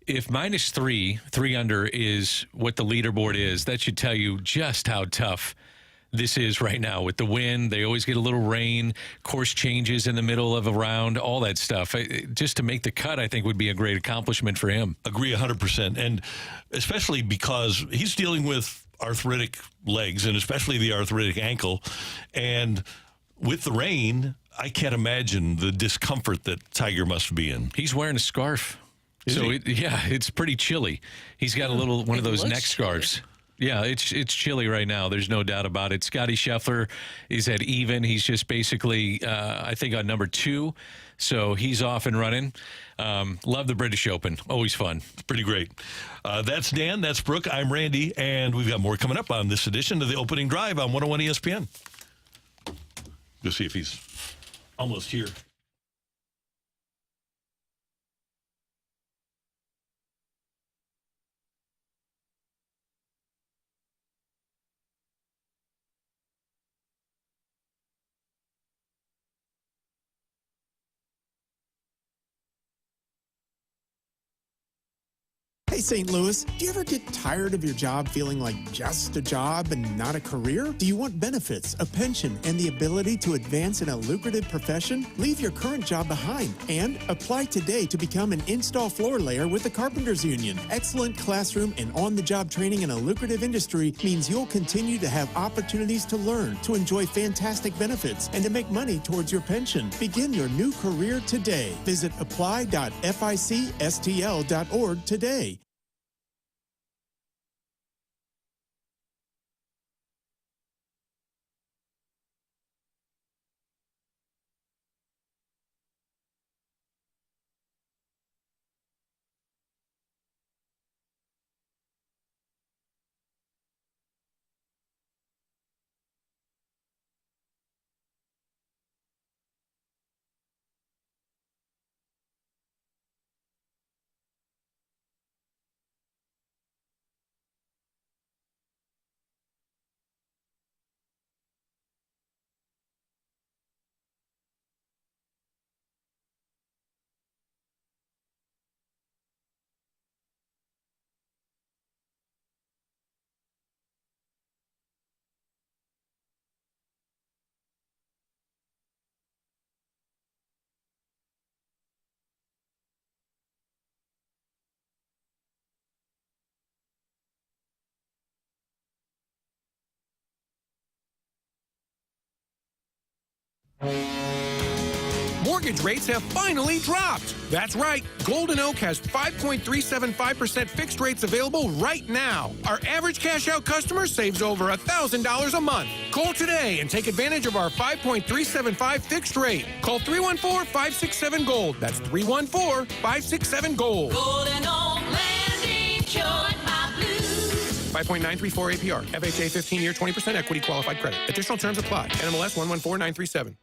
-3 under is what the leaderboard is, that should tell you just how tough this is right now with the wind. They always get a little rain, course changes in the middle of a round, all that stuff. Just to make the cut, I think, would be a great accomplishment for him. Agree 100%. And especially because he's dealing with arthritic legs and especially the arthritic ankle. And with the rain, I can't imagine the discomfort that Tiger must be in. He's wearing a scarf. It's pretty chilly. He's got a little one of those neck scarves. Yeah, it's chilly right now. There's no doubt about it. Scotty Scheffler is at even. He's just basically, I think, on number 2. So he's off and running. Love the British Open. Always fun. It's pretty great. That's Dan. That's Brooke. I'm Randy. And we've got more coming up on this edition of the Opening Drive on 101 ESPN. We'll see if he's almost here. Hey, St. Louis, do you ever get tired of your job feeling like just a job and not a career? Do you want benefits, a pension, and the ability to advance in a lucrative profession? Leave your current job behind and apply today to become an install floor layer with the Carpenters Union. Excellent classroom and on-the-job training in a lucrative industry means you'll continue to have opportunities to learn, to enjoy fantastic benefits, and to make money towards your pension. Begin your new career today. Visit apply.ficstl.org today. Mortgage rates have finally dropped. That's right. Golden Oak has 5.375% fixed rates available right now. Our average cash-out customer saves over $1,000 a month. Call today and take advantage of our 5.375 fixed rate. Call 314-567-GOLD. That's 314-567-GOLD. Golden Oak Land Insured by Blue. 5.934 APR. FHA 15-year 20% equity qualified credit. Additional terms apply. NMLS 114937.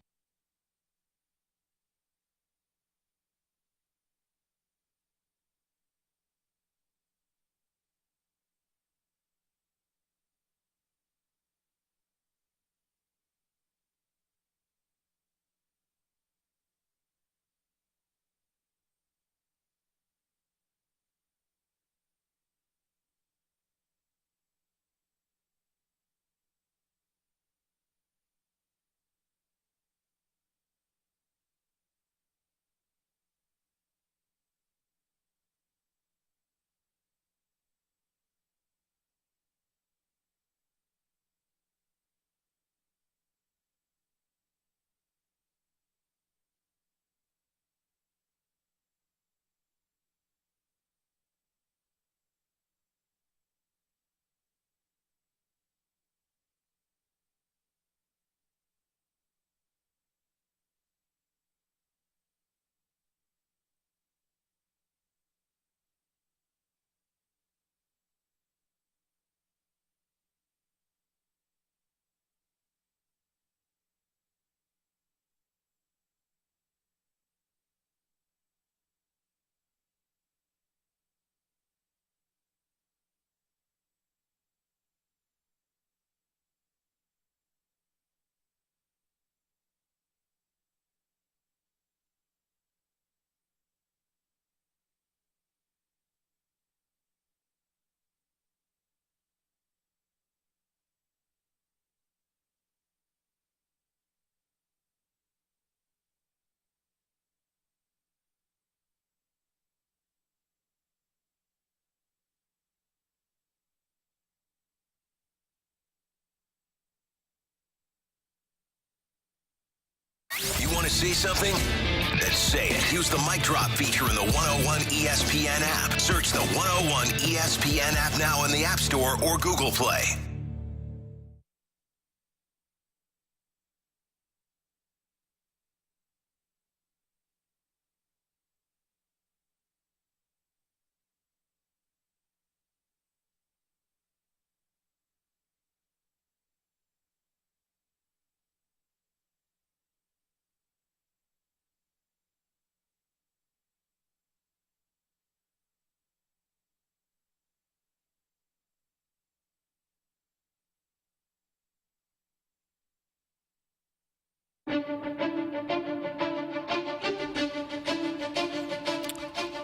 want to say something? Then say it. Use the mic drop feature in the 101 ESPN app. Search the 101 ESPN app now in the App Store or Google Play.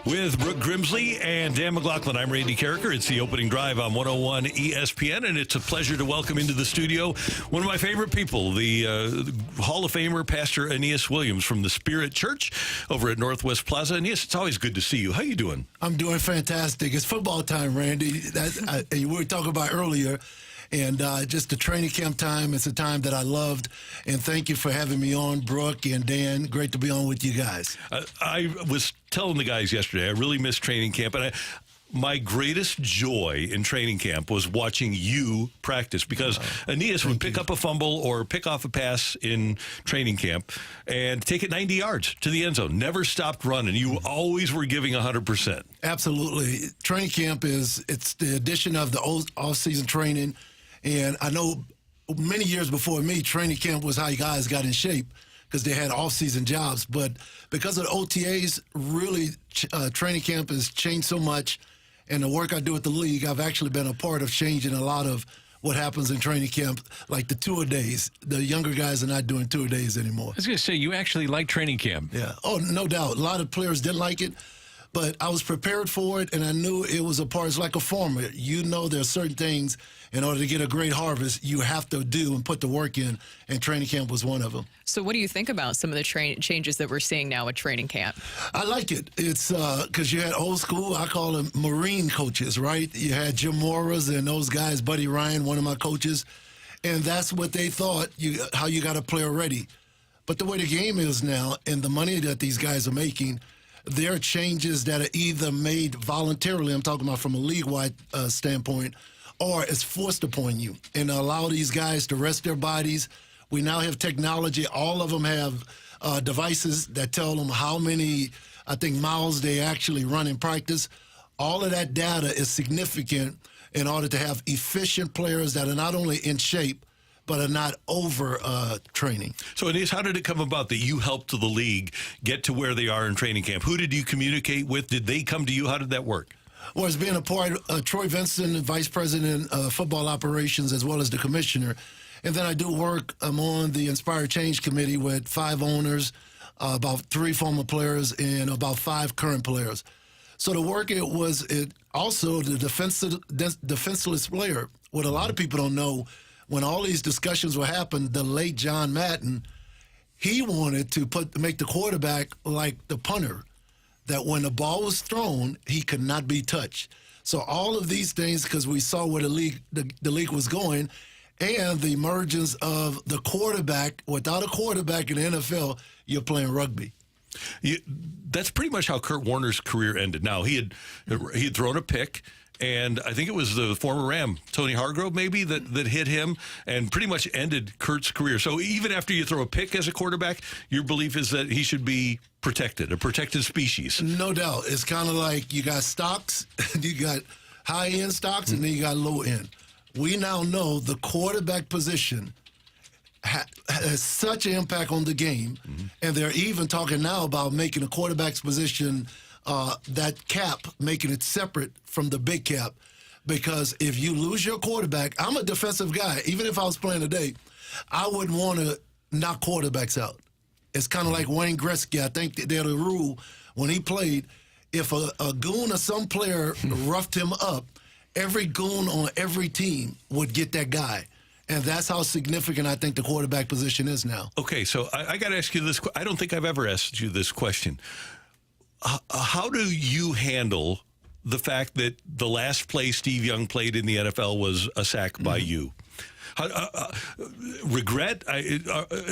With Brooke Grimsley and Dan McLaughlin, I'm Randy Carricker. It's the opening drive on 101 ESPN, and it's a pleasure to welcome into the studio one of my favorite people, the Hall of Famer, Pastor Aeneas Williams from the Spirit Church over at Northwest Plaza. Aeneas, it's always good to see you. How you doing? I'm doing fantastic. It's football time, Randy. We were talking about earlier. And just the training camp time, it's a time that I loved. And thank you for having me on, Brooke and Dan. Great to be on with you guys. I was telling the guys yesterday, I really missed training camp. And my greatest joy in training camp was watching you practice, because Aeneas would pick up a fumble or pick off a pass in training camp and take it 90 yards to the end zone. Never stopped running. You always were giving 100%. Absolutely. Training camp it's the addition of the off-season training. And I know many years before me, training camp was how you guys got in shape because they had off-season jobs. But because of the OTAs, really, training camp has changed so much. And the work I do at the league, I've actually been a part of changing a lot of what happens in training camp, like the two-a-days. The younger guys are not doing two-a-days anymore. I was going to say, you actually like training camp. Yeah. Oh, no doubt. A lot of players didn't like it. But I was prepared for it, and I knew it was a part. It's like a farmer. You know there are certain things in order to get a great harvest you have to do and put the work in, and training camp was one of them. So what do you think about some of the changes that we're seeing now at training camp? I like it. It's because you had old school, I call them Marine coaches, right? You had Jim Morris and those guys, Buddy Ryan, one of my coaches, and that's what they thought, how you got a player ready. But the way the game is now and the money that these guys are making, there are changes that are either made voluntarily, I'm talking about from a league-wide standpoint, or it's forced upon you, and allow these guys to rest their bodies. We now have technology. All of them have devices that tell them how many, I think, miles they actually run in practice. All of that data is significant in order to have efficient players that are not only in shape, but are not over training. So, Aeneas, how did it come about that you helped the league get to where they are in training camp? Who did you communicate with? Did they come to you? How did that work? Well, it's being a part of Troy Vincent, Vice President of Football Operations, as well as the Commissioner. And then I do work. I'm on the Inspire Change Committee with 5 owners, about 3 former players, and about 5 current players. So the work also the defenseless player. What a lot of people don't know, when all these discussions were happening, the late John Madden, he wanted to make the quarterback like the punter, that when the ball was thrown, he could not be touched. So all of these things, because we saw where the league was going, and the emergence of the quarterback. Without a quarterback in the NFL, you're playing rugby. That's pretty much how Kurt Warner's career ended. Now, he had thrown a pick, and I think it was the former Ram, Tony Hargrove, maybe, that hit him and pretty much ended Kurt's career. So even after you throw a pick as a quarterback, your belief is that he should be protected, a protected species. No doubt. It's kind of like you got stocks, you got high-end stocks, and then you got low-end. We now know the quarterback position has such an impact on the game, and they're even talking now about making a quarterback's position, that cap, making it separate from the big cap, because if you lose your quarterback, I'm a defensive guy. Even if I was playing today, I wouldn't want to knock quarterbacks out. It's kind of like Wayne Gretzky. I think they had a rule when he played, if a goon or some player roughed him up, every goon on every team would get that guy. And that's how significant I think the quarterback position is now. Okay, so I got to ask you this. I don't think I've ever asked you this question. How do you handle the fact that the last play Steve Young played in the NFL was a sack by you? Regret?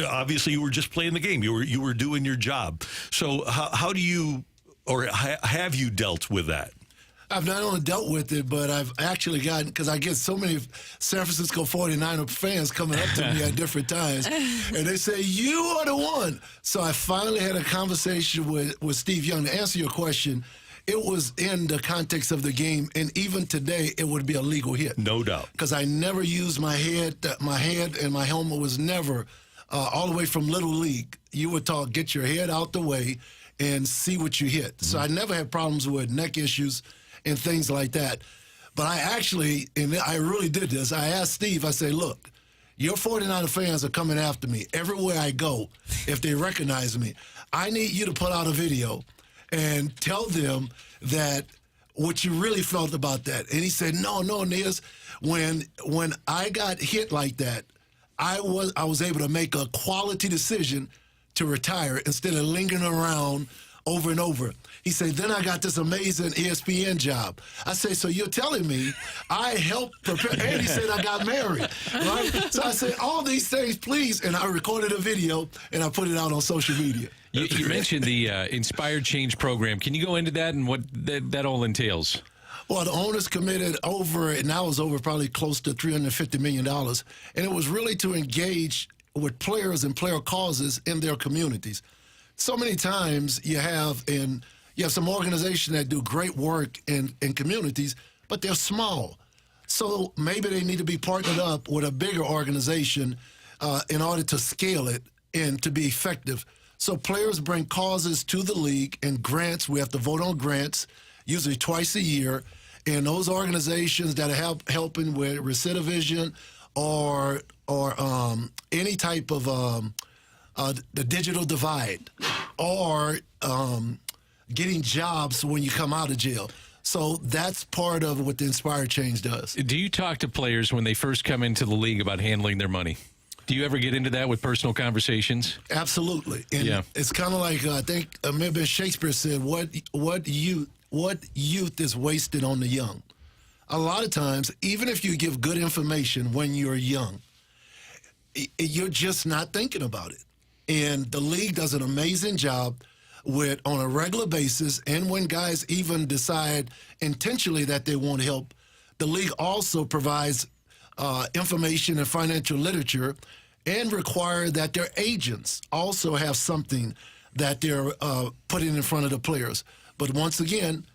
Obviously, you were just playing the game. You were doing your job. So how do you, or have you dealt with that? I've not only dealt with it, but I've actually gotten, because I get so many San Francisco 49er fans coming up to me at different times, and they say, you are the one. So I finally had a conversation with Steve Young. To answer your question, it was in the context of the game, and even today, it would be a legal hit. No doubt. Because I never used my head. My head and my helmet was never, all the way from Little League, you were taught, get your head out the way and see what you hit. Mm-hmm. So I never had problems with neck issues and things like that. But I actually, and I really did this, I asked Steve, I say, look, your 49er fans are coming after me everywhere I go. If they recognize me, I need you to put out a video and tell them that what you really felt about that. And he said, no, Aeneas, when I got hit like that, I was able to make a quality decision to retire instead of lingering around over and over. He said, then I got this amazing ESPN job. I say, so you're telling me I helped prepare, and he said I got married, right? So I said, all these things, please, and I recorded a video, and I put it out on social media. You mentioned the Inspired Change program. Can you go into that and what that all entails? Well, the owners committed over, and now it's over probably close to $350 million, and it was really to engage with players and player causes in their communities. So many times you have some organizations that do great work in communities, but they're small. So maybe they need to be partnered up with a bigger organization in order to scale it and to be effective. So players bring causes to the league and grants. We have to vote on grants, usually twice a year. And those organizations that are helping with recidivism or any type of the digital divide or getting jobs when you come out of jail. So that's part of what the Inspired Change does. Do you talk to players when they first come into the league about handling their money? Do you ever get into that with personal conversations? Absolutely. And it's kind of like, I think maybe Shakespeare said, what youth is wasted on the young. A lot of times, even if you give good information when you're young, you're just not thinking about it. And the league does an amazing job on a regular basis, and when guys even decide intentionally that they want help, the league also provides information and financial literature and require that their agents also have something that they're putting in front of the players. But once again,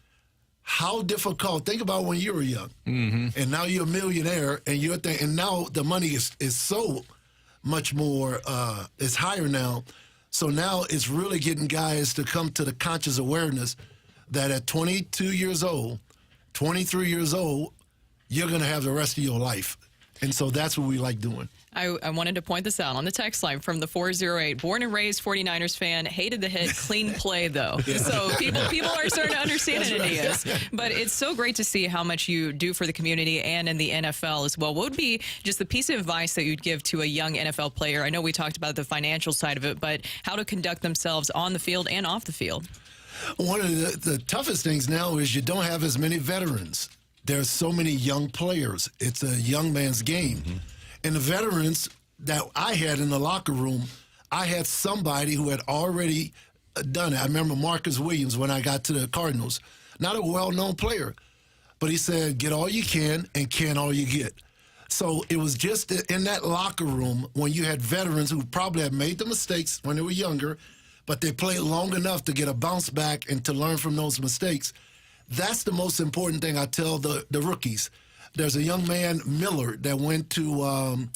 how difficult, think about when you were young, and now you're a millionaire, and and now the money is so much more, it's higher now. So now it's really getting guys to come to the conscious awareness that at 22 years old, 23 years old, you're going to have the rest of your life. And so that's what we like doing. I wanted to point this out on the text line from the 408. Born and raised 49ers fan, hated the hit, clean play, though. Yeah. So people are starting to understand it, Aeneas. But it's so great to see how much you do for the community and in the NFL as well. What would be just the piece of advice that you'd give to a young NFL player? I know we talked about the financial side of it, but how to conduct themselves on the field and off the field. One of the toughest things now is you don't have as many veterans. There's so many young players. It's a young man's game. Mm-hmm. And the veterans that I had in the locker room, I had somebody who had already done it. I remember Aeneas Williams when I got to the Cardinals. Not a well-known player, but he said, get all you can and can all you get. So it was just in that locker room when you had veterans who probably had made the mistakes when they were younger, but they played long enough to get a bounce back and to learn from those mistakes. That's the most important thing I tell the rookies. There's a young man, Miller, that went to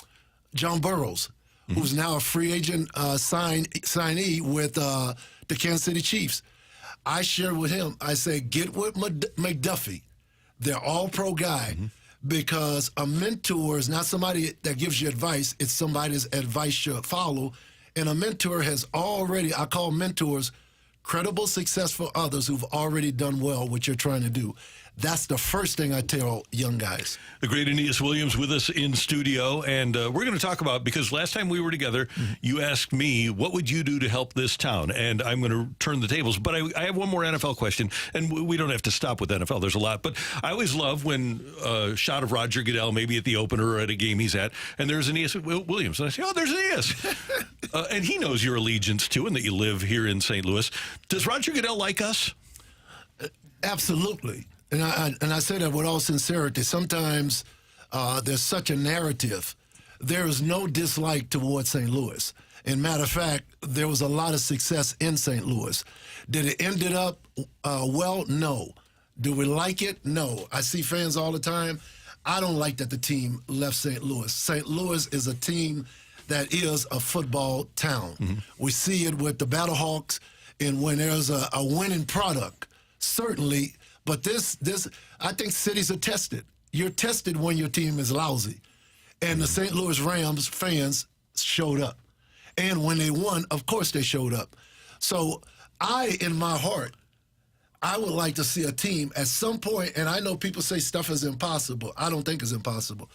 John Burroughs, who's now a free agent signee with the Kansas City Chiefs. I shared with him, I say, get with McDuffie. They're all-pro guy because a mentor is not somebody that gives you advice. It's somebody's advice you follow. And a mentor has already, I call mentors, credible, successful others who've already done well what you're trying to do. That's the first thing I tell young guys. The great Aeneas Williams with us in studio, and we're going to talk about, because last time we were together, you asked me, what would you do to help this town? And I'm going to turn the tables, but I have one more NFL question, and we don't have to stop with NFL. There's a lot, but I always love when a shot of Roger Goodell, maybe at the opener or at a game he's at, and there's Aeneas Williams, and I say, oh, there's Aeneas. And he knows your allegiance too, and that you live here in St. Louis. Does Roger Goodell like us? Absolutely. And I say that with all sincerity. Sometimes there's such a narrative. There is no dislike towards St. Louis. And matter of fact, there was a lot of success in St. Louis. Did it end it up well? No. Do we like it? No. I see fans all the time. I don't like that the team left St. Louis. St. Louis is a team that is a football town. Mm-hmm. We see it with the Battlehawks, and when there's a winning product, certainly. But this, I think cities are tested. You're tested when your team is lousy. And the St. Louis Rams fans showed up. And when they won, of course they showed up. So in my heart, I would like to see a team at some point, and I know people say stuff is impossible. I don't think it's impossible.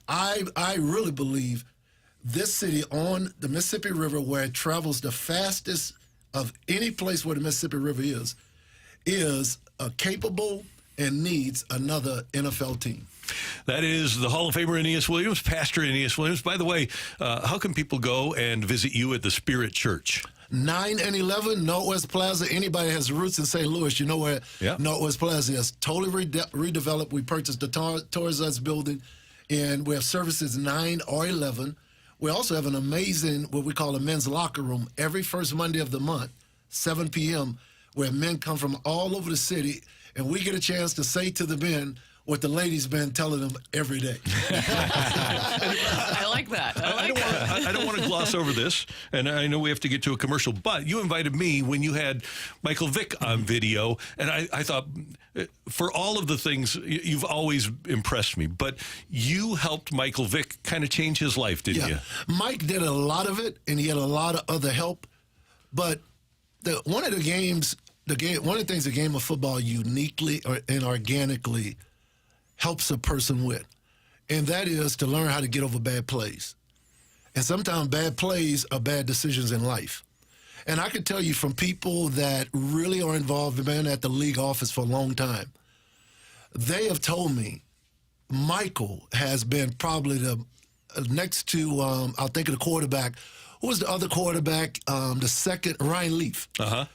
I really believe this city on the Mississippi River, where it travels the fastest of any place where the Mississippi River is capable and needs another NFL team. That is the Hall of Famer Aeneas Williams, Pastor Aeneas Williams. By the way, how can people go and visit you at the Spirit Church? 9 and 11 Northwest Plaza. Anybody has roots in St. Louis, you know where Northwest Plaza is. Totally redeveloped. We purchased the Toys R Us building, and we have services 9 or 11. We also have an amazing, what we call a men's locker room, every first Monday of the month, 7 p.m., where men come from all over the city, and we get a chance to say to the men what the ladies been telling them every day. I like that. I don't want to gloss over this, and I know we have to get to a commercial, but you invited me when you had Michael Vick on video, and I thought, for all of the things, you've always impressed me, but you helped Michael Vick kind of change his life, didn't you? Mike did a lot of it, and he had a lot of other help, but one of the things the game of football uniquely and organically helps a person with, and that is to learn how to get over bad plays. And sometimes bad plays are bad decisions in life. And I can tell you from people that really are involved, been at the league office for a long time, they have told me Michael has been probably the next to, I'll think of the quarterback. Who was the other quarterback? The second, Ryan Leaf. Uh-huh.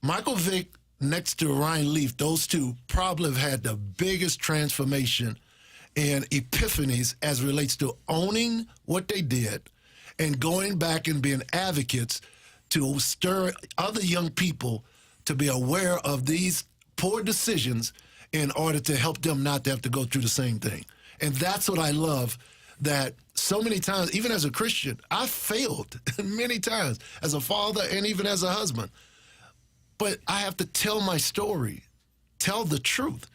Michael Vick next to Ryan Leaf, those two probably have had the biggest transformation and epiphanies as relates to owning what they did and going back and being advocates to stir other young people to be aware of these poor decisions in order to help them not to have to go through the same thing. And that's what I love, that so many times, even as a Christian, I failed many times as a father and even as a husband. But I have to tell my story, tell the truth.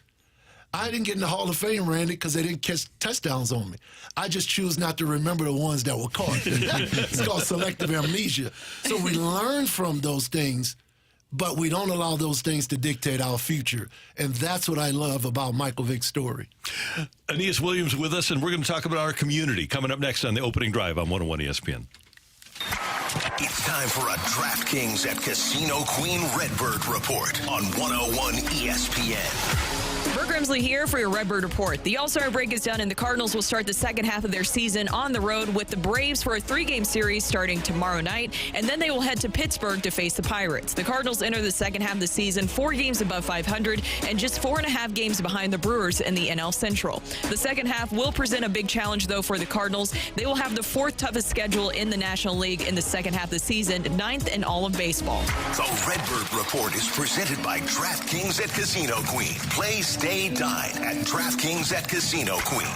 I didn't get in the Hall of Fame, Randy, because they didn't catch touchdowns on me. I just choose not to remember the ones that were caught. It's called selective amnesia. So we learn from those things, but we don't allow those things to dictate our future. And that's what I love about Michael Vick's story. Aeneas Williams with us, and we're going to talk about our community coming up next on the opening drive on 101 ESPN. It's time for a DraftKings at Casino Queen Redbird report on 101 ESPN. Bert Grimsley here for your Redbird Report. The All-Star break is done, and the Cardinals will start the second half of their season on the road with the Braves for a 3-game series starting tomorrow night, and then they will head to Pittsburgh to face the Pirates. The Cardinals enter the second half of the season 4 games above 500 and just 4.5 games behind the Brewers in the NL Central. The second half will present a big challenge, though, for the Cardinals. They will have the 4th toughest schedule in the National League in the second half of the season, 9th in all of baseball. The Redbird Report is presented by DraftKings at Casino Queen. Play, stay, dine at DraftKings at Casino Queen.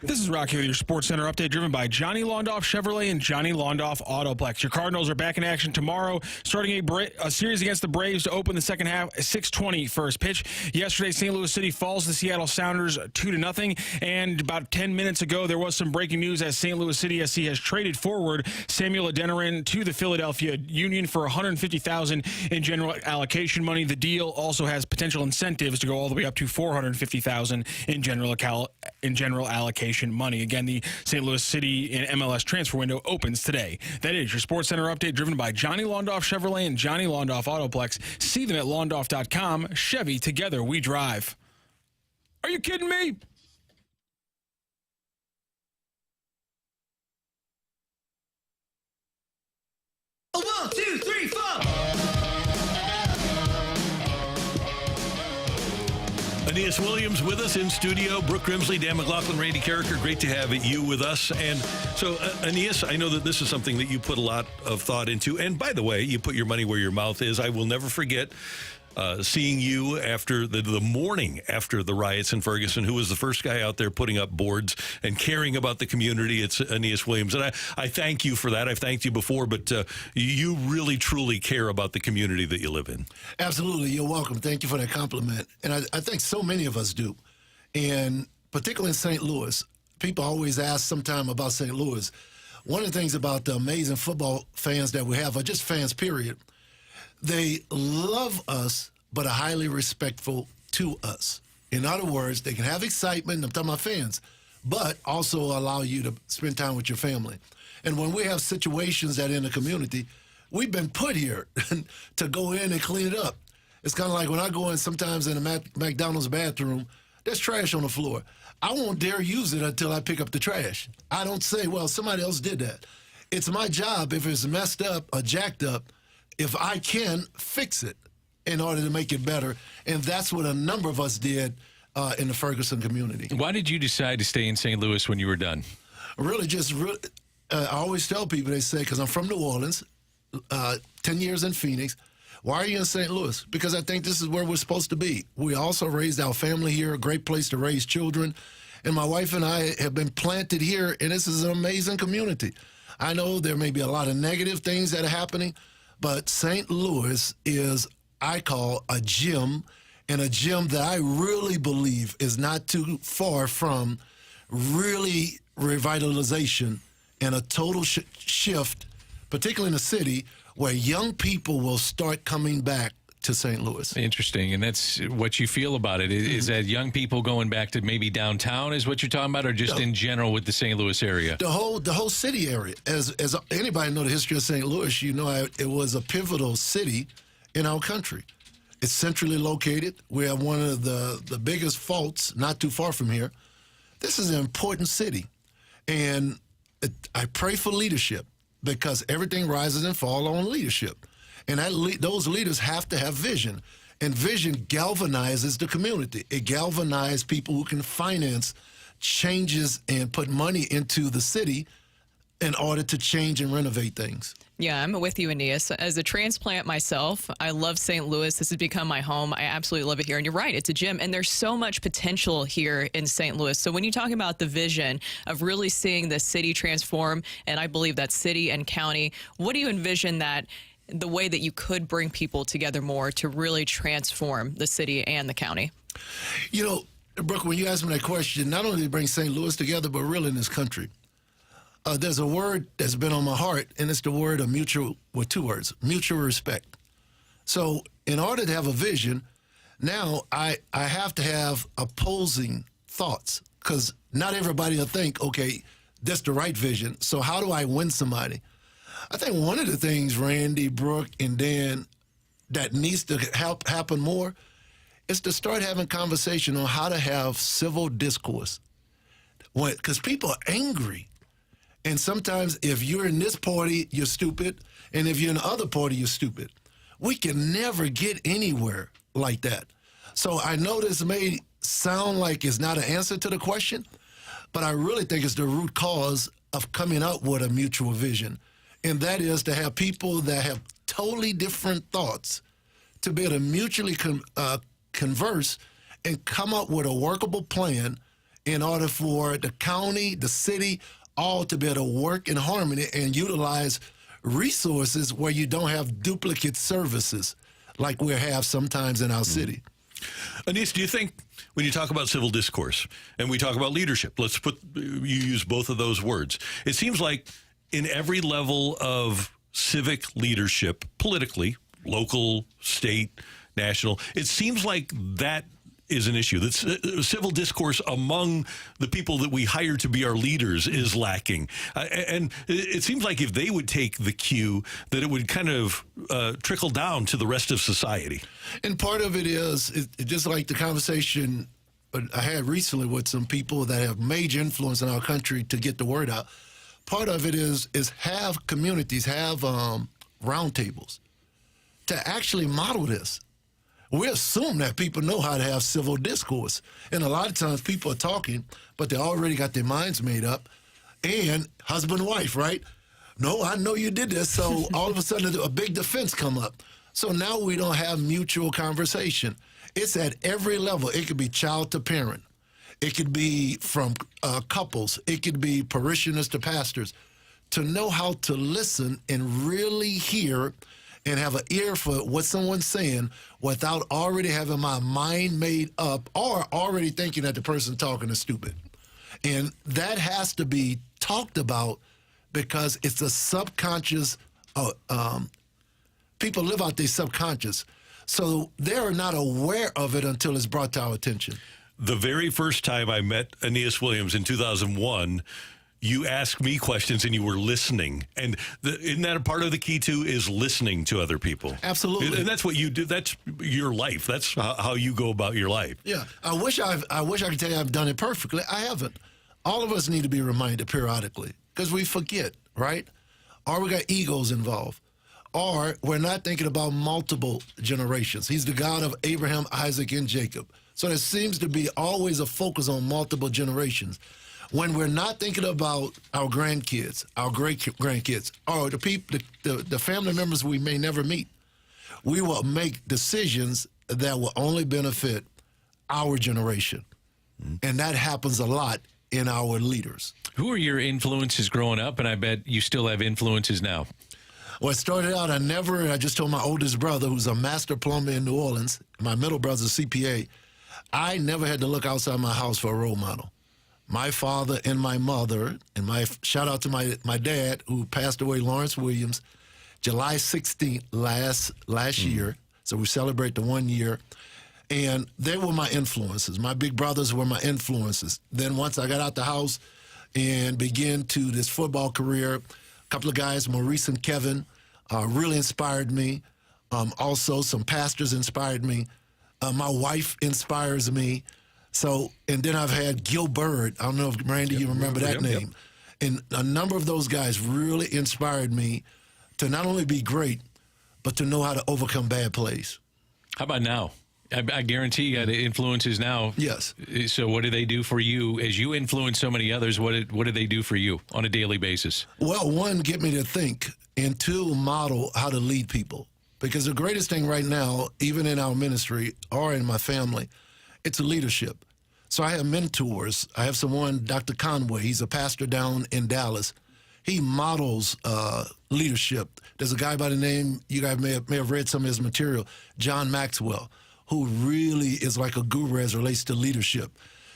This is Rocky with your Sports Center update, driven by Johnny Londoff Chevrolet and Johnny Londoff Autoplex. Your Cardinals are back in action tomorrow, starting a series against the Braves to open the second half. 6:20 first pitch. Yesterday, St. Louis City falls to Seattle Sounders 2-0. And about 10 minutes ago, there was some breaking news as St. Louis City SC has traded forward Samuel Adeniran to the Philadelphia Union for $150,000 in general allocation money. The deal also has potential incentives to go all the way up to $450,000 in general allocation money. Again, the St. Louis City and MLS transfer window opens today. That is your Sports Center update, driven by Johnny Londoff Chevrolet and Johnny Londoff Autoplex. See them at londoff.com. Chevy, together we drive. Are you kidding me? One, two, three, four. Aeneas Williams with us in studio. Brooke Grimsley, Dan McLaughlin, Randy Carricker. Great to have you with us. And so, Aeneas, I know that this is something that you put a lot of thought into. And by the way, you put your money where your mouth is. I will never forget seeing you after the morning after the riots in Ferguson, who was the first guy out there putting up boards and caring about the community. It's Aeneas Williams. And I thank you for that. I've thanked you before, but you really, truly care about the community that you live in. Absolutely. You're welcome. Thank you for that compliment. And I think so many of us do. And particularly in St. Louis, people always ask sometime about St. Louis. One of the things about the amazing football fans that we have, or just fans, period, they love us, but are highly respectful to us. In other words, they can have excitement, I'm talking about fans, but also allow you to spend time with your family. And when we have situations that in the community, we've been put here to go in and clean it up. It's kind of like when I go in sometimes in a McDonald's bathroom, there's trash on the floor. I won't dare use it until I pick up the trash. I don't say, well, somebody else did that. It's my job, if it's messed up or jacked up, if I can, fix it in order to make it better. And that's what a number of us did in the Ferguson community. Why did you decide to stay in St. Louis when you were done? I always tell people, they say, because I'm from New Orleans, 10 years in Phoenix, why are you in St. Louis? Because I think this is where we're supposed to be. We also raised our family here, a great place to raise children. And my wife and I have been planted here, and this is an amazing community. I know there may be a lot of negative things that are happening, but St. Louis is, I call, a gem, and a gem that I really believe is not too far from really revitalization and a total shift, particularly in the city, where young people will start coming back to St. Louis. Interesting, and that's what you feel about it. Is that young people going back to maybe downtown is what you're talking about, or just in general with the St. Louis area? The whole city area. As anybody know the history of St. Louis, you know it was a pivotal city in our country. It's centrally located. We have one of the biggest faults not too far from here. This is an important city, and I pray for leadership, because everything rises and falls on leadership. And those leaders have to have vision. And vision galvanizes the community. It galvanizes people who can finance changes and put money into the city in order to change and renovate things. Yeah, I'm with you, Aeneas. As a transplant myself, I love St. Louis. This has become my home. I absolutely love it here. And you're right, it's a gym. And there's so much potential here in St. Louis. So when you talk about the vision of really seeing the city transform, and I believe that city and county, what do you envision that the way that you could bring people together more to really transform the city and the county? You know, Brooke, when you asked me that question, not only to bring St. Louis together, but really in this country, there's a word that's been on my heart, and it's the word of two words, mutual respect. So in order to have a vision, now I have to have opposing thoughts, because not everybody will think, okay, that's the right vision. So how do I win somebody? I think one of the things, Randy, Brooke, and Dan, that needs to happen more is to start having conversation on how to have civil discourse. Because people are angry. And sometimes if you're in this party, you're stupid. And if you're in the other party, you're stupid. We can never get anywhere like that. So I know this may sound like it's not an answer to the question, but I really think it's the root cause of coming up with a mutual vision. And that is to have people that have totally different thoughts to be able to mutually converse and come up with a workable plan in order for the county, the city, all to be able to work in harmony and utilize resources where you don't have duplicate services like we have sometimes in our city. Aeneas, do you think when you talk about civil discourse and we talk about leadership, you use both of those words, it seems like in every level of civic leadership, politically, local, state, national, it seems like that is an issue. That's civil discourse among the people that we hire to be our leaders is lacking. And it seems like if they would take the cue, that it would kind of trickle down to the rest of society. And part of it is just like the conversation I had recently with some people that have major influence in our country to get the word out. Part of it is have communities, have roundtables to actually model this. We assume that people know how to have civil discourse. And a lot of times people are talking, but they already got their minds made up. And husband and wife, right? No, I know you did this. So all of a sudden a big defense come up. So now we don't have mutual conversation. It's at every level. It could be child to parent. It could be from couples. It could be parishioners to pastors. To know how to listen and really hear and have an ear for what someone's saying without already having my mind made up or already thinking that the person talking is stupid. And that has to be talked about because it's a subconscious, people live out their subconscious. So they're not aware of it until it's brought to our attention. The very first time I met Aeneas Williams in 2001, you asked me questions and you were listening. And isn't that a part of the key, too, is listening to other people? Absolutely. And that's what you do. That's your life. That's how you go about your life. Yeah. I wish I could tell you I've done it perfectly. I haven't. All of us need to be reminded periodically because we forget, right? Or we got egos involved. Or we're not thinking about multiple generations. He's the God of Abraham, Isaac, and Jacob. So there seems to be always a focus on multiple generations. When we're not thinking about our grandkids, our great-grandkids, or the family members we may never meet, we will make decisions that will only benefit our generation. And that happens a lot in our leaders. Who are your influences growing up? And I bet you still have influences now. Well, it started out, I just told my oldest brother, who's a master plumber in New Orleans, my middle brother's a CPA, I never had to look outside my house for a role model. My father and my mother, and shout out to my dad, who passed away, Lawrence Williams, July 16th last year. So we celebrate the 1 year. And they were my influences. My big brothers were my influences. Then once I got out the house and began to this football career, a couple of guys, Maurice and Kevin, really inspired me. Also, some pastors inspired me. My wife inspires me. So, and then I've had Gil Bird. I don't know if, Randy, you remember that name. And a number of those guys really inspired me to not only be great, but to know how to overcome bad plays. How about now? I guarantee you got influences now. Yes. So what do they do for you? As you influence so many others, what do they do for you on a daily basis? Well, one, get me to think, and two, model how to lead people. Because the greatest thing right now, even in our ministry or in my family, it's leadership. So I have mentors. I have someone, Dr. Conway. He's a pastor down in Dallas. He models leadership. There's a guy by the name, you guys may have read some of his material, John Maxwell, who really is like a guru as it relates to leadership.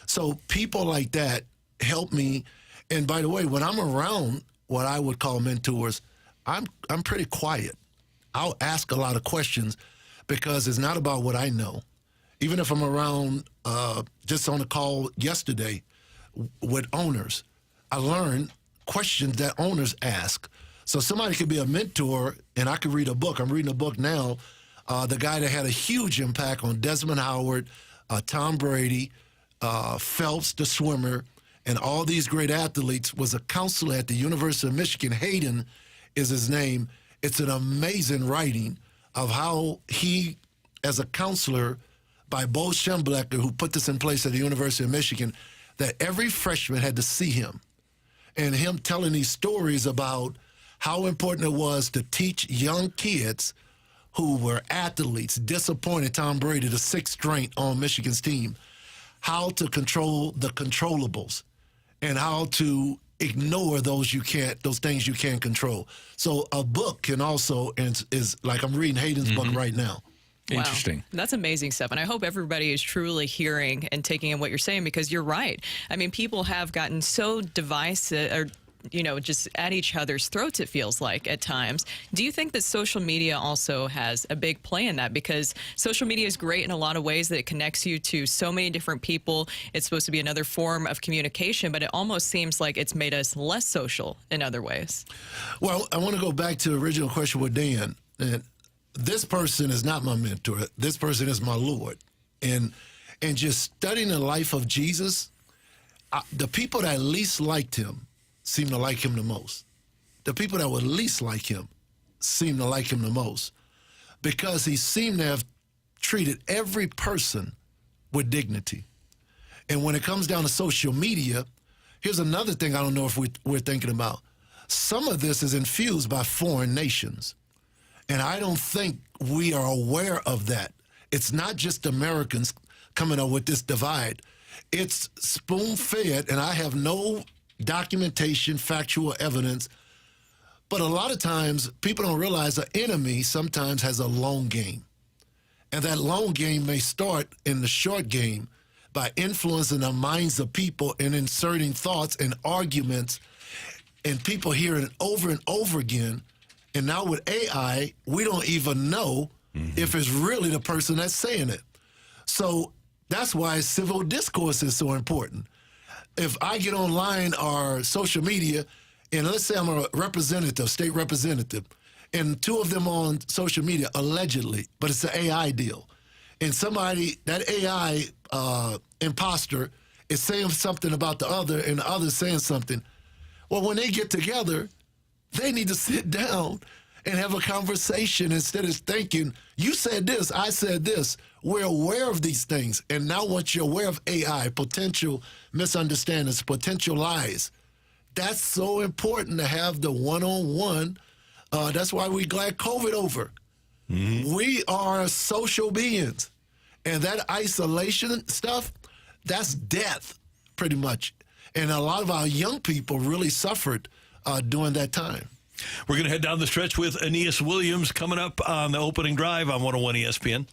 So people like that help me. And by the way, when I'm around what I would call mentors, I'm pretty quiet. I'll ask a lot of questions because it's not about what I know. Even if I'm around, just on a call yesterday with owners, I learned questions that owners ask. So somebody could be a mentor, and I could read a book. I'm reading a book now. The guy that had a huge impact on Desmond Howard, Tom Brady, Phelps, the swimmer, and all these great athletes was a counselor at the University of Michigan. Hayden is his name. It's an amazing writing of how he, as a counselor, by Bo Schembechler, who put this in place at the University of Michigan, that every freshman had to see him. And him telling these stories about how important it was to teach young kids who were athletes, disappointed Tom Brady, the sixth string on Michigan's team, how to control the controllables and how to ignore those things you can't control. So a book can also, is like I'm reading Hayden's book right now. Interesting. Wow. That's amazing stuff. And I hope everybody is truly hearing and taking in what you're saying, because you're right. I mean, people have gotten so divisive, or just at each other's throats, it feels like at times. Do you think that social media also has a big play in that? Because social media is great in a lot of ways, that it connects you to so many different people. It's supposed to be another form of communication, but it almost seems like it's made us less social in other ways. Well, I want to go back to the original question with Dan. And this person is not my mentor. This person is my Lord. And just studying the life of Jesus, the people that least liked him seem to like him the most. The people that would least like him seem to like him the most, because he seemed to have treated every person with dignity. And when it comes down to social media, here's another thing I don't know if we're thinking about. Some of this is infused by foreign nations. And I don't think we are aware of that. It's not just Americans coming up with this divide. It's spoon-fed, and I have no documentation, factual evidence. But a lot of times, people don't realize an enemy sometimes has a long game. And that long game may start in the short game by influencing the minds of people and inserting thoughts and arguments, and people hearing it over and over again. And now with AI, we don't even know if it's really the person that's saying it. So that's why civil discourse is so important. If I get online or social media, and let's say I'm a representative, state representative, and two of them on social media, allegedly, but it's an AI deal. And somebody, that AI imposter, is saying something about the other, and the other saying something. Well, when they get together, they need to sit down and have a conversation instead of thinking, you said this, I said this. We're aware of these things. And now once you're aware of AI, potential misunderstandings, potential lies, that's so important to have the one-on-one. That's why we're glad COVID over. We are social beings. And that isolation stuff, that's death, pretty much. And a lot of our young people really suffered during that time. We're going to head down the stretch with Aeneas Williams coming up on the opening drive on 101 ESPN.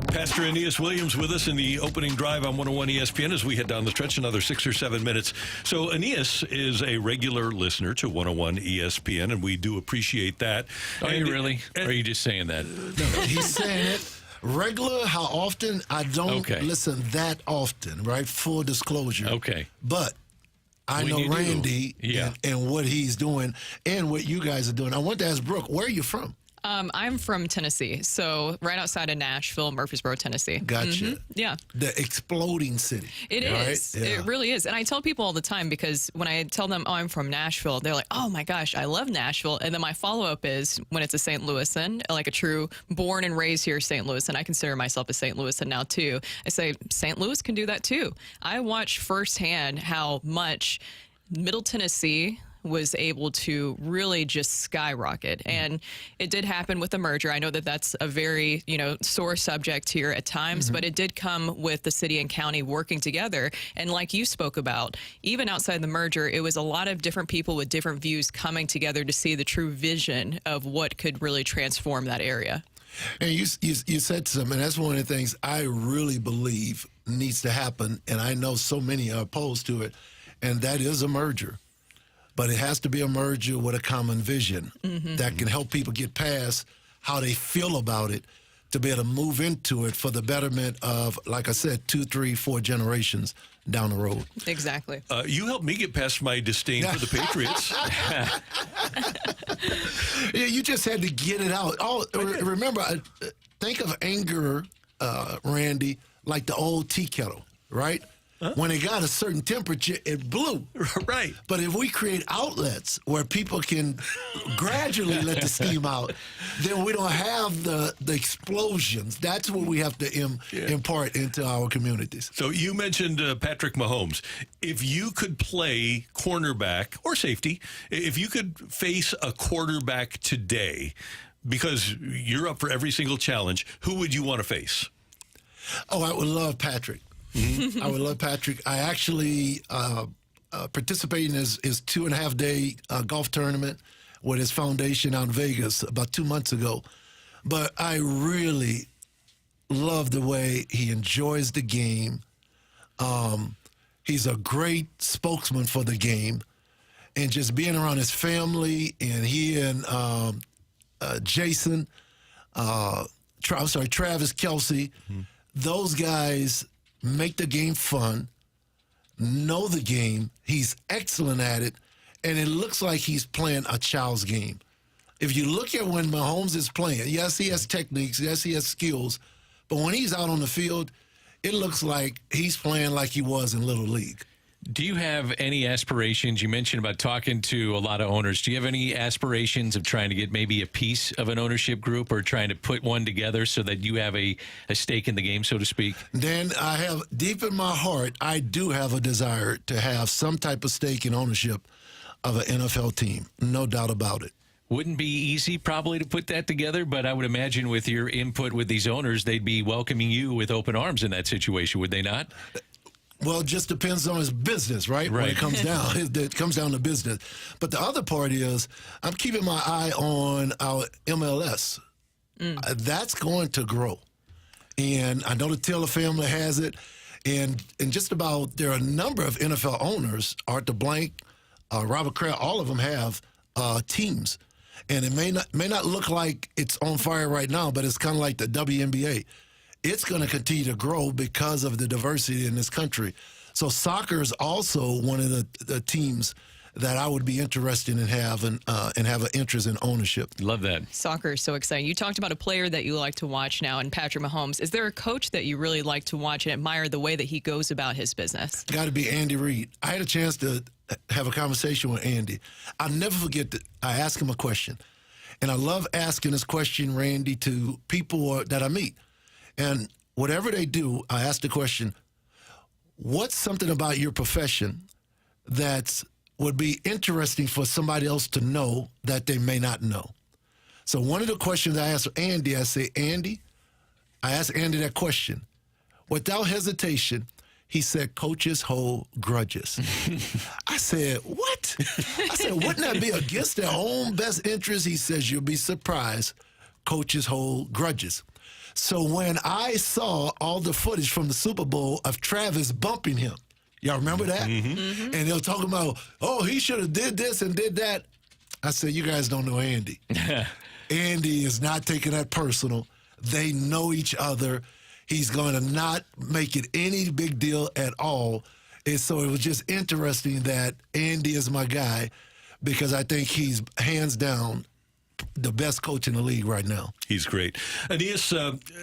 Pastor Aeneas Williams with us in the opening drive on 101 ESPN as we head down the stretch another 6 or 7 minutes. So Aeneas is a regular listener to 101 ESPN, and we do appreciate that. Are you really? Or are you just saying that? No, he's saying it. Regular, how often? I don't listen that often, right? Full disclosure. Okay. But I know Randy and what he's doing and what you guys are doing. I want to ask Brooke, where are you from? I'm from Tennessee, so right outside of Nashville, Murfreesboro, Tennessee. Gotcha. Yeah. The exploding city. It is. Yeah. It really is. And I tell people all the time, because when I tell them, oh, I'm from Nashville, they're like, oh my gosh, I love Nashville. And then my follow-up is, when it's a St. Louisan, like a true born and raised here St. Louis, and I consider myself a St. Louisan now too, I say St. Louis can do that too. I watched firsthand how much Middle Tennessee was able to really just skyrocket. And it did happen with the merger. I know that that's a very, sore subject here at times, but it did come with the city and county working together. And like you spoke about, even outside the merger, it was a lot of different people with different views coming together to see the true vision of what could really transform that area. And you said something, and that's one of the things I really believe needs to happen, and I know so many are opposed to it, and that is a merger. But it has to be a merger with a common vision that can help people get past how they feel about it to be able to move into it for the betterment of, like I said, 2, 3, 4 generations down the road. Exactly. You helped me get past my disdain for the Patriots. Yeah, you just had to get it out. Remember, think of anger, Randy, like the old tea kettle, right? When it got a certain temperature, it blew. Right. But if we create outlets where people can gradually let the steam out, then we don't have the explosions. That's what we have to impart into our communities. So you mentioned Patrick Mahomes. If you could play cornerback or safety, if you could face a quarterback today, because you're up for every single challenge, who would you want to face? Oh, I would love Patrick. I would love Patrick. I actually participated in his 2.5-day golf tournament with his foundation out in Vegas about 2 months ago. But I really love the way he enjoys the game. He's a great spokesman for the game. And just being around his family, and he and Travis Kelce, those guys make the game fun, know the game. He's excellent at it, and it looks like he's playing a child's game. If you look at when Mahomes is playing, yes, he has techniques, yes, he has skills, but when he's out on the field, it looks like he's playing like he was in Little League. Do you have any aspirations? You mentioned about talking to a lot of owners. Do you have any aspirations of trying to get maybe a piece of an ownership group, or trying to put one together so that you have a stake in the game, so to speak? Then I have, deep in my heart, I do have a desire to have some type of stake in ownership of an NFL team. No doubt about it. Wouldn't be easy probably to put that together, but I would imagine with your input with these owners, they'd be welcoming you with open arms in that situation, would they not? Well, it just depends on his business, right? When it comes down, it comes down to business. But the other part is, I'm keeping my eye on our MLS. That's going to grow. And I know the Taylor family has it. And just about, there are a number of NFL owners, Arthur Blank, Robert Kraft, all of them have teams. And it may not look like it's on fire right now, but it's kind of like the WNBA. It's going to continue to grow because of the diversity in this country. So soccer is also one of the teams that I would be interested in having and have an interest in ownership. Love that. Soccer is so exciting. You talked about a player that you like to watch now, and Patrick Mahomes. Is there a coach that you really like to watch and admire the way that he goes about his business? Got to be Andy Reid. I had a chance to have a conversation with Andy. I'll never forget that I asked him a question. And I love asking this question, Randy, to people that I meet. And whatever they do, I ask the question, what's something about your profession that would be interesting for somebody else to know that they may not know? So one of the questions I asked Andy, I say, Andy, I asked Andy that question. Without hesitation, He said, coaches hold grudges. I said, what? I said, wouldn't that be against their own best interest? He says, you'll be surprised. Coaches hold grudges. So when I saw all the footage from the Super Bowl of Travis bumping him, y'all remember that? And they were talking about, oh, he should have did this and did that. I said, you guys don't know Andy. Andy is not taking that personal. They know each other. He's going to not make it any big deal at all. And so it was just interesting that Andy is my guy because I think he's hands down the best coach in the league right now. He's great. Aeneas,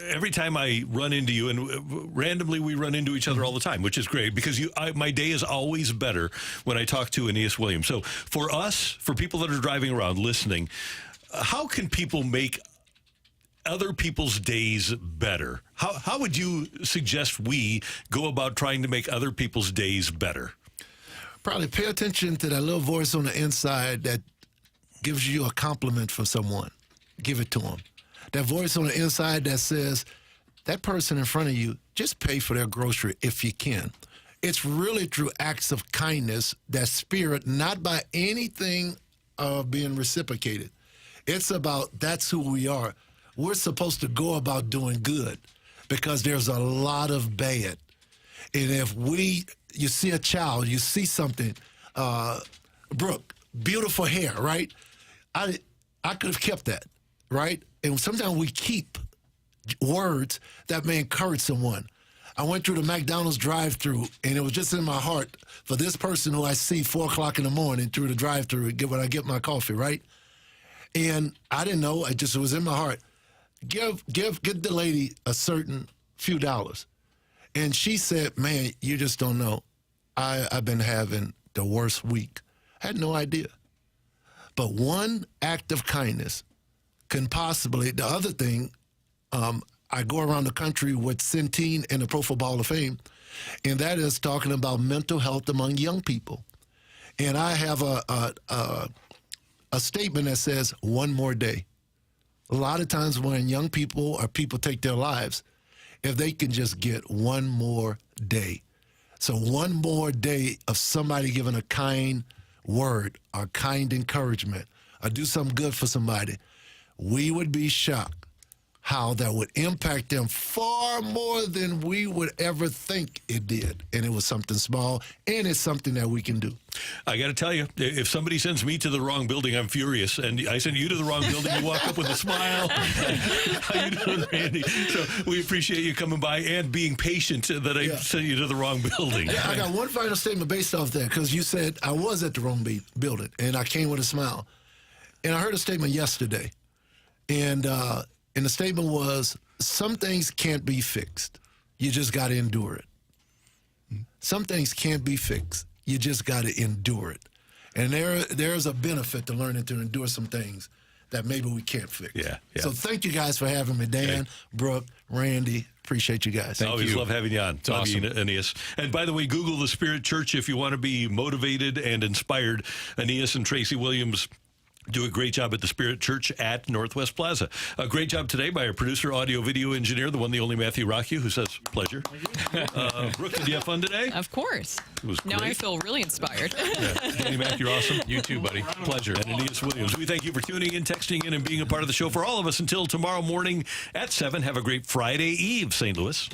every time I run into you, and randomly we run into each other all the time, which is great because my day is always better when I talk to Aeneas Williams. So for us, for people that are driving around listening, how can people make other people's days better? How would you suggest we go about trying to make other people's days better? Probably pay attention to that little voice on the inside that gives you a compliment from someone. Give it to them. That voice on the inside that says, that person in front of you, just pay for their grocery if you can. It's really through acts of kindness, that spirit, not by anything being reciprocated. It's about that's who we are. We're supposed to go about doing good because there's a lot of bad. And if you see a child, you see something, Brooke, beautiful hair, right? I could have kept that, right? And sometimes we keep words that may encourage someone. I went through the McDonald's drive-thru, and it was just in my heart for this person who I see 4 o'clock in the morning through the drive-thru when I get my coffee, right? And I didn't know. It was in my heart. Get the lady a certain few dollars. And she said, man, you just don't know. I've been having the worst week. I had no idea. But one act of kindness can possibly, the other thing, I go around the country with Centene and the Pro Football Hall of Fame, and that is talking about mental health among young people. And I have a statement that says, one more day. A lot of times when young people or people take their lives, if they can just get one more day. So one more day of somebody giving a kind word or kind encouragement or do something good for somebody, we would be shocked how that would impact them far more than we would ever think it did. And it was something small, and it's something that we can do. I got to tell you, if somebody sends me to the wrong building, I'm furious. And I send you to the wrong building, you walk up with a smile. How you doing, Randy? So we appreciate you coming by and being patient that I sent you to the wrong building. Yeah, I got one final statement based off that, because you said I was at the wrong building, and I came with a smile. And I heard a statement yesterday, and the statement was, some things can't be fixed. You just got to endure it. Some things can't be fixed. You just got to endure it. And there's a benefit to learning to endure some things that maybe we can't fix. Yeah. So thank you guys for having me, Dan, Brooke, Randy. Appreciate you guys. Always love having you on. It's awesome. Aeneas. And by the way, Google the Spirit Church if you want to be motivated and inspired. Aeneas and Tracy Williams do a great job at the Spirit Church at Northwest Plaza. A great job today by our producer, audio, video engineer, the one, the only Matthew Rockyu, who says, pleasure. Brooke, did you have fun today? Of course. It was now great. I feel really inspired. Andy Mack, you're awesome. You too, buddy. Pleasure. And Aeneas Williams. We thank you for tuning in, texting in, and being a part of the show. For all of us until tomorrow morning at 7, have a great Friday Eve, St. Louis.